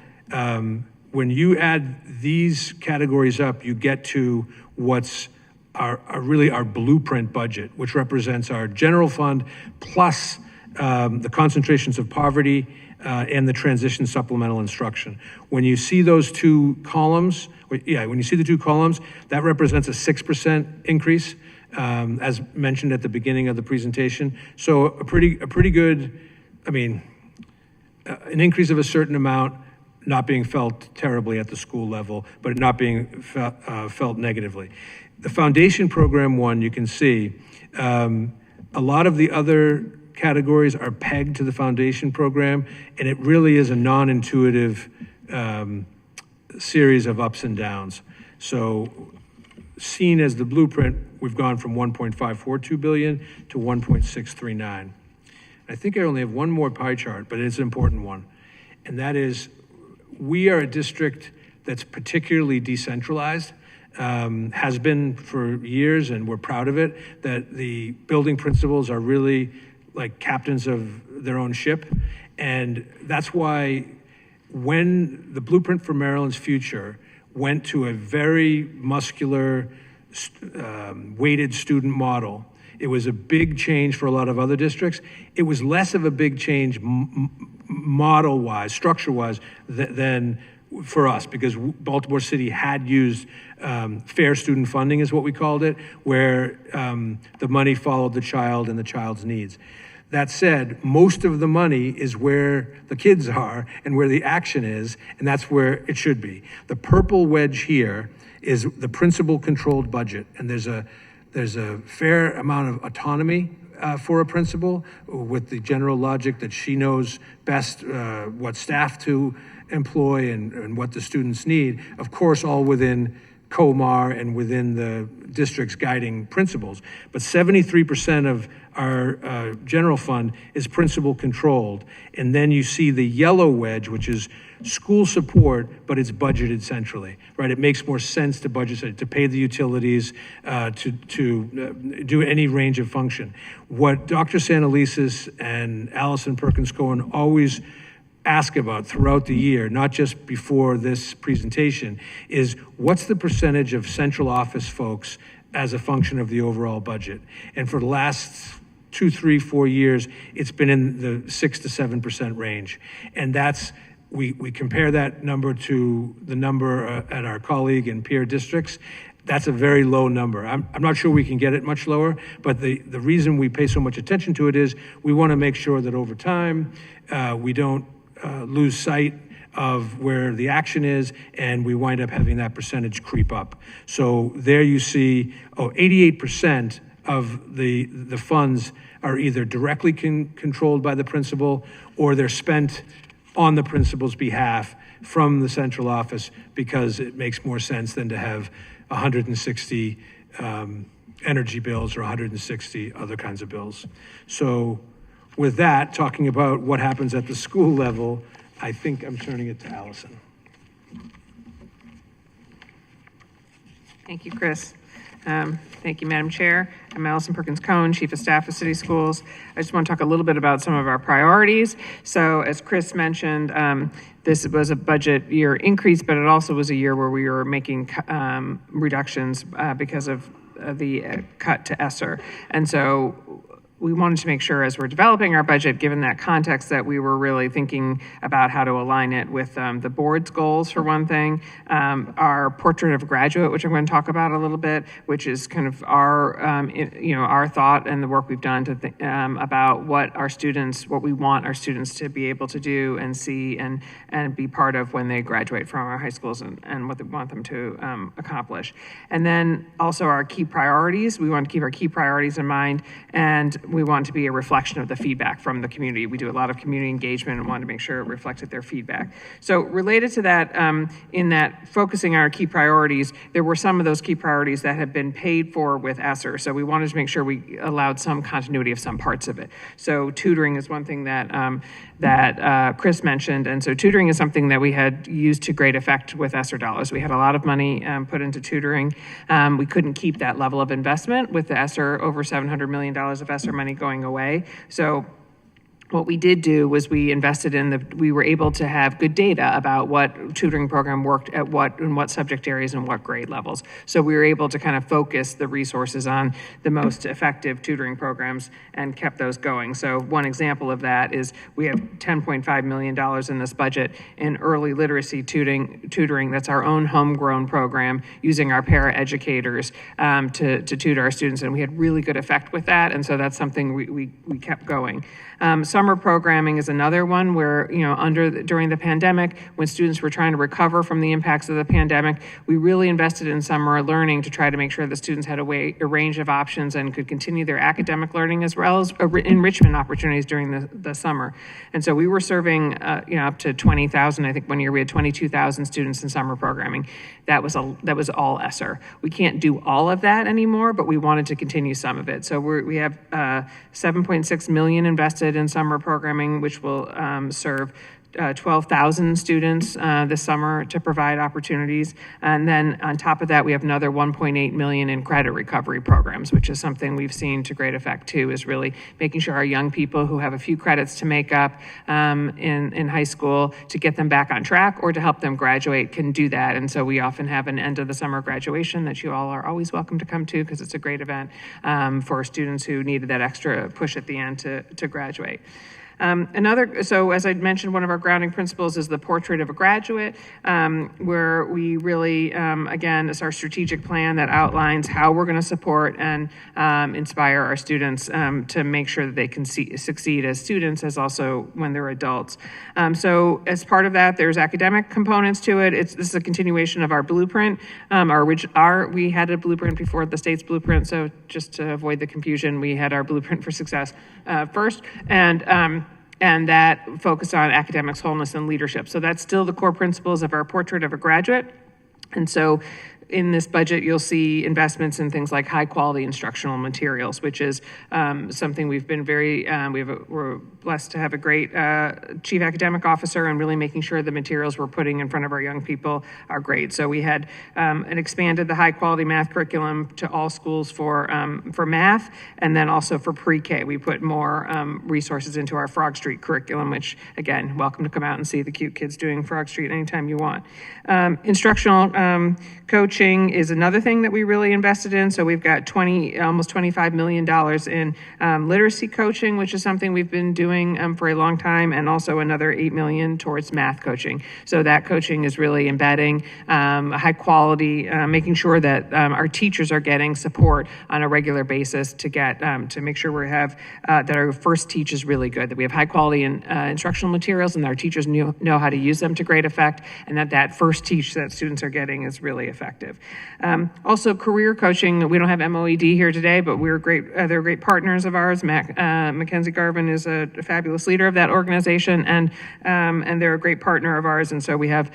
when you add these categories up, you get to what's really our blueprint budget, which represents our general fund plus the concentrations of poverty and the transition supplemental instruction. When you see those two columns, when you see the two columns, that represents a 6% increase, as mentioned at the beginning of the presentation. So a pretty good, an increase of a certain amount, not being felt terribly at the school level, but not being felt negatively. The foundation program one, you can see, a lot of the other categories are pegged to the foundation program, and it really is a non-intuitive series of ups and downs. So seen as the blueprint, we've gone from 1.542 billion to 1.639. I think I only have one more pie chart, but it's an important one. And that is, we are a district that's particularly decentralized, has been for years, and we're proud of it, that the building principals are really like captains of their own ship. And that's why when the Blueprint for Maryland's Future went to a very muscular, weighted student model, it was a big change for a lot of other districts. It was less of a big change model-wise, structure-wise, than for us, because Baltimore City had used fair student funding, is what we called it, where the money followed the child and the child's needs. That said, most of the money is where the kids are and where the action is, and that's where it should be. The purple wedge here is the principal-controlled budget, and there's a fair amount of autonomy for a principal, with the general logic that she knows best what staff to employ and what the students need, of course, all within COMAR and within the district's guiding principles. But 73% of our general fund is principal controlled. And then you see the yellow wedge, which is school support, but it's budgeted centrally, right? It makes more sense to budget, to pay the utilities, to do any range of function. What Dr. Santelises and Allison Perkins-Cohen always ask about throughout the year, not just before this presentation, is what's the percentage of central office folks as a function of the overall budget? And for the last 2, 3, 4 years, it's been in the 6 to 7% range. And that's, we compare that number to the number at our colleague and peer districts. That's a very low number. I'm not sure we can get it much lower, but the reason we pay so much attention to it is we want to make sure that over time, we don't lose sight of where the action is, and we wind up having that percentage creep up. So there you see, 88% of the funds are either directly controlled by the principal, or they're spent on the principal's behalf from the central office, because it makes more sense than to have 160 energy bills or 160 other kinds of bills. So with that, talking about what happens at the school level, I think I'm turning it to Allison. Thank you, Chris. Thank you, Madam Chair. I'm Allison Perkins Cohen, Chief of Staff of City Schools. I just want to talk a little bit about some of our priorities. So as Chris mentioned, this was a budget year increase, but it also was a year where we were making reductions because of the cut to ESSER. And so we wanted to make sure, as we're developing our budget, given that context, that we were really thinking about how to align it with the board's goals, for one thing. Our portrait of a graduate, which I'm going to talk about a little bit, which is kind of our, our thought and the work we've done to think about what we want our students to be able to do and see and be part of when they graduate from our high schools, and what we want them to accomplish. And then also our key priorities. We want to keep our key priorities in mind, and we want to be a reflection of the feedback from the community. We do a lot of community engagement and want to make sure it reflected their feedback. So related to that, in that focusing on our key priorities, there were some of those key priorities that have been paid for with ESSER. So we wanted to make sure we allowed some continuity of some parts of it. So tutoring is one thing that Chris mentioned. And so tutoring is something that we had used to great effect with ESSER dollars. We had a lot of money put into tutoring. We couldn't keep that level of investment with the ESSER, over $700 million of ESSER money going away. So what we did do was we invested we were able to have good data about what tutoring program worked at in what subject areas and what grade levels. So we were able to kind of focus the resources on the most effective tutoring programs and kept those going. So one example of that is we have $10.5 million in this budget in early literacy tutoring. That's our own homegrown program using our paraeducators to tutor our students, and we had really good effect with that, and so that's something we kept going. Summer programming is another one where, during the pandemic, when students were trying to recover from the impacts of the pandemic, we really invested in summer learning to try to make sure the students had a range of options and could continue their academic learning as well as enrichment opportunities during the summer. And so we were serving, up to 20,000. I think one year we had 22,000 students in summer programming. That was all ESSER. We can't do all of that anymore, but we wanted to continue some of it. So we have $7.6 million invested in summer programming, which will serve 12,000 students this summer to provide opportunities. And then on top of that, we have another $1.8 million in credit recovery programs, which is something we've seen to great effect too, is really making sure our young people who have a few credits to make up in high school, to get them back on track or to help them graduate, can do that. And so we often have an end of the summer graduation that you all are always welcome to come to, because it's a great event for students who needed that extra push at the end to graduate. So as I mentioned, one of our grounding principles is the portrait of a graduate, where we really, again, it's our strategic plan that outlines how we're going to support and inspire our students to make sure that they can succeed as students, as also when they're adults. So as part of that, there's academic components to it. This is a continuation of our blueprint. We had a blueprint before the state's blueprint, so just to avoid the confusion, we had our blueprint for success first, and that focused on academics, wholeness, and leadership. So that's still the core principles of our portrait of a graduate. And so in this budget, you'll see investments in things like high-quality instructional materials, which is something we've been we're blessed to have a great chief academic officer, and really making sure the materials we're putting in front of our young people are great. So we had expanded the high-quality math curriculum to all schools for math, and then also for pre-K. We put more resources into our Frog Street curriculum, which, again, welcome to come out and see the cute kids doing Frog Street anytime you want. Instructional coaching coaching is another thing that we really invested in. So we've got almost $25 million in literacy coaching, which is something we've been doing for a long time, and also another $8 million towards math coaching. So that coaching is really embedding high quality, making sure that our teachers are getting support on a regular basis to get to make sure we have that our first teach is really good, that we have high quality instructional materials and our teachers know how to use them to great effect, and that first teach that students are getting is really effective. Also, career coaching. We don't have MOED here today, but we're great. They're great partners of ours. Mackenzie Garvin is a fabulous leader of that organization, and they're a great partner of ours. And so we have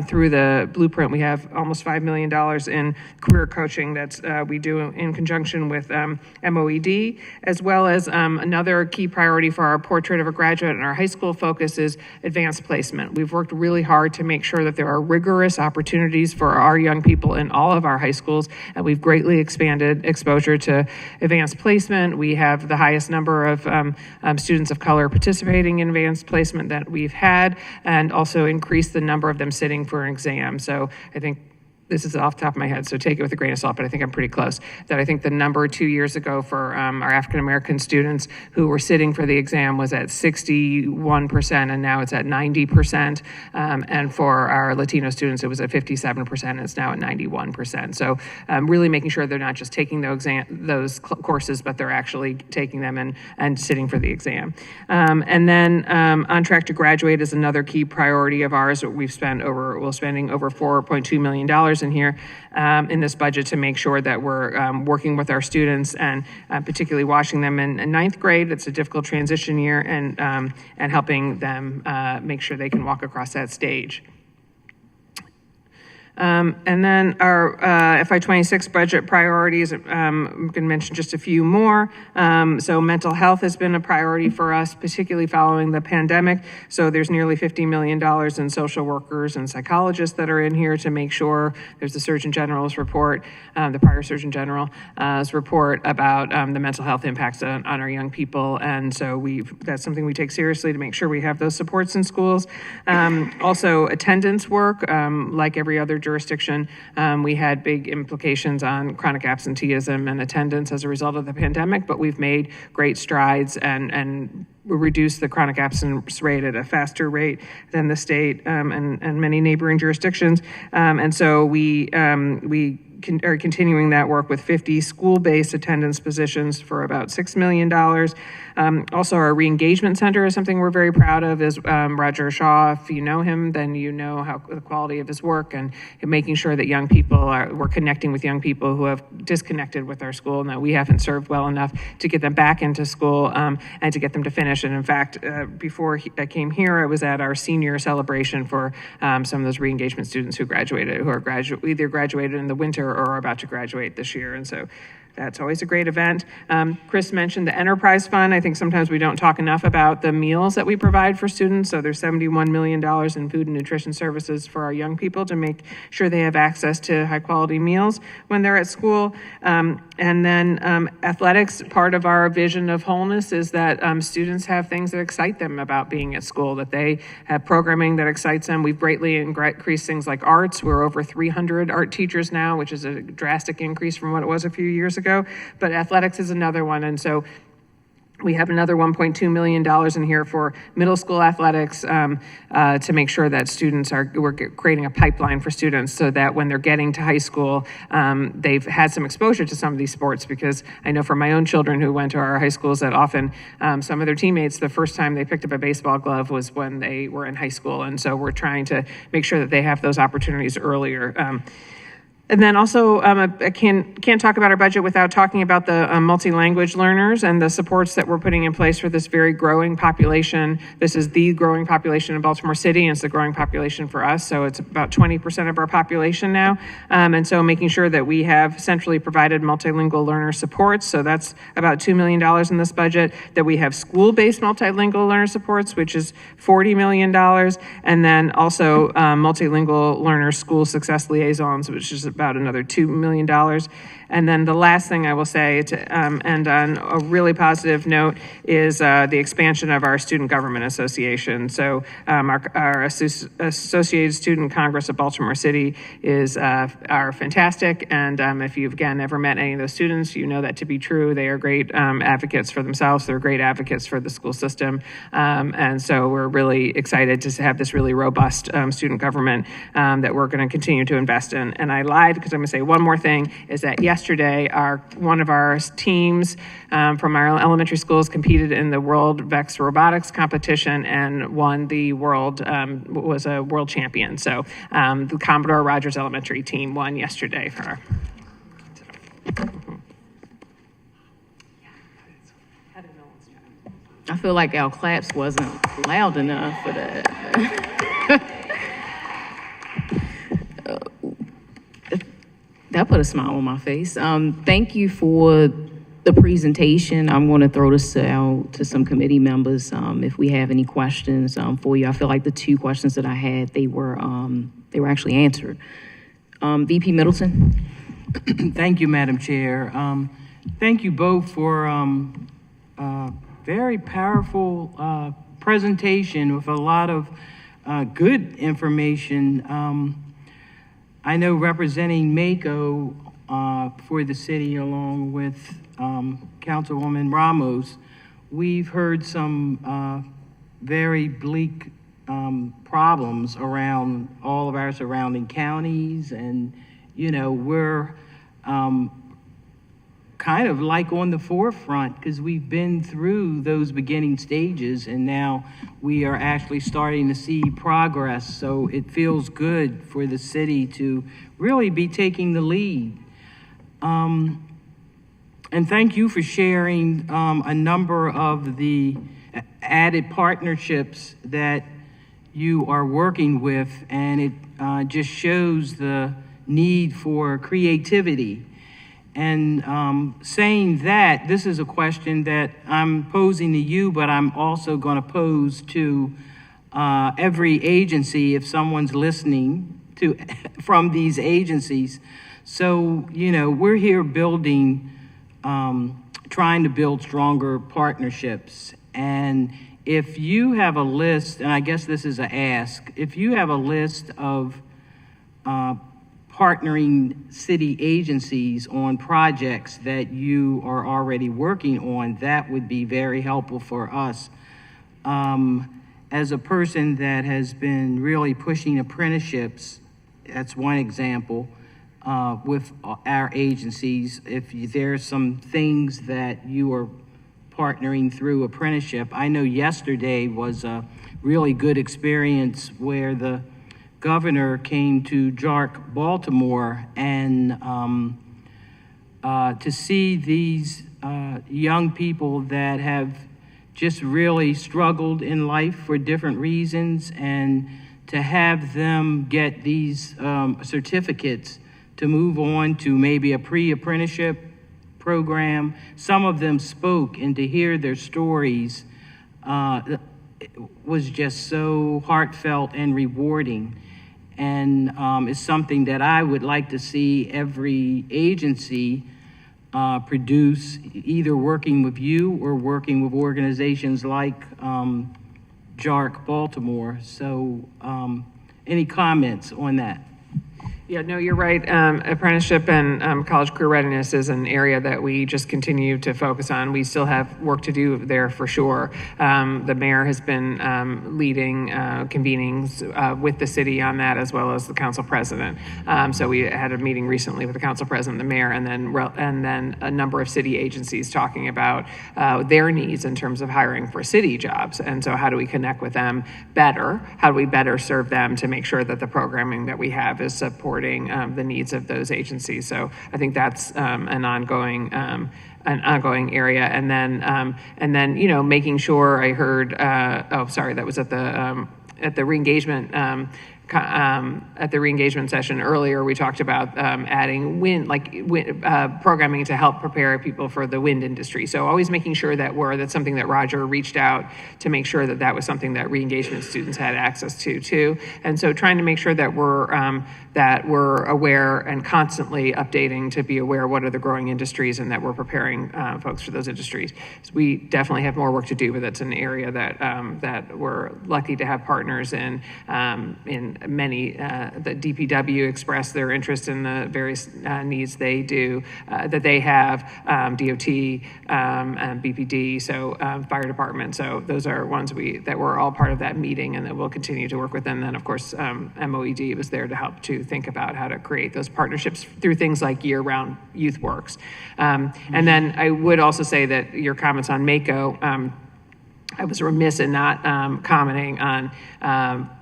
through the blueprint, we have almost $5 million in career coaching that's we do in conjunction with MOED, as well as another key priority for our portrait of a graduate and our high school focus is advanced placement. We've worked really hard to make sure that there are rigorous opportunities for our young people in all of our high schools, and we've greatly expanded exposure to advanced placement. We have the highest number of students of color participating in advanced placement that we've had, and also increased the number of them sitting for an exam. So I think this is off the top of my head, so take it with a grain of salt, but I think I'm pretty close. That I think the number 2 years ago for our African-American students who were sitting for the exam was at 61%, and now it's at 90%. And for our Latino students, it was at 57%, and it's now at 91%. So really making sure they're not just taking those courses, but they're actually taking them and sitting for the exam. And then on track to graduate is another key priority of ours. We're spending over $4.2 million in here in this budget to make sure that we're working with our students and particularly watching them in ninth grade. It's a difficult transition year, and helping them make sure they can walk across that stage. And then our FY26 budget priorities, I'm going to mention just a few more. So mental health has been a priority for us, particularly following the pandemic. So there's nearly $50 million in social workers and psychologists that are in here to make sure. There's the Surgeon General's report, the prior Surgeon General's report about the mental health impacts on our young people. And so that's something we take seriously to make sure we have those supports in schools. Also attendance work, like every other jurisdiction, we had big implications on chronic absenteeism and attendance as a result of the pandemic, but we've made great strides and reduced the chronic absence rate at a faster rate than the state and many neighboring jurisdictions. And so we are continuing that work with 50 school-based attendance positions for about $6 million. Also, our re-engagement center is something we're very proud of, is Roger Shaw. If you know him, then you know how the quality of his work and making sure that young people we're connecting with young people who have disconnected with our school and that we haven't served well enough to get them back into school and to get them to finish. And in fact, before I came here, I was at our senior celebration for some of those re-engagement students who graduated, who are either graduated in the winter or are about to graduate this year. And so that's always a great event. Chris mentioned the Enterprise Fund. I think sometimes we don't talk enough about the meals that we provide for students. So there's $71 million in food and nutrition services for our young people to make sure they have access to high quality meals when they're at school. And then athletics, part of our vision of wholeness is that students have things that excite them about being at school, that they have programming that excites them. We've greatly increased things like arts. We're over 300 art teachers now, which is a drastic increase from what it was a few years ago. But athletics is another one. And so we have another $1.2 million in here for middle school athletics to make sure that we're creating a pipeline for students so that when they're getting to high school, they've had some exposure to some of these sports, because I know from my own children who went to our high schools that often some of their teammates, the first time they picked up a baseball glove was when they were in high school. And so we're trying to make sure that they have those opportunities earlier. And then also, I can't talk about our budget without talking about the multi-language learners and the supports that we're putting in place for this very growing population. This is the growing population in Baltimore City, and it's the growing population for us. So it's about 20% of our population now. And so making sure that we have centrally provided multilingual learner supports. So that's about $2 million in this budget. That we have school-based multilingual learner supports, which is $40 million. And then also multilingual learner school success liaisons, which is about about another $2 million. And then the last thing I will say to end on a really positive note is the expansion of our Student Government Association. So our Associated Student Congress of Baltimore City are fantastic. And if you've, again, ever met any of those students, you know that to be true. They are great advocates for themselves. They're great advocates for the school system. And so we're really excited to have this really robust student government that we're going to continue to invest in. And I lied because I'm going to say one more thing, is that yesterday, one of our teams from our elementary schools competed in the World Vex Robotics competition and won the was a world champion. So the Commodore Rogers Elementary team won yesterday for our. I feel like our claps wasn't loud enough for that. That put a smile on my face. Thank you for the presentation. I'm going to throw this out to some committee members if we have any questions for you. I feel like the two questions that I had, they were actually answered. VP Middleton. Thank you, Madam Chair. Thank you both for very powerful presentation with a lot of good information. I know representing Mako for the city along with Councilwoman Ramos, we've heard some very bleak problems around all of our surrounding counties, and we're kind of like on the forefront because we've been through those beginning stages and now we are actually starting to see progress. So it feels good for the city to really be taking the lead. And thank you for sharing a number of the added partnerships that you are working with, and it just shows the need for creativity. And saying that, this is a question that I'm posing to you, but I'm also going to pose to every agency if someone's listening to from these agencies. So, we're here building, trying to build stronger partnerships. And if you have a list, and I guess this is an ask, if you have a list of partnering city agencies on projects that you are already working on, that would be very helpful for us. As a person that has been really pushing apprenticeships, that's one example, with our agencies. If there's some things that you are partnering through apprenticeship, I know yesterday was a really good experience where the governor came to JARC Baltimore, and to see these young people that have just really struggled in life for different reasons, and to have them get these certificates to move on to maybe a pre-apprenticeship program. Some of them spoke, and to hear their stories was just so heartfelt and rewarding. And it's something that I would like to see every agency produce, either working with you or working with organizations like JARC Baltimore. So any comments on that? Yeah, no, you're right. Apprenticeship and college career readiness is an area that we just continue to focus on. We still have work to do there for sure. The mayor has been leading convenings with the city on that, as well as the council president. So we had a meeting recently with the council president, the mayor, and then a number of city agencies talking about their needs in terms of hiring for city jobs. And so how do we connect with them better? How do we better serve them to make sure that the programming that we have is supporting the needs of those agencies? So I think that's an ongoing area. And then making sure I heard. That was at the re-engagement at the re-engagement session earlier, we talked about adding programming to help prepare people for the wind industry. So always making sure that that's something that Roger reached out to make sure that that was something that re-engagement students had access to too. And so trying to make sure that we're aware and constantly updating to be aware what are the growing industries and that we're preparing folks for those industries. So we definitely have more work to do, but that's an area that we're lucky to have partners in many. The DPW expressed their interest in the various needs they do, that they have, DOT, BPD, so fire department. So those are ones that were all part of that meeting and that we'll continue to work with. And then, of course, MOED was there to help to think about how to create those partnerships through things like year-round youth works. And then I would also say that your comments on MACO, I was remiss in not commenting on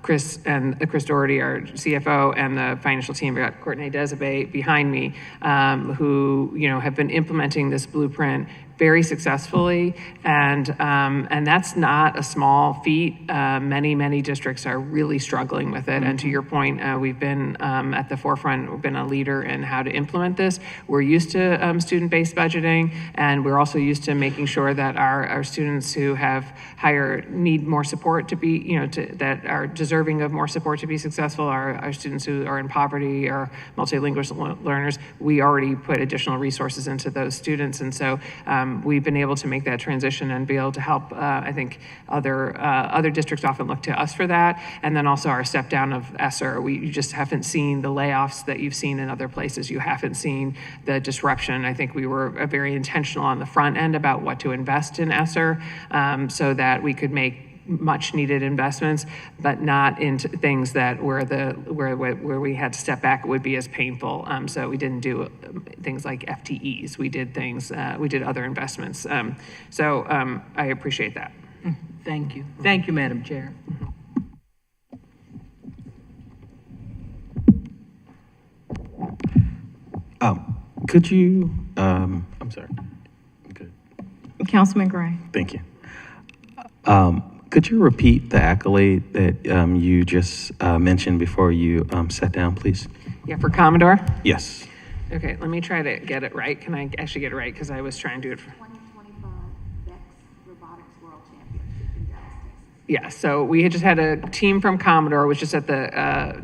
Chris Doherty, our CFO, and the financial team. We got Courtney Desabet behind me, who have been implementing this blueprint very successfully, and that's not a small feat. Many districts are really struggling with it. And to your point, we've been at the forefront. We've been a leader in how to implement this. We're used to student-based budgeting, and we're also used to making sure that our students who have need more support to be, that are deserving of more support to be successful. Our students who are in poverty or multilingual learners, we already put additional resources into those students, and so. We've been able to make that transition and be able to help. I think other districts often look to us for that, and then also our step down of ESSER. You just haven't seen the layoffs that you've seen in other places. You haven't seen the disruption. I think we were very intentional on the front end about what to invest in ESSER, so that we could make much needed investments, but not into things that where we had to step back, it would be as painful. So we didn't do things like FTEs. We did other investments. So I appreciate that. Thank you. Thank you, Madam Chair. Could you, I'm sorry. Good. Councilman Gray. Thank you. Could you repeat the accolade that you just mentioned before you sat down, please? Yeah, for Commodore? Yes. Okay, let me try to get it right. Can I actually get it right? Because I was trying to do it for... 2025 VEX Robotics World Championship in Dallas, Texas. Yeah, so we had just had a team from Commodore, was just at the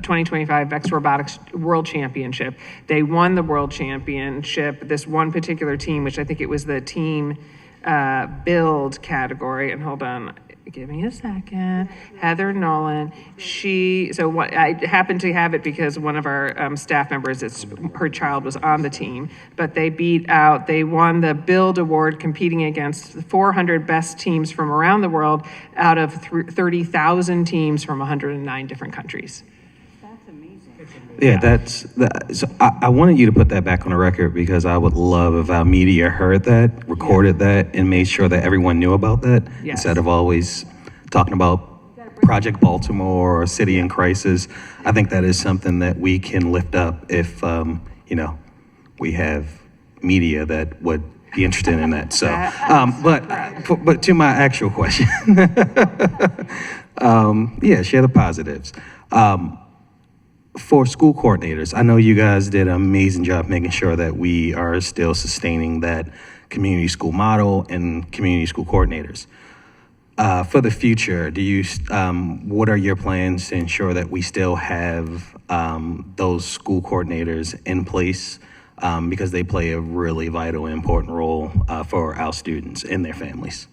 2025 VEX Robotics World Championship. They won the World Championship, this one particular team, which I think it was the team build category. And hold on, give me a second. Heather Nolan, I happened to have it because one of our staff members, her child was on the team, but they won the Build Award competing against 400 best teams from around the world out of 30,000 teams from 109 different countries. Yeah, so I wanted you to put that back on the record because I would love if our media heard that, recorded that, and made sure that everyone knew about that instead of always talking about Project Baltimore or City in Crisis. I think that is something that we can lift up if, we have media that would be interested in that. So, but to my actual question, share the positives. For school coordinators, I know you guys did an amazing job making sure that we are still sustaining that community school model and community school coordinators. For the future, what are your plans to ensure that we still have those school coordinators in place because they play a really vital and important role for our students and their families?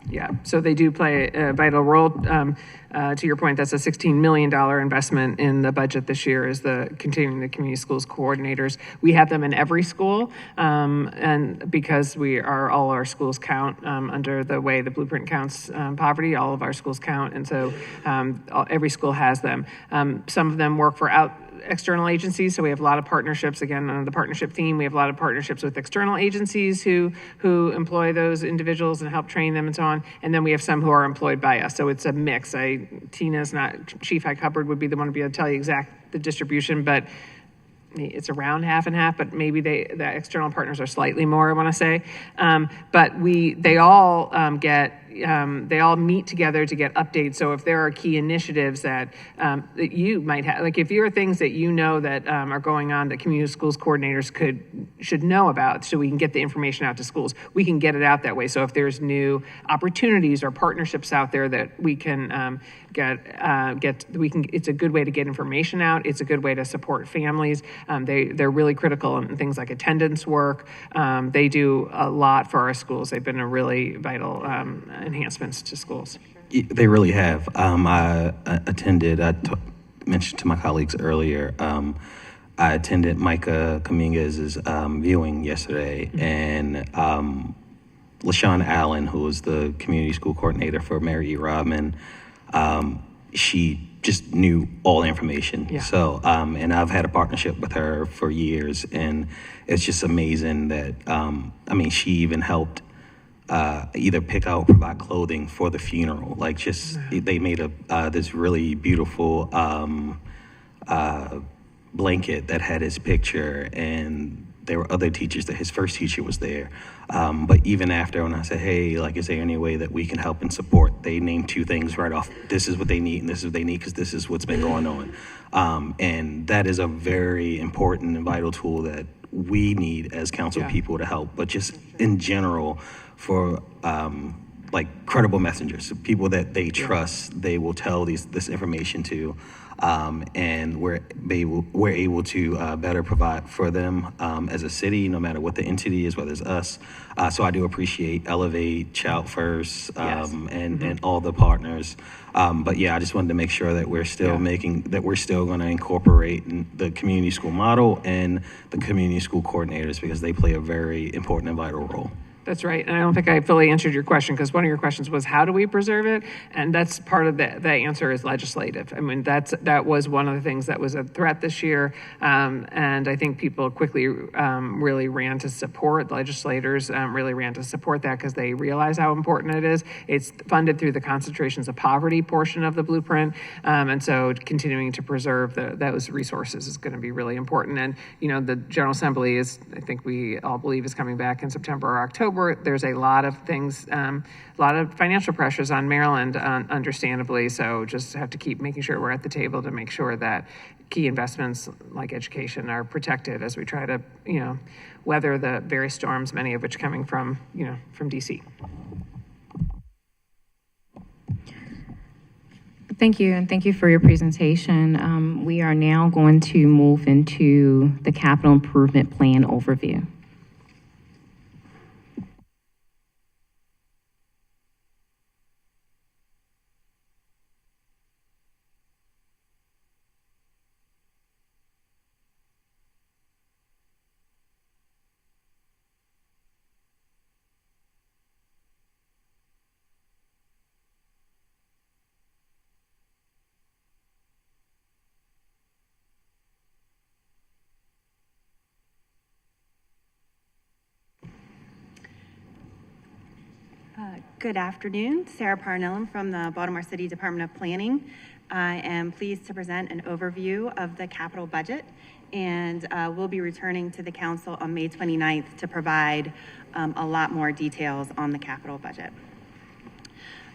Yeah, so they do play a vital role. To your point, that's a $16 million investment in the budget this year is continuing the community schools coordinators. We have them in every school, and because all our schools count under the way the blueprint counts poverty, all of our schools count, and so every school has them. Some of them work for external agencies, so we have a lot of partnerships. Again, on the partnership theme, we have a lot of partnerships with external agencies who employ those individuals and help train them and so on. And then we have some who are employed by us. So it's a mix. Tina's not, Chief High Hubbard would be the one to be able to tell you the distribution, but it's around half and half, but maybe the external partners are slightly more, I want to say. But they all get they all meet together to get updates. So if there are key initiatives that that you might have, like if there are things that you know that are going on that community schools coordinators should know about, so we can get the information out to schools, we can get it out that way. So if there's new opportunities or partnerships out there that we can it's a good way to get information out. It's a good way to support families. They're really critical in things like attendance work. They do a lot for our schools. They've been a really vital enhancements to schools. They really have. I mentioned to my colleagues earlier, I attended Micah Kaminga's viewing yesterday, and LaShawn Allen, who was the community school coordinator for Mary E. Rodman, she just knew all the information. Yeah. So, and I've had a partnership with her for years, and it's just amazing that, she even helped either pick out or provide clothing for the funeral. Like, just, they made this really beautiful blanket that had his picture, and there were other teachers that his first teacher was there. But even after, when I said, hey, like, is there any way that we can help and support? They named two things right off. This is what they need, and this is what they need, because this is what's been going on. And that is a very important and vital tool that we need as council people to help. But just in general, for like credible messengers, people that they trust, they will tell this information to. And we're able to better provide for them as a city, no matter what the entity is, whether it's us. So I do appreciate Elevate, Child First, and all the partners. But yeah, I just wanted to make sure that we're still we're still going to incorporate the community school model and the community school coordinators, because they play a very important and vital role. That's right. And I don't think I fully answered your question, because one of your questions was, how do we preserve it? And that's part of the answer is legislative. I mean, that was one of the things that was a threat this year. And I think people quickly really ran to support, legislators really ran to support that, because they realize how important it is. It's funded through the concentrations of poverty portion of the blueprint. And so continuing to preserve those resources is going to be really important. And, the General Assembly is, I think we all believe, is coming back in September or October. There's a lot of things, a lot of financial pressures on Maryland, understandably. So just have to keep making sure we're at the table to make sure that key investments like education are protected as we try to, weather the various storms, many of which coming from, from DC. Thank you, and thank you for your presentation. We are now going to move into the capital improvement plan overview. Good afternoon. Sarah Parnell from the Baltimore City Department of Planning. I am pleased to present an overview of the capital budget, and we'll be returning to the council on May 29th to provide a lot more details on the capital budget.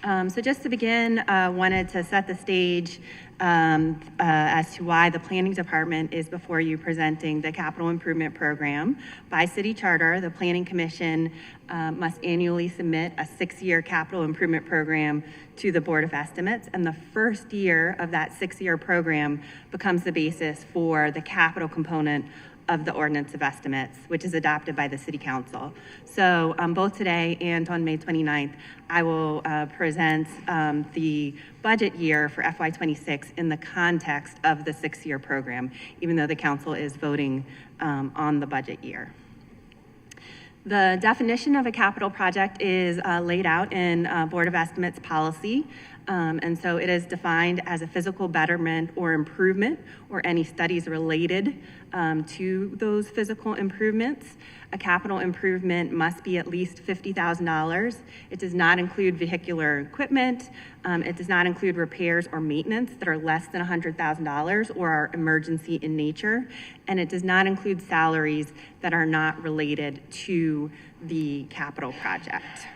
So just to begin, wanted to set the stage as to why the Planning Department is before you presenting the Capital Improvement Program. By city charter, the Planning Commission must annually submit a 6-year capital improvement program to the Board of Estimates, and the first year of that 6-year program becomes the basis for the capital component of the Ordinance of Estimates, which is adopted by the City Council. So both today and on May 29th, I will present the budget year for FY26 in the context of the 6-year program, even though the Council is voting on the budget year. The definition of a capital project is laid out in Board of Estimates policy. And so it is defined as a physical betterment or improvement, or any studies related to those physical improvements. A capital improvement must be at least $50,000. It does not include vehicular equipment. It does not include repairs or maintenance that are less than $100,000 or are emergency in nature. And it does not include salaries that are not related to the capital project.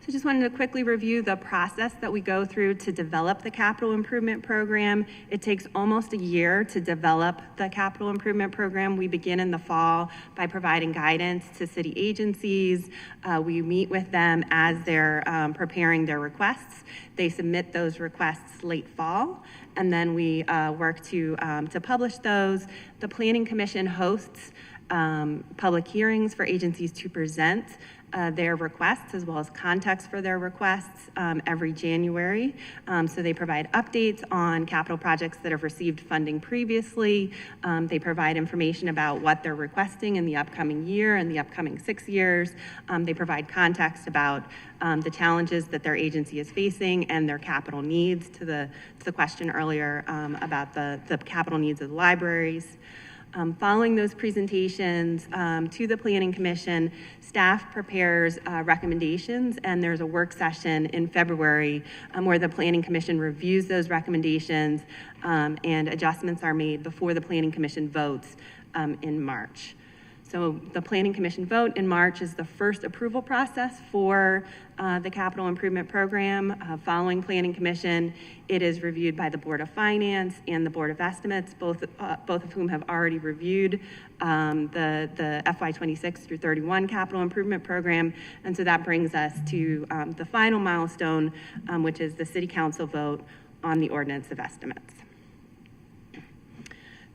So just wanted to quickly review the process that we go through to develop the capital improvement program. It takes almost a year to develop the capital improvement program. We begin in the fall by providing guidance to city agencies. We meet with them as they're preparing their requests. They submit those requests late fall, and then we work to publish those. The Planning Commission hosts public hearings for agencies to present their requests as well as context for their requests every January. So they provide updates on capital projects that have received funding previously. They provide information about what they're requesting in the upcoming year and the upcoming 6 years. They provide context about the challenges that their agency is facing and their capital needs, to the question earlier about the capital needs of the libraries. Following those presentations to the Planning Commission, staff prepares recommendations, and there's a work session in February where the Planning Commission reviews those recommendations and adjustments are made before the Planning Commission votes in March. So the Planning Commission vote in March is the first approval process for the capital improvement program. Following Planning Commission, it is reviewed by the Board of Finance and the Board of Estimates, both of whom have already reviewed the FY26 through 31 capital improvement program. And so that brings us to the final milestone, which is the City Council vote on the ordinance of estimates.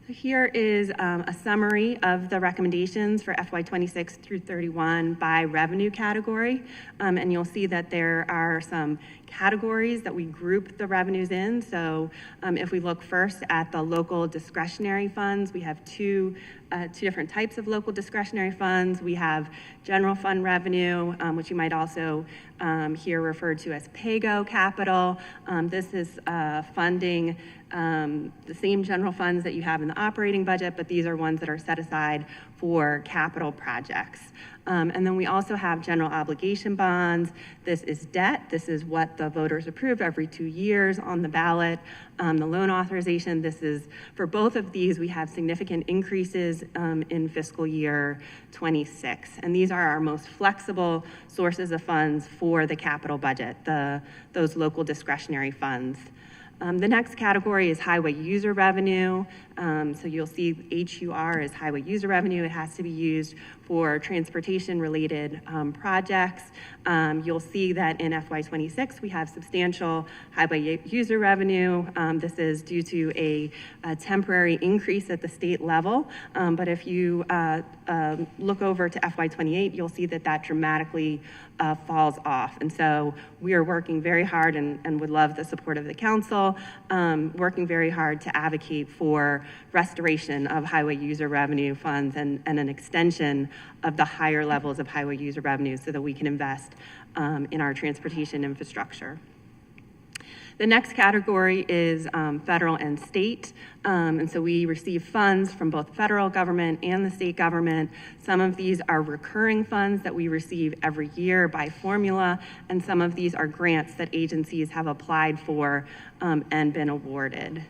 Here is a summary of the recommendations for FY26 through 31 by revenue category. And you'll see that there are some categories that we group the revenues in. So if we look first at the local discretionary funds, we have two different types of local discretionary funds. We have general fund revenue, which you might also hear referred to as PAYGO capital. This is funding the same general funds that you have in the operating budget, but these are ones that are set aside for capital projects. And then we also have general obligation bonds. This is debt. This is what the voters approve every 2 years on the ballot. The loan authorization, this is, for both of these, we have significant increases in fiscal year 26. And these are our most flexible sources of funds for the capital budget, those local discretionary funds. The next category is highway user revenue. So you'll see HUR is highway user revenue. It has to be used for transportation-related projects. You'll see that in FY26, we have substantial highway user revenue. This is due to a temporary increase at the state level. But if you look over to FY28, you'll see that that dramatically falls off. And so we are working very hard and would love the support of the council, working very hard to advocate for restoration of highway user revenue funds and an extension of the higher levels of highway user revenue so that we can invest in our transportation infrastructure. The next category is federal and state. And so we receive funds from both federal government and the state government. Some of these are recurring funds that we receive every year by formula, and some of these are grants that agencies have applied for and been awarded.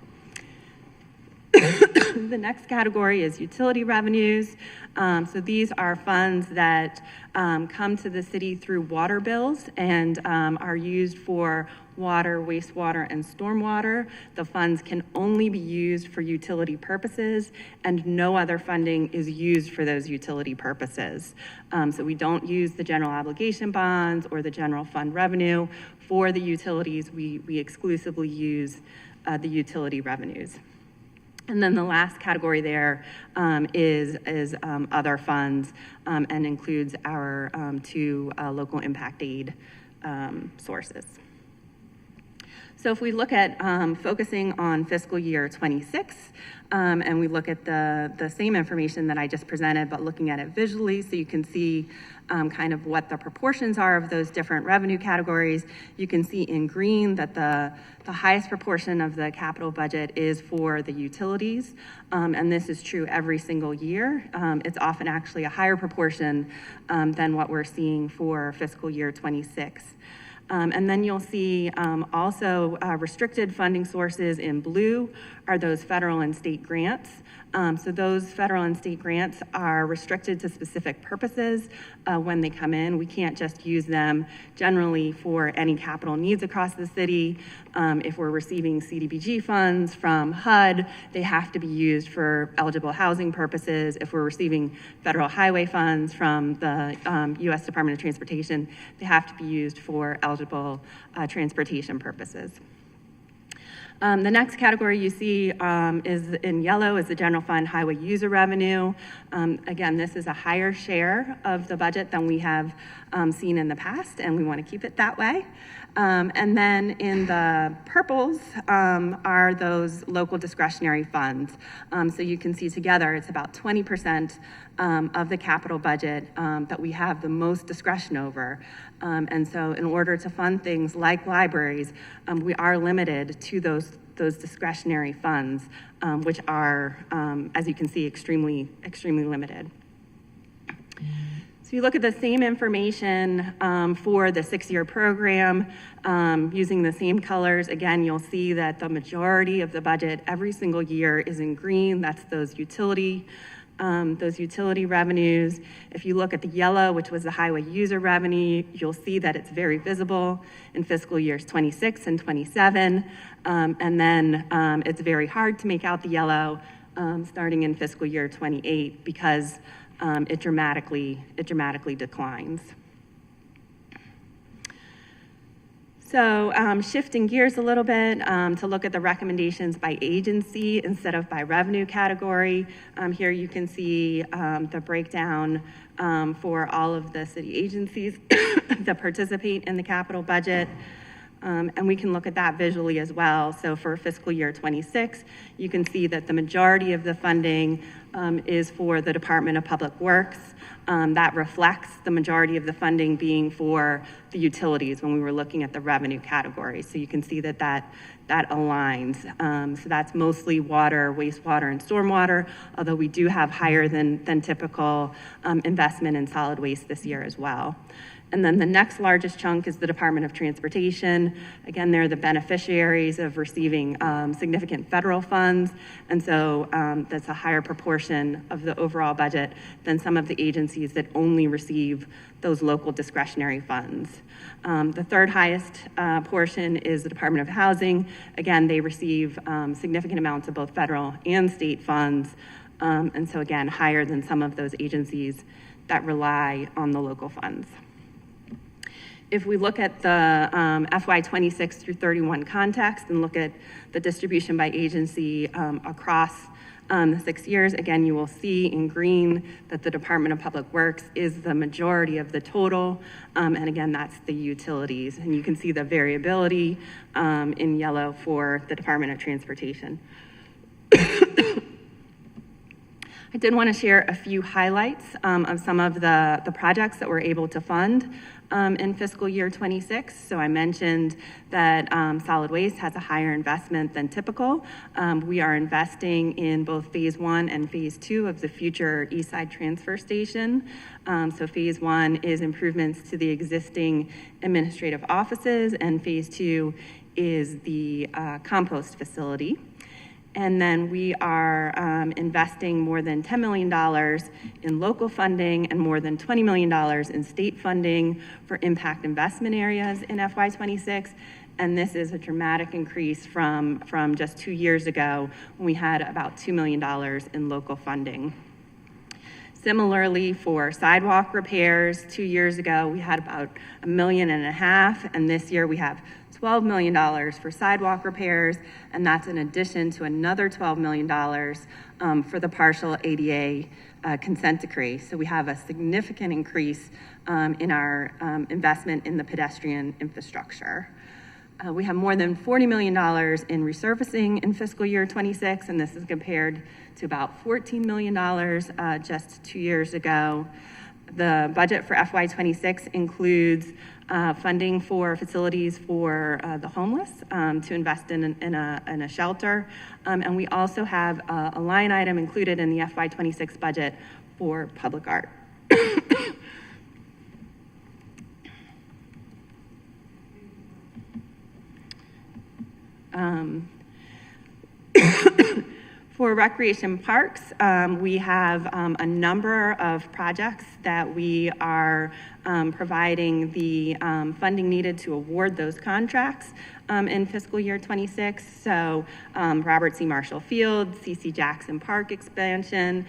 The next category is utility revenues. So these are funds that come to the city through water bills and are used for water, wastewater, and stormwater. The funds can only be used for utility purposes, and no other funding is used for those utility purposes. So we don't use the general obligation bonds or the general fund revenue for the utilities. We exclusively use the utility revenues. And then the last category there is other funds and includes our two local impact aid sources. So if we look at focusing on fiscal year 26, and we look at the same information that I just presented, but looking at it visually so you can see kind of what the proportions are of those different revenue categories. You can see in green that the highest proportion of the capital budget is for the utilities, and this is true every single year. It's often actually a higher proportion than what we're seeing for fiscal year 26. And then you'll see also restricted funding sources in blue are those federal and state grants. So those federal and state grants are restricted to specific purposes when they come in. We can't just use them generally for any capital needs across the city. If we're receiving CDBG funds from HUD, they have to be used for eligible housing purposes. If we're receiving federal highway funds from the U.S. Department of Transportation, they have to be used for eligible transportation purposes. The next category you see is in yellow is the general fund highway user revenue. Again, this is a higher share of the budget than we have seen in the past, and we want to keep it that way. And then in the purples are those local discretionary funds. So you can see together it's about 20% of the capital budget that we have the most discretion over. And so in order to fund things like libraries, we are limited to those discretionary funds, which are, as you can see, extremely limited. So you look at the same information for the 6-year program using the same colors. Again, you'll see that the majority of the budget every single year is in green. That's those utility revenues. If you look at the yellow, which was the highway user revenue, you'll see that it's very visible in fiscal years 26 and 27. And then it's very hard to make out the yellow starting in fiscal year 28 because it dramatically declines. So shifting gears a little bit to look at the recommendations by agency instead of by revenue category. Here you can see the breakdown for all of the city agencies that participate in the capital budget. And we can look at that visually as well. So for fiscal year 26, you can see that the majority of the funding is for the Department of Public Works. That reflects the majority of the funding being for the utilities when we were looking at the revenue categories. So you can see that aligns. So that's mostly water, wastewater, and stormwater, although we do have higher than typical investment in solid waste this year as well. And then the next largest chunk is the Department of Transportation. Again, they're the beneficiaries of receiving significant federal funds. And so that's a higher proportion of the overall budget than some of the agencies that only receive those local discretionary funds. The third highest portion is the Department of Housing. Again, they receive significant amounts of both federal and state funds. And so again, higher than some of those agencies that rely on the local funds. If we look at the FY 26 through 31 context and look at the distribution by agency across the 6 years, again, you will see in green that the Department of Public Works is the majority of the total. And again, that's the utilities. And you can see the variability in yellow for the Department of Transportation. I did want to share a few highlights of some of the projects that we're able to fund in fiscal year 26. So I mentioned that solid waste has a higher investment than typical. We are investing in both phase 1 and phase 2 of the future Eastside Transfer Station. So phase 1 is improvements to the existing administrative offices, and phase 2 is the compost facility. And then we are investing more than $10 million in local funding and more than $20 million in state funding for impact investment areas in FY26. And this is a dramatic increase from just 2 years ago when we had about $2 million in local funding. Similarly, for sidewalk repairs, 2 years ago we had about $1.5 million, and this year we have $12 million for sidewalk repairs, and that's in addition to another $12 million for the partial ADA consent decree. So we have a significant increase in our investment in the pedestrian infrastructure. We have more than $40 million in resurfacing in fiscal year 26, and this is compared to about $14 million just 2 years ago. The budget for FY26 includes funding for facilities for the homeless to invest in a shelter. And we also have a line item included in the FY26 budget for public art. For recreation parks, we have a number of projects that we are providing the funding needed to award those contracts in fiscal year 26. So Robert C. Marshall Field, C.C. Jackson Park expansion,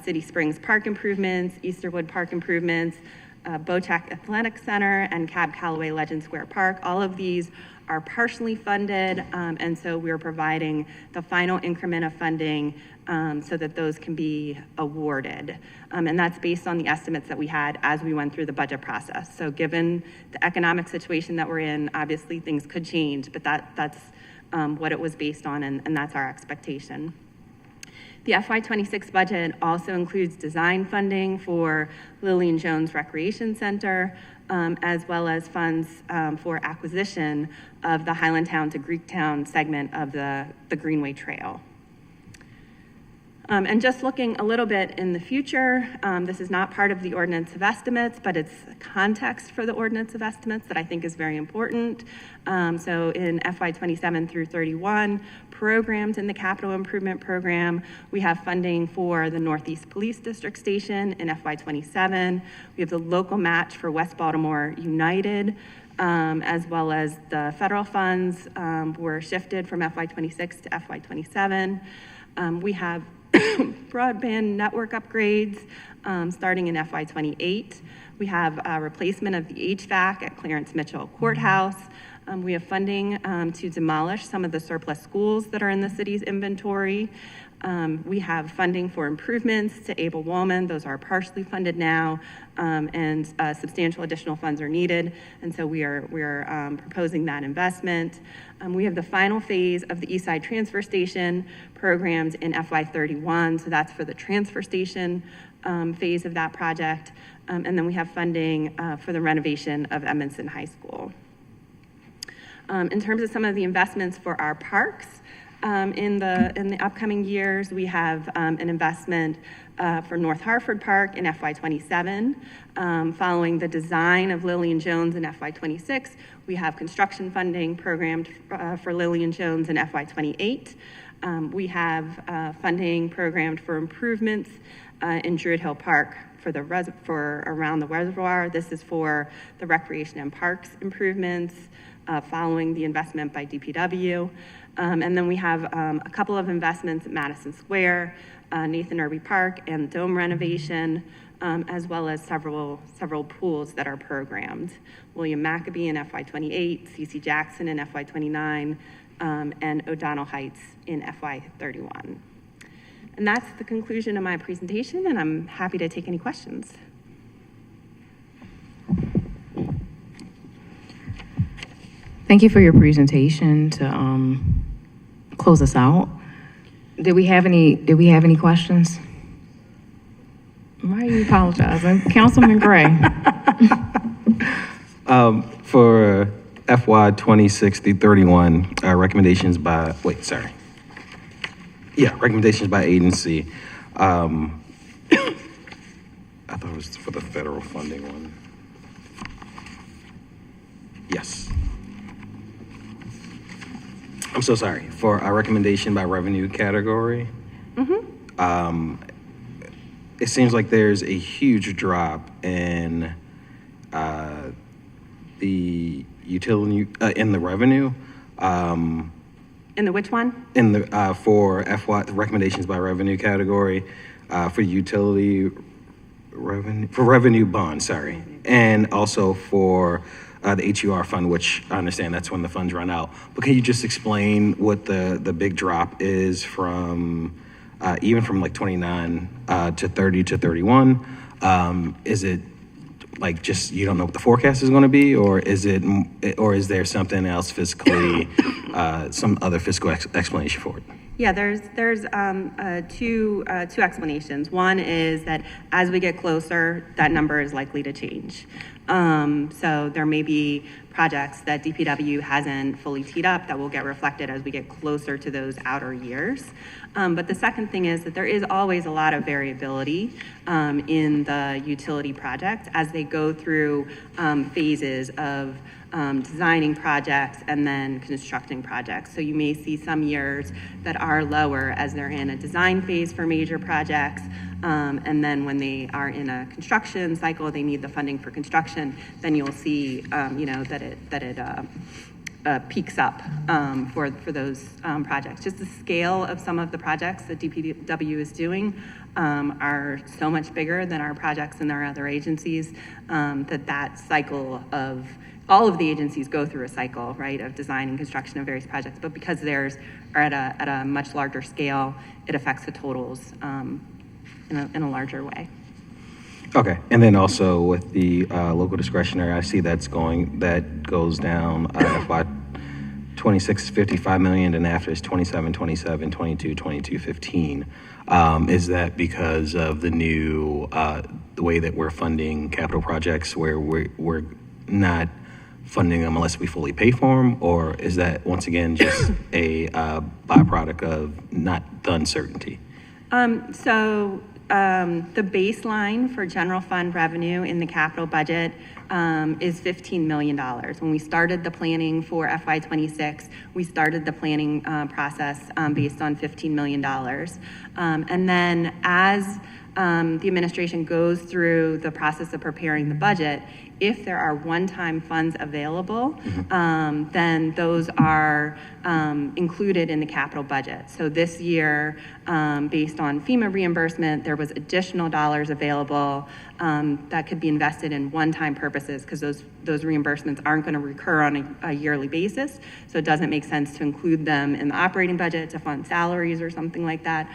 City Springs Park improvements, Easterwood Park improvements, Bochac Athletic Center, and Cab Calloway Legend Square Park. All of these are partially funded, and so we're providing the final increment of funding so that those can be awarded. And that's based on the estimates that we had as we went through the budget process. So given the economic situation that we're in, obviously things could change, but that's what it was based on, and that's our expectation. The FY26 budget also includes design funding for Lillian Jones Recreation Center, as well as funds for acquisition of the Highlandtown to Greektown segment of the Greenway Trail. And just looking a little bit in the future, this is not part of the ordinance of estimates, but it's context for the ordinance of estimates that I think is very important. So in FY27 through 31, programs in the capital improvement program, we have funding for the Northeast Police District Station in FY27. We have the local match for West Baltimore United, as well as the federal funds were shifted from FY26 to FY27. We have broadband network upgrades starting in FY28. We have a replacement of the HVAC at Clarence Mitchell Courthouse. We have funding to demolish some of the surplus schools that are in the city's inventory. We have funding for improvements to Abel Woolman. Those are partially funded now, and substantial additional funds are needed. And so we are proposing that investment. We have the final phase of the Eastside Transfer Station programs in FY31. So that's for the transfer station phase of that project. And then we have funding for the renovation of Edmondson High School. In terms of some of the investments for our parks, in the upcoming years, we have an investment for North Hartford Park in FY27. Following the design of Lillian Jones in FY26, we have construction funding programmed for Lillian Jones in FY28. We have funding programmed for improvements in Druid Hill Park for around the reservoir. This is for the recreation and parks improvements following the investment by DPW. And then we have a couple of investments at Madison Square, Nathan Irby Park, and dome renovation, as well as several pools that are programmed. William Maccabee in FY28, C.C. Jackson in FY29, and O'Donnell Heights in FY31. And that's the conclusion of my presentation, and I'm happy to take any questions. Thank you for your presentation to close us out. Did we have any questions? Why are you apologizing? Councilman Gray. For FY 26 through 31, recommendations by agency. I thought it was for the federal funding one. Yes. I'm so sorry. For our recommendation by revenue category, it seems like there's a huge drop in the utility in the revenue. In the which one? In the for FY recommendations by revenue category for utility revenue for revenue bond, sorry, and also for the HUR fund, which I understand that's when the funds run out. But can you just explain what the big drop is from even from like 29 to 30 to 31? Is it like just you don't know what the forecast is going to be, or is there something else fiscally, some other fiscal explanation for it? Yeah, there's two explanations. One is that as we get closer, that number is likely to change. So there may be projects that DPW hasn't fully teed up that will get reflected as we get closer to those outer years. But the second thing is that there is always a lot of variability in the utility project as they go through phases of designing projects and then constructing projects. So you may see some years that are lower as they're in a design phase for major projects. And then when they are in a construction cycle, they need the funding for construction, then you'll see, that it peaks up for those projects. Just the scale of some of the projects that DPW is doing are so much bigger than our projects in our other agencies, that cycle of all of the agencies go through a cycle, right, of design and construction of various projects. But because theirs are at a much larger scale, it affects the totals in a larger way. Okay, and then also with the local discretionary, I see that goes down by 26, 55 million, and after it's 27, 27, 22, 22, 15. Is that because of the new, the way that we're funding capital projects where we're not funding them unless we fully pay for them, or is that once again just a byproduct of not the uncertainty? The baseline for general fund revenue in the capital budget is $15 million. When we started the planning for FY26, we started the planning process based on $15 million. And then as the administration goes through the process of preparing the budget, if there are one-time funds available, then those are included in the capital budget. So this year, based on FEMA reimbursement, there was additional dollars available that could be invested in one-time purposes, because those reimbursements aren't going to recur on a yearly basis. So it doesn't make sense to include them in the operating budget to fund salaries or something like that.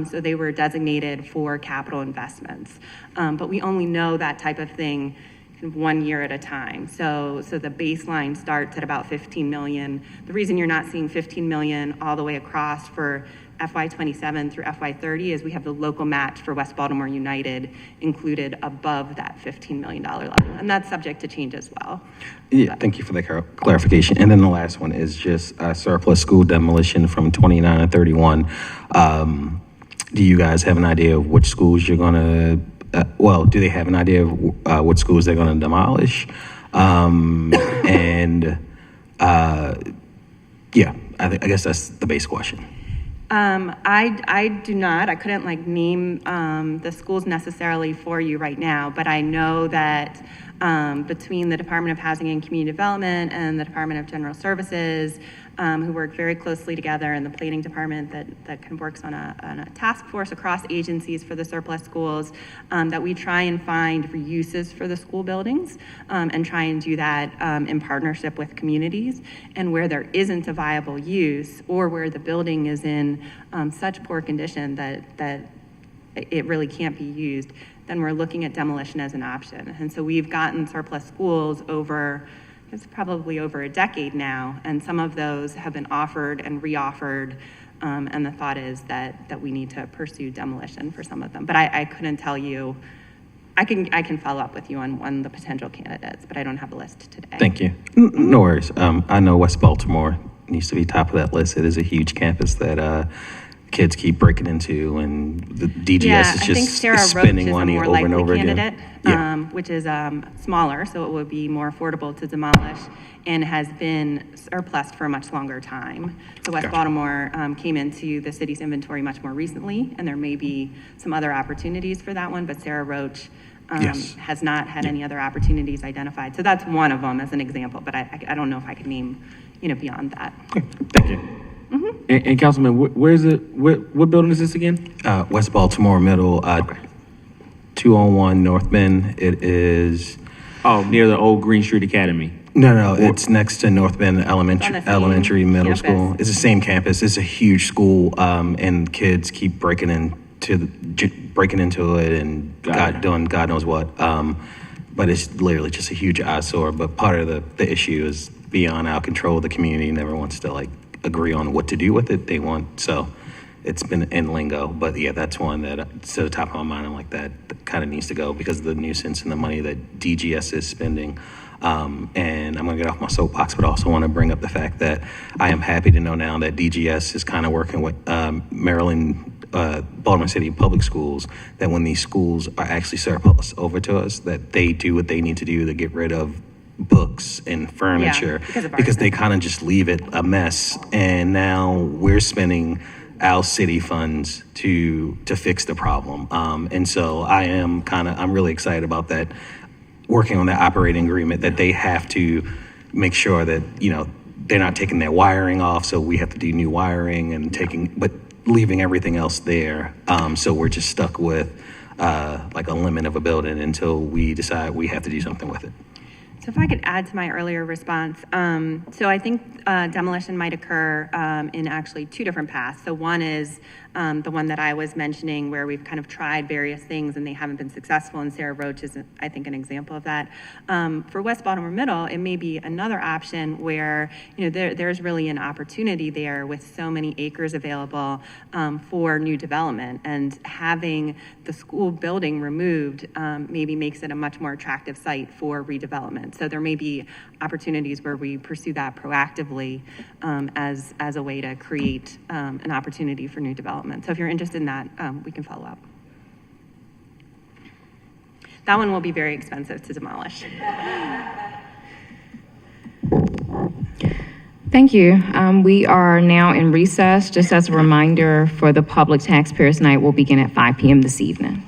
So they were designated for capital investments. But we only know that type of thing 1 year at a time. So the baseline starts at about 15 million. The reason you're not seeing 15 million all the way across for FY27 through FY30 is we have the local match for West Baltimore United included above that $15 million level. And that's subject to change as well. Yeah, thank you for the clarification. And then the last one is just surplus school demolition from 29 and 31. Do you guys have an idea of which schools you're going to do they have an idea of what schools they're going to demolish? I guess that's the base question. I do not. I couldn't name the schools necessarily for you right now, but I know that between the Department of Housing and Community Development and the Department of General Services, who work very closely together, and the planning department that kind of works on a task force across agencies for the surplus schools, that we try and find reuses for the school buildings and try and do that in partnership with communities. And where there isn't a viable use, or where the building is in such poor condition that it really can't be used, then we're looking at demolition as an option. And so we've gotten surplus schools it's probably over a decade now, and some of those have been offered and reoffered, and the thought is that we need to pursue demolition for some of them. But I couldn't tell you. I can follow up with you on the potential candidates, but I don't have a list today. Thank you. No worries. I know West Baltimore needs to be top of that list. It is a huge campus that kids keep breaking into, and the DGS is just spending money over and over again. Which is smaller, so it would be more affordable to demolish, and has been surplus for a much longer time. So West Baltimore came into the city's inventory much more recently, and there may be some other opportunities for that one, but Sarah Roach has not had any other opportunities identified. So that's one of them as an example, but I don't know if I could name beyond that. Okay. Thank you. Mm-hmm. And Councilman, where is it? What building is this again? West Baltimore Middle, 201 North Bend. It is. Oh, near the old Green Street Academy. No, it's next to North Bend Elementary Middle School. It's the same campus. It's a huge school, and kids keep breaking into it and doing God knows what. But it's literally just a huge eyesore. But part of the issue is beyond our control. The community never wants to agree on what to do with it. So it's been in lingo. But yeah, that's one that's to the top of my mind. I'm like, that kind of needs to go because of the nuisance and the money that DGS is spending. And I'm going to get off my soapbox, but I also want to bring up the fact that I am happy to know now that DGS is kind of working with Baltimore City Public Schools, that when these schools are actually surplus over to us, that they do what they need to do to get rid of books and furniture because they kind of just leave it a mess. And now we're spending our city funds to fix the problem. And so I'm really excited about that, working on that operating agreement, that they have to make sure that, they're not taking their wiring off, so we have to do new wiring but leaving everything else there. So we're just stuck with like a limit of a building until we decide we have to do something with it. So if I could add to my earlier response, so I think demolition might occur in actually two different paths. So one is the one that I was mentioning, where we've kind of tried various things and they haven't been successful, and Sarah Roach is, I think, an example of that. For West Baltimore Middle, it may be another option where there's really an opportunity there with so many acres available for new development, and having the school building removed maybe makes it a much more attractive site for redevelopment. So there may be opportunities where we pursue that proactively as a way to create an opportunity for new development. So if you're interested in that, we can follow up. That one will be very expensive to demolish. Thank you. We are now in recess. Just as a reminder, for the public taxpayers night will begin at 5 p.m. this evening.